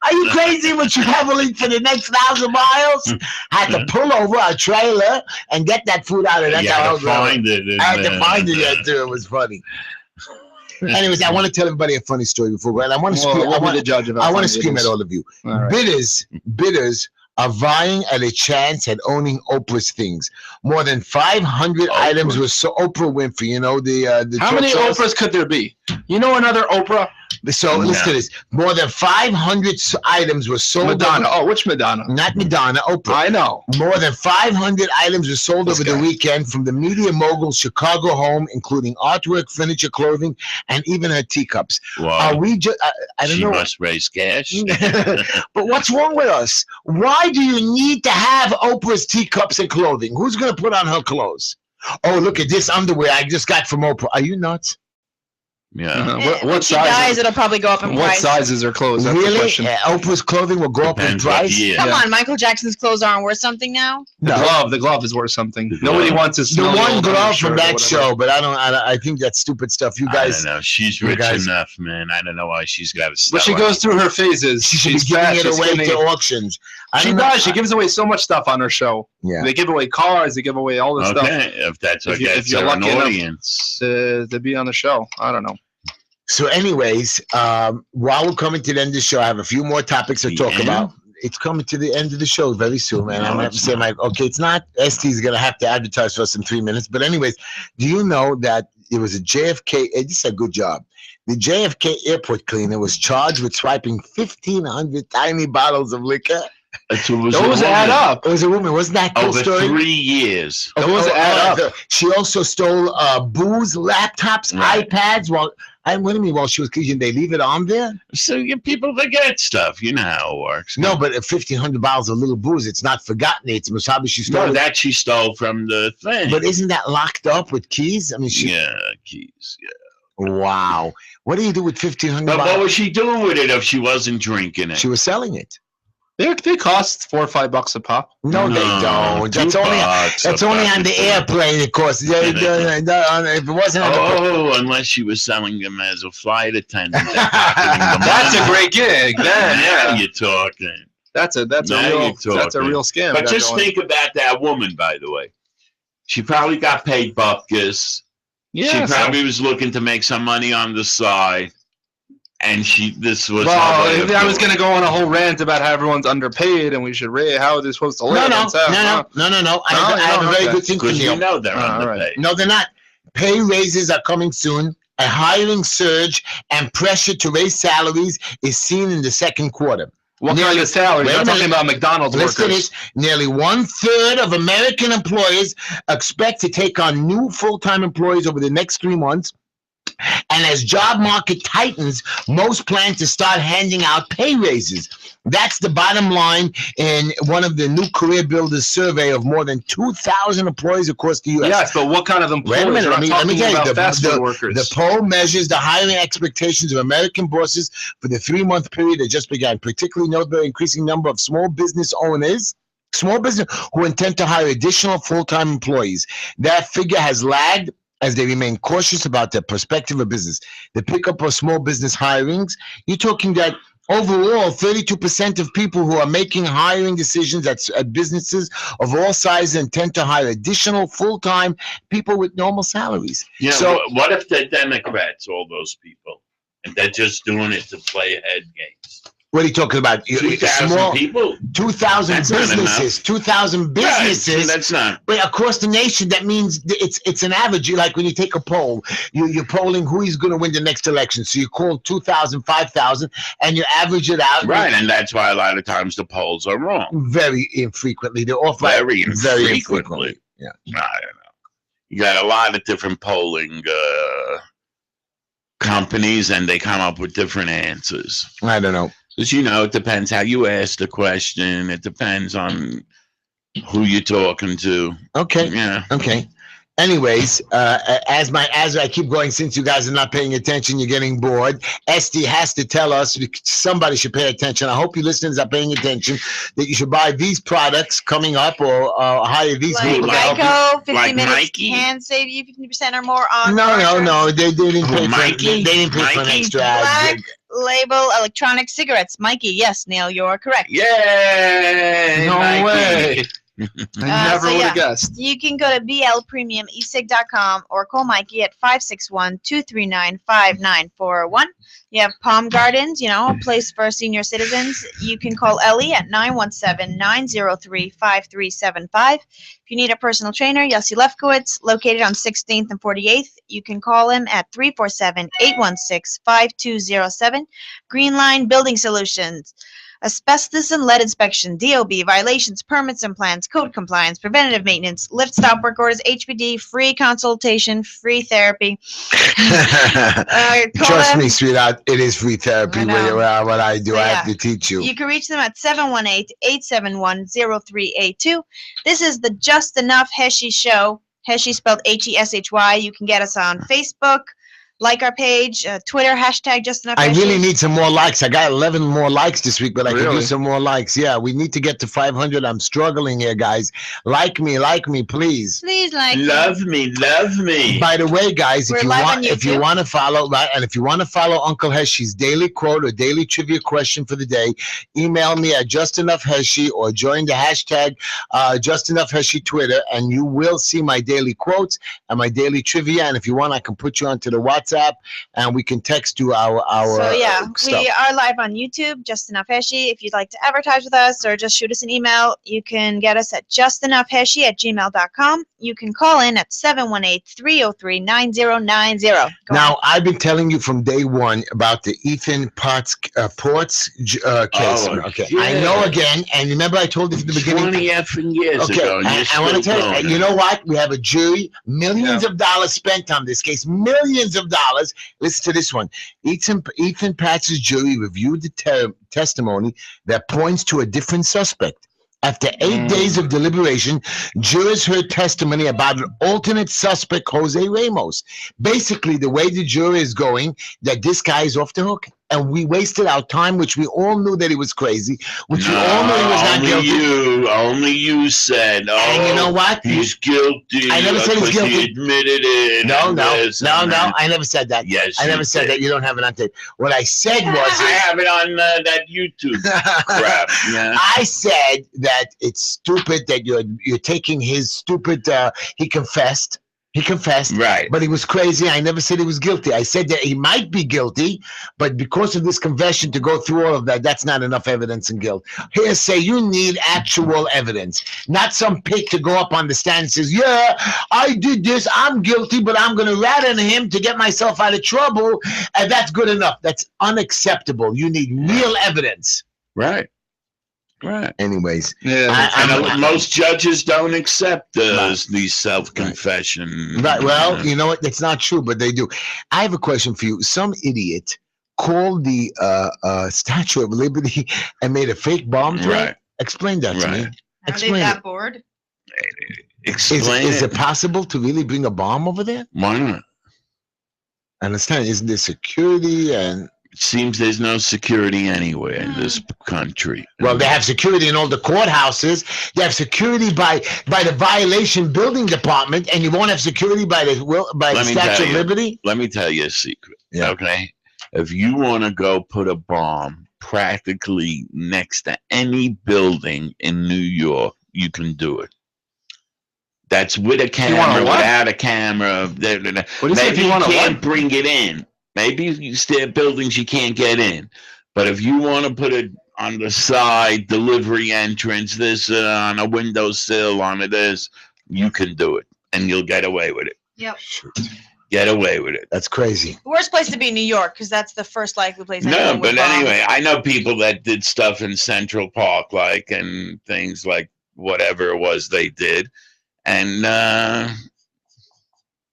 Are you crazy? We're traveling for the next 1,000 miles? Had to pull over a trailer and get that food out of that. I had to find it yet too. It was funny. Anyways, I want to tell everybody a funny story before we go. I want to scream. I want to scream at all of you. All right. Bidders are vying at a chance at owning Oprah's things. More than 500 items were Oprah Winfrey. You know the how many Oprahs could there be? You know another Oprah? So listen to this. More than 500 items were sold. Madonna. Oh, which Madonna? Not Madonna. Oprah. I know. More than 500 items were sold over the weekend from the media mogul's Chicago home, including artwork, furniture, clothing, and even her teacups. Wow. Are we just? I don't know. She must raise cash. But what's wrong with us? Why do you need to have Oprah's teacups and clothing? Who's going to put on her clothes? Oh, look at this underwear I just got from Oprah. Are you nuts? Yeah. What When she size? dies, it'll probably go up in What price. sizes are clothes? That's the Really? question. Oprah's clothing will go up in Depends what price? year. Come Yeah. on, Michael Jackson's clothes aren't worth something now. The glove is worth something. The Nobody glove. wants to The smell the one old glove undershirt from or that whatever. show, but I think that's stupid stuff. You I guys, don't know. She's you rich guys- enough, man. I don't know why she's got to But she goes through her phases. she should She's be giving fat, it she's away skinny. to auctions. I She don't know. does. She gives away so much stuff on her show. Yeah. They give away cars. They give away all this stuff Okay, if that's what If you- if gets you're her an lucky enough audience. to be on the show. I don't know. So, anyways, while we're coming to the end of the show, I have a few more topics to The talk end? about. It's coming to the end of the show very soon, man. No, I'm gonna have to it's say, not. okay, it's not. ST's gonna have to advertise for us in 3 minutes. But anyways, do you know that it was a JFK? This is a good job. The JFK airport cleaner was charged with swiping 1,500 tiny bottles of liquor. It was Those a add woman. up. It was a woman. Wasn't that a cool Over story? 3 years. Those add up. She also stole booze, laptops, Right. iPads. What do you mean while she was cleaning? They leave it on there? So people forget stuff. You know how it works. No, but 1,500 bottles of little booze, it's not forgotten. It's probably she stole No, it. that she stole from the thing. But isn't that locked up with keys? I mean, Yeah, keys. Yeah. Wow. What do you do with 1,500 But what bottles? was she doing with it if she wasn't drinking it? She was selling it. They cost $4 or $5 a pop. No, they don't. That's only on the airplane, of course. If it wasn't on the Oh, unless she was selling them as a flight attendant. That's That's a great gig. Then, Now yeah. you're talking. That's a Now real you're scam. But That's just going- think about that woman, by the way. She probably got paid bupkis. Yeah. She probably was looking to make some money on the side. And this was her way Well, of I was doing going to go on a whole rant about how everyone's underpaid and we should rate how they're supposed to live. No. and stuff. I have a very okay. good thing for Because you Neil. know they're all right. underpaid. No, they're not. Pay raises are coming soon. A hiring surge and pressure to raise salaries is seen in the second quarter. What Nearly- kind of salary? wait a I'm talking minute. about McDonald's Listen to workers. this. Nearly 1/3 of American employers expect to take on new full-time employees over the next 3 months. And as job market tightens, most plan to start handing out pay raises. That's the bottom line in one of the new Career Builders survey of more than 2,000 employees across the U.S. Yes, but what kind of employees? Wait a minute, We're not let me talking tell you, about fast food workers. the poll measures the hiring expectations of American bosses for the 3-month period that just began, particularly note the increasing number of small business owners who intend to hire additional full-time employees. That figure has lagged as they remain cautious about their perspective of business. The pickup of small business hirings, you're talking that overall, 32% of people who are making hiring decisions at businesses of all sizes intend to hire additional full-time people with normal salaries. Yeah, So- what if the Democrats, all those people, and they're just doing it to play head games? What are you talking about? 2,000 people? 2,000 That's not businesses. 2,000 businesses. Right, that's not. But across the nation, that means it's an average. Like when you take a poll, you're polling who is going to win the next election. So you call 2,000, 5,000, and you average it out. Right, and that's why a lot of times the polls are wrong. Very infrequently. They're off by Very very infrequently. infrequently. Yeah. I don't know. You got a lot of different polling companies, and they come up with different answers. I don't know. Because, it depends how you ask the question. It depends on who you're talking to. Okay. Yeah. Okay. Anyways, as I keep going, since you guys are not paying attention, you're getting bored. Esty has to tell us, somebody should pay attention. I hope you listeners are paying attention, that you should buy these products coming up or hire these Like people to help you. Geico, 50 Like minutes Mikey? can save you 50% or more on No. They didn't Who, pay for Mikey? They didn't pay for an Mikey? extra ad. Black Label electronic cigarettes. Mikey, yes, Neil, you're correct. Yay! No Mikey. way. I never so would yeah. have guessed. You can go to blpremiumesig.com or call Mikey at 561-239-5941. You have Palm Gardens, a place for senior citizens. You can call Ellie at 917-903-5375. If you need a personal trainer, Yossi Lefkowitz, located on 16th and 48th. You can call him at 347-816-5207. Green Line Building Solutions. Asbestos and lead inspection, DOB, violations, permits and plans, code compliance, preventative maintenance, lift stop work orders, HPD, free consultation, free therapy. Trust me, sweetheart, it is free therapy. I know. What I do, So, I have yeah. to teach you. You can reach them at 718-871-0382. This is the Just Enough Heshy Show. Heshy spelled Heshy. You can get us on Facebook, Like our page, Twitter, hashtag Just Enough I Heshy. really need some more likes. I got 11 more likes this week, but I could Really? use some more likes. Yeah, we need to get to 500. I'm struggling here, guys. Like me, please. Please like Love me, love me. By the way, guys, We're if you live want, on if you YouTube. want to follow, right, and if you want to follow Uncle Heshy's daily quote or daily trivia question for the day, email me at Just Enough Heshy or join the hashtag Just Enough Heshy Twitter, and you will see my daily quotes and my daily trivia. And if you want, I can put you onto the WhatsApp, and we can text you our So yeah, stuff. we are live on YouTube, Just Enough Heshy. If you'd like to advertise with us or just shoot us an email, you can get us at justenoughheshy@gmail.com. You can call in at 718-303-9090. Now, I've been telling you from day one about the Ethan Ports case. Oh, Okay, yeah. I know again, and remember I told you from the beginning. 20 effing years Okay, ago. And you're I want to still tell you, going. you know what? We have a jury, millions of dollars spent on this case, millions of dollars. Listen to this one. Ethan Patz's jury reviewed the testimony that points to a different suspect. After 8 days of deliberation, jurors heard testimony about an alternate suspect, Jose Ramos. Basically, the way the jury is going, that this guy is off the hook. And we wasted our time, which we all knew that he was crazy, which we all knew he was not guilty. Only you said, oh, And you know what? he's guilty. I never said he's because guilty. He admitted it. No, and this and no, that. I never said that. Yes, I never you said did. that. You don't have it on tape. What I said was, I have it on that YouTube crap. Yeah. I said that it's stupid that you're taking his stupid. He confessed. He confessed. Right. But he was crazy. I never said he was guilty. I said that he might be guilty, but because of this confession to go through all of that, that's not enough evidence in guilt. Hearsay, you need actual evidence, not some pig to go up on the stand and says, yeah, I did this, I'm guilty, but I'm going to rat on him to get myself out of trouble, and that's good enough. That's unacceptable. You need real evidence. Right. Right. Anyways. Yeah. And most judges don't accept these self-confession. Right. Well, you know what? That's not true, but they do. I have a question for you. Some idiot called the Statue of Liberty and made a fake bomb threat. Right. Explain that to me. Are they Explain that it. bored? Explain Is it possible to really bring a bomb over there? Why not? I understand. Isn't there security and? It seems there's no security anywhere in this country. Well, they have security in all the courthouses. They have security by the violation building department, and you won't have security by the Statue of Liberty. Let me tell you a secret. Yeah. Okay. If you want to go put a bomb practically next to any building in New York, you can do it. That's with a camera, without a camera. What do you Maybe if you you want can't bring it in. Maybe you stay buildings you can't get in. But if you want to put it on the side, delivery entrance, this on a windowsill, on this, you can do it. And you'll get away with it. Yep. Get away with it. That's crazy. Worst place to be, New York, because that's the first likely place. No, anyone would but bomb. anyway, I know people that did stuff in Central Park, like, and things like whatever it was they did. And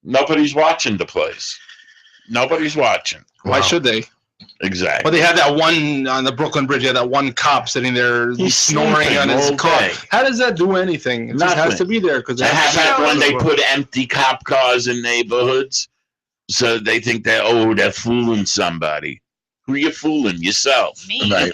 nobody's watching the place. Nobody's watching. Why should they? Exactly. Well, they had that one on the Brooklyn Bridge. They had that one cop sitting there He's snoring sleeping on his all car. day. How does that do anything? It just has Nothing. to be there because They have that when they put empty cop cars in neighborhoods, so they think they're fooling somebody. Who are you fooling? Yourself. Me. Right.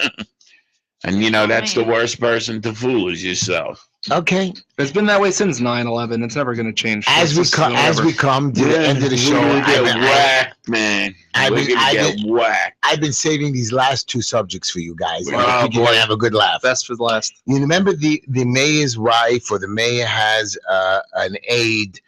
And that's the worst person to fool is yourself. Okay. It's been that way since 9/11. It's never going to change. As we come to the end of the show, We're gonna get whacked, man. I've We're been- gonna I've get been- whacked. I've been saving these last two subjects for you guys. And I Oh, think you're boy. gonna have a good laugh. Best for the last. You remember the mayor's wife, or the mayor has an aide.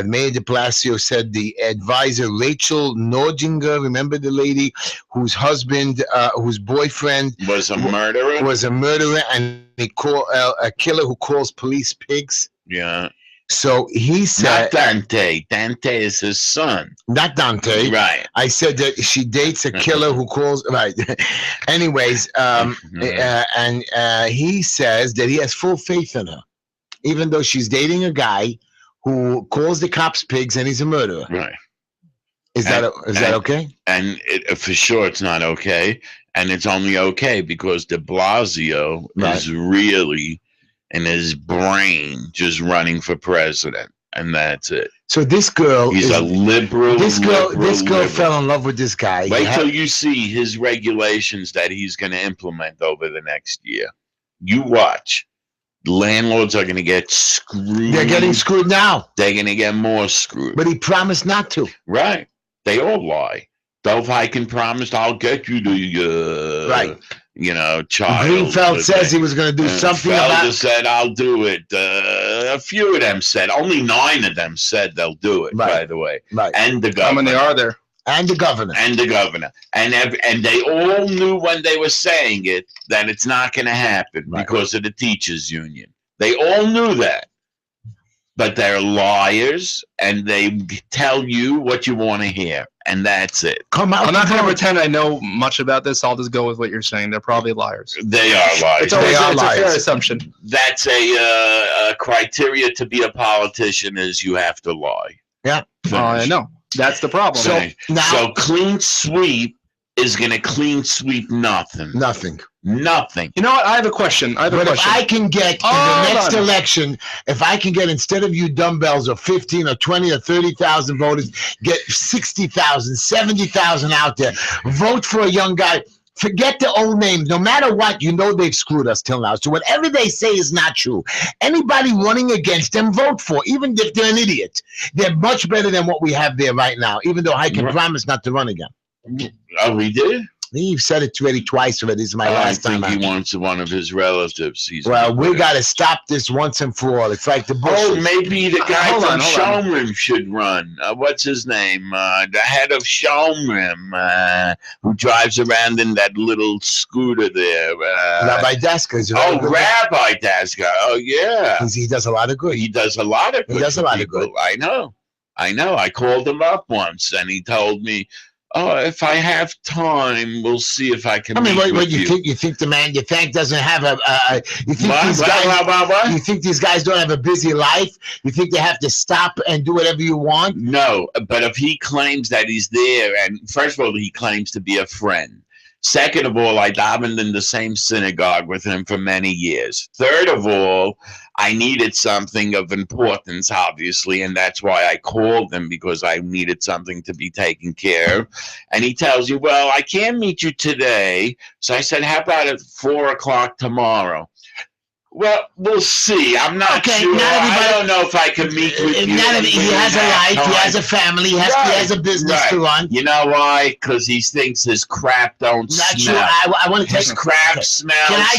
Mayor de Blasio said the advisor Rachel Nordinger, remember the lady whose husband, whose boyfriend Was a murderer. was a murderer, and they call a killer who calls police pigs. Yeah. So he Not said, Dante. Dante is his son. not Dante. Right. I said that she dates a killer who calls, right. Anyways, and he says that he has full faith in her, even though she's dating a guy who calls the cops pigs and he's a murderer. Right. Is that okay? And for sure it's not okay. And it's only okay because de Blasio Right. is really in his brain just running for president. and that's it. So this girl He's a liberal. This girl liberal. fell in love with this guy. Wait till you see his regulations that he's going to implement over the next year. You watch. Landlords are going to get screwed. They're getting screwed now. They're going to get more screwed. But he promised not to. Right. They all lie. Dov Hiken promised, I'll get you the right. You know, child. Greenfeld says he was going to do something about it. Said, I'll do it. A few of them said. Only 9 of them said they'll do it, by the way. Right. And the governor. How many are there? And the governor. And the governor. And they all knew when they were saying it that it's not going to happen because of the teachers' union. They all knew that. But they're liars, and they tell you what you want to hear, and that's it. I'm not going to pretend I know much about this. I'll just go with what you're saying. They're probably liars. They are liars. It's a fair assumption. That's a criteria to be a politician is you have to lie. Yeah. I know. That's the problem. So clean sweep is going to clean sweep nothing. Nothing. Nothing. You know what? I have a question. If I can get in the next election, if I can get, instead of you dumbbells of 15 or 20 or 30,000 voters, get 60,000, 70,000 out there, vote for a young guy. Forget the old names. No matter what, you know they've screwed us till now. So whatever they say is not true. Anybody running against them, vote for, even if they're an idiot. They're much better than what we have there right now, even though I can promise not to run again. Oh, we did? You've said it already twice already. This is my last time. I think he wants one of his relatives. Well, we got to stop this once and for all. It's like the Bushes. Oh, maybe the guy from Shomrim should run. What's his name? The head of Shomrim, who drives around in that little scooter there. Rabbi Daska. Rabbi Daska. Oh, yeah. He does a lot of good. He does a lot of good. He does a lot of good. I know. I called him up once, and he told me, oh, if I have time, we'll see if I can. What you think? You think the man you think doesn't have you think these guys? You think these guys don't have a busy life? You think they have to stop and do whatever you want? No, but if he claims that he's there, and first of all, he claims to be a friend. Second of all, I davened in the same synagogue with him for many years. Third of all, I needed something of importance, obviously, and that's why I called him, because I needed something to be taken care of. And he tells you, well, I can't meet you today. So I said, how about at 4 o'clock tomorrow? Well, we'll see. I'm not sure. I don't know if I can meet with you. He has a life. He has a family. He has a business to run. You know why? Because he thinks his crap don't smell. I want to take his crap smells. Can I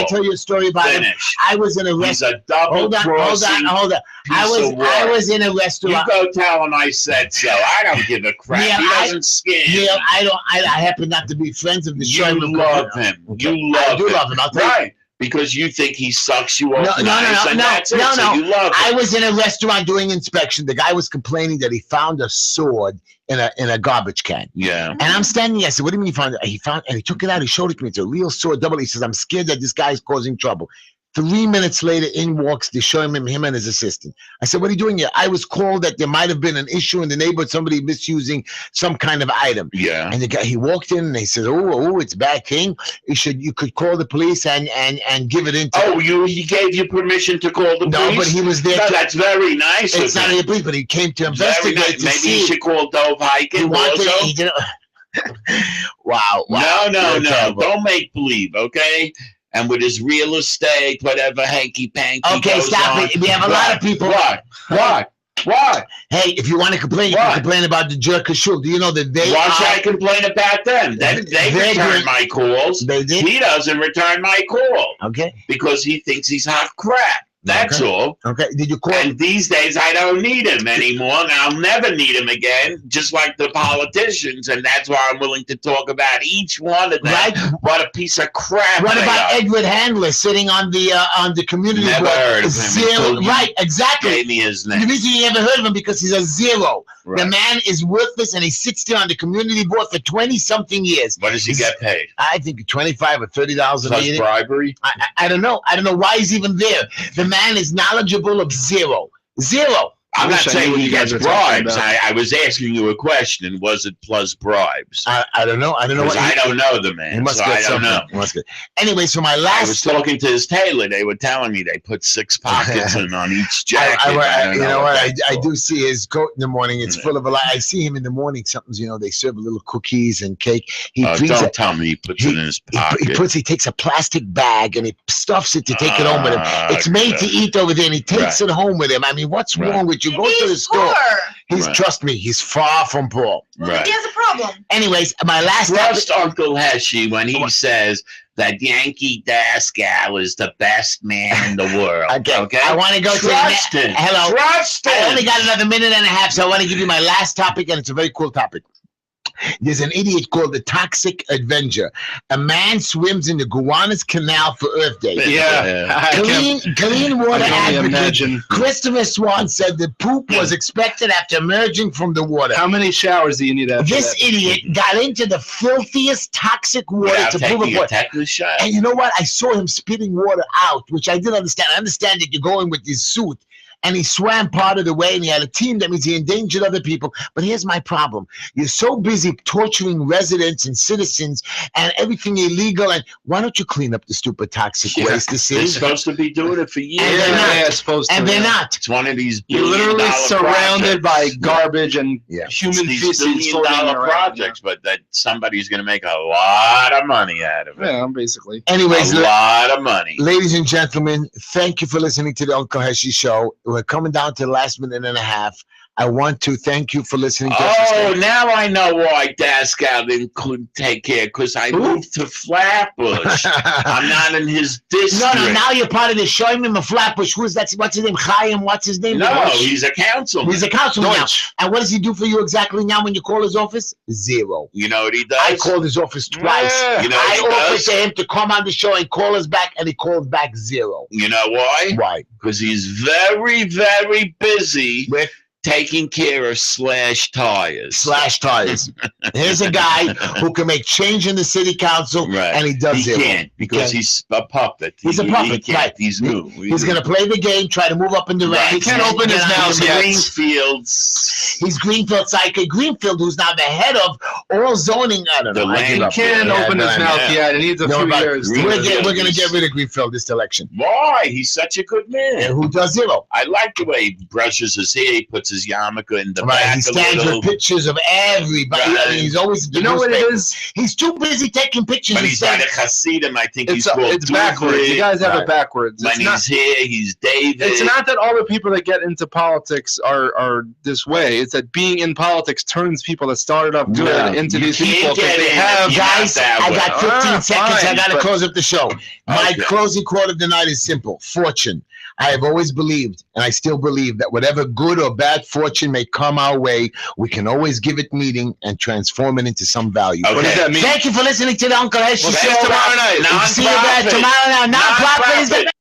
tell you a story about him? I was in a restaurant. He's a double crossing. Hold on. I was in a restaurant. You go tell him I said so. I don't give a crap. He doesn't scare. Neil, I happen not to be friends of the show. You love him. You love him. I do love him. Right, because you think he sucks you off. No. I was in a restaurant doing inspection. The guy was complaining that he found a sword in a garbage can. Yeah. And I'm standing there. I said, what do you mean you found it? He took it out. He showed it to me. It's a real sword. Double. He says, I'm scared that this guy is causing trouble. 3 minutes later, in walks the show him and his assistant. I said, what are you doing here? I was called that there might have been an issue in the neighborhood, somebody misusing some kind of item. Yeah. And the guy, he walked in and he said, oh, it's a bad thing. You could call the police and give it into. He gave you permission to call the police? No, but he was there. That's very nice. It's not the police, but he came to investigate. Maybe he should call Dov Hiken also. Wow. No. Don't make believe, okay? And with his real estate, whatever hanky-panky. Okay, stop it. We have a lot of people. What? Hey, if you want to complain, you can complain about the jerk shul. Do you know that they Why should I complain about them? They return my calls. They did? He doesn't return my call. Okay. Because he thinks he's hot crap. That's all. Okay. Did you call? And these days, I don't need him anymore, and I'll never need him again, just like the politicians. And that's why I'm willing to talk about each one of them. Right. What a piece of crap. What about Edward Handler sitting on the community board? Never heard of him. Zero. Right. Exactly. Gave me his name. The reason you never heard of him because he's a zero. Right. The man is worthless, and he sits there on the community board for 20-something years. What does he get paid? I think $25 or $30 a meeting. Plus bribery? I don't know. I don't know why he's even there. The man is knowledgeable of zero. I'm not saying he gets bribes. I was asking you a question. Was it plus bribes? I don't know. I don't know. I don't know the man. He must get something. I don't know. Anyway, so my last. I was talking to his tailor. They were telling me they put 6 pockets in on each jacket. You know what? I do see his coat in the morning. It's full of a lot. I see him in the morning. Something's, they serve little cookies and cake. Don't tell me he puts it in his pocket. He takes a plastic bag and he stuffs it to take it home with him. It's made to eat over there, and he takes it home with him. I mean, what's wrong with you? Go to the store. Trust me, he's far from poor. Well, he has a problem. Anyways, my last. Trust Uncle Heshy when he says that Yankee Daskal is the best man in the world. Okay? I want to go Trust to him. Hello. Trust him. I only got another minute and a half, so I want to give you my last topic, and it's a very cool topic. There's an idiot called the Toxic Avenger. A man swims in the Gowanus Canal for Earth Day. Yeah. Clean water advocate Christopher Swan said the poop was expected after emerging from the water. How many showers do you need after This idiot got into the filthiest toxic water to prove a tetanus shot. And you know what? I saw him spitting water out, which I didn't understand. I understand that you're going with his suit. And he swam part of the way, and he had a team. That means he endangered other people. But here's my problem. You're so busy torturing residents and citizens and everything illegal. And why don't you clean up the stupid toxic waste? They're supposed to be doing it for years. And they're not. It's one of these You're literally surrounded by garbage and human feces. $1 projects, but that somebody's going to make a lot of money out of it. Yeah, basically. Anyways, a lot of money. Ladies and gentlemen, thank you for listening to the Uncle Heshy Show. We're coming down to the last minute and a half. I want to thank you for listening to us. Oh, now I know why Daskal couldn't take care, because I moved to Flatbush. I'm not in his district. No, now you're part of this show. I'm in Flatbush. What's his name? Chaim, what's his name? No, he's a councilman. He's a councilman now. And what does he do for you exactly now when you call his office? Zero. You know what he does? I called his office twice. Yeah. You know I offered to him to come on the show and call us back, and he called back zero. You know why? Why? Because he's very, very busy with taking care of slash tires. Here's a guy who can make change in the city council, and he does it. He can't, because he's a puppet. He's a puppet, right? He's new. He's going to play the game, try to move up in the ranks. He can't open his mouth yet. He's Greenfield sidekick. Greenfield, who's now the head of all zoning. I don't know. He can't open his mouth yet. It needs a few years. We're going to get rid of Greenfield this election. Why? He's such a good man. And who does zero? I like the way he brushes his hair. He puts his yarmulke in the back. He stands with pictures of everybody. I mean, he's always. You know what it is? He's too busy taking pictures. But he's not a Hasidim. I think he's called. It's backwards. You guys have it backwards. When he's here, he's David. It's not that all the people that get into politics are this way. It's that being in politics turns people that started up good into these people because they have. Guys, I got 15 seconds. I got to close up the show. My closing quote of the night is simple: fortune. I have always believed, and I still believe, that whatever good or bad fortune may come our way, we can always give it meaning and transform it into some value. Okay. What does that mean? Thank you for listening to the Uncle Heshy Show. Tomorrow night. See you guys tomorrow night. Non-profit is the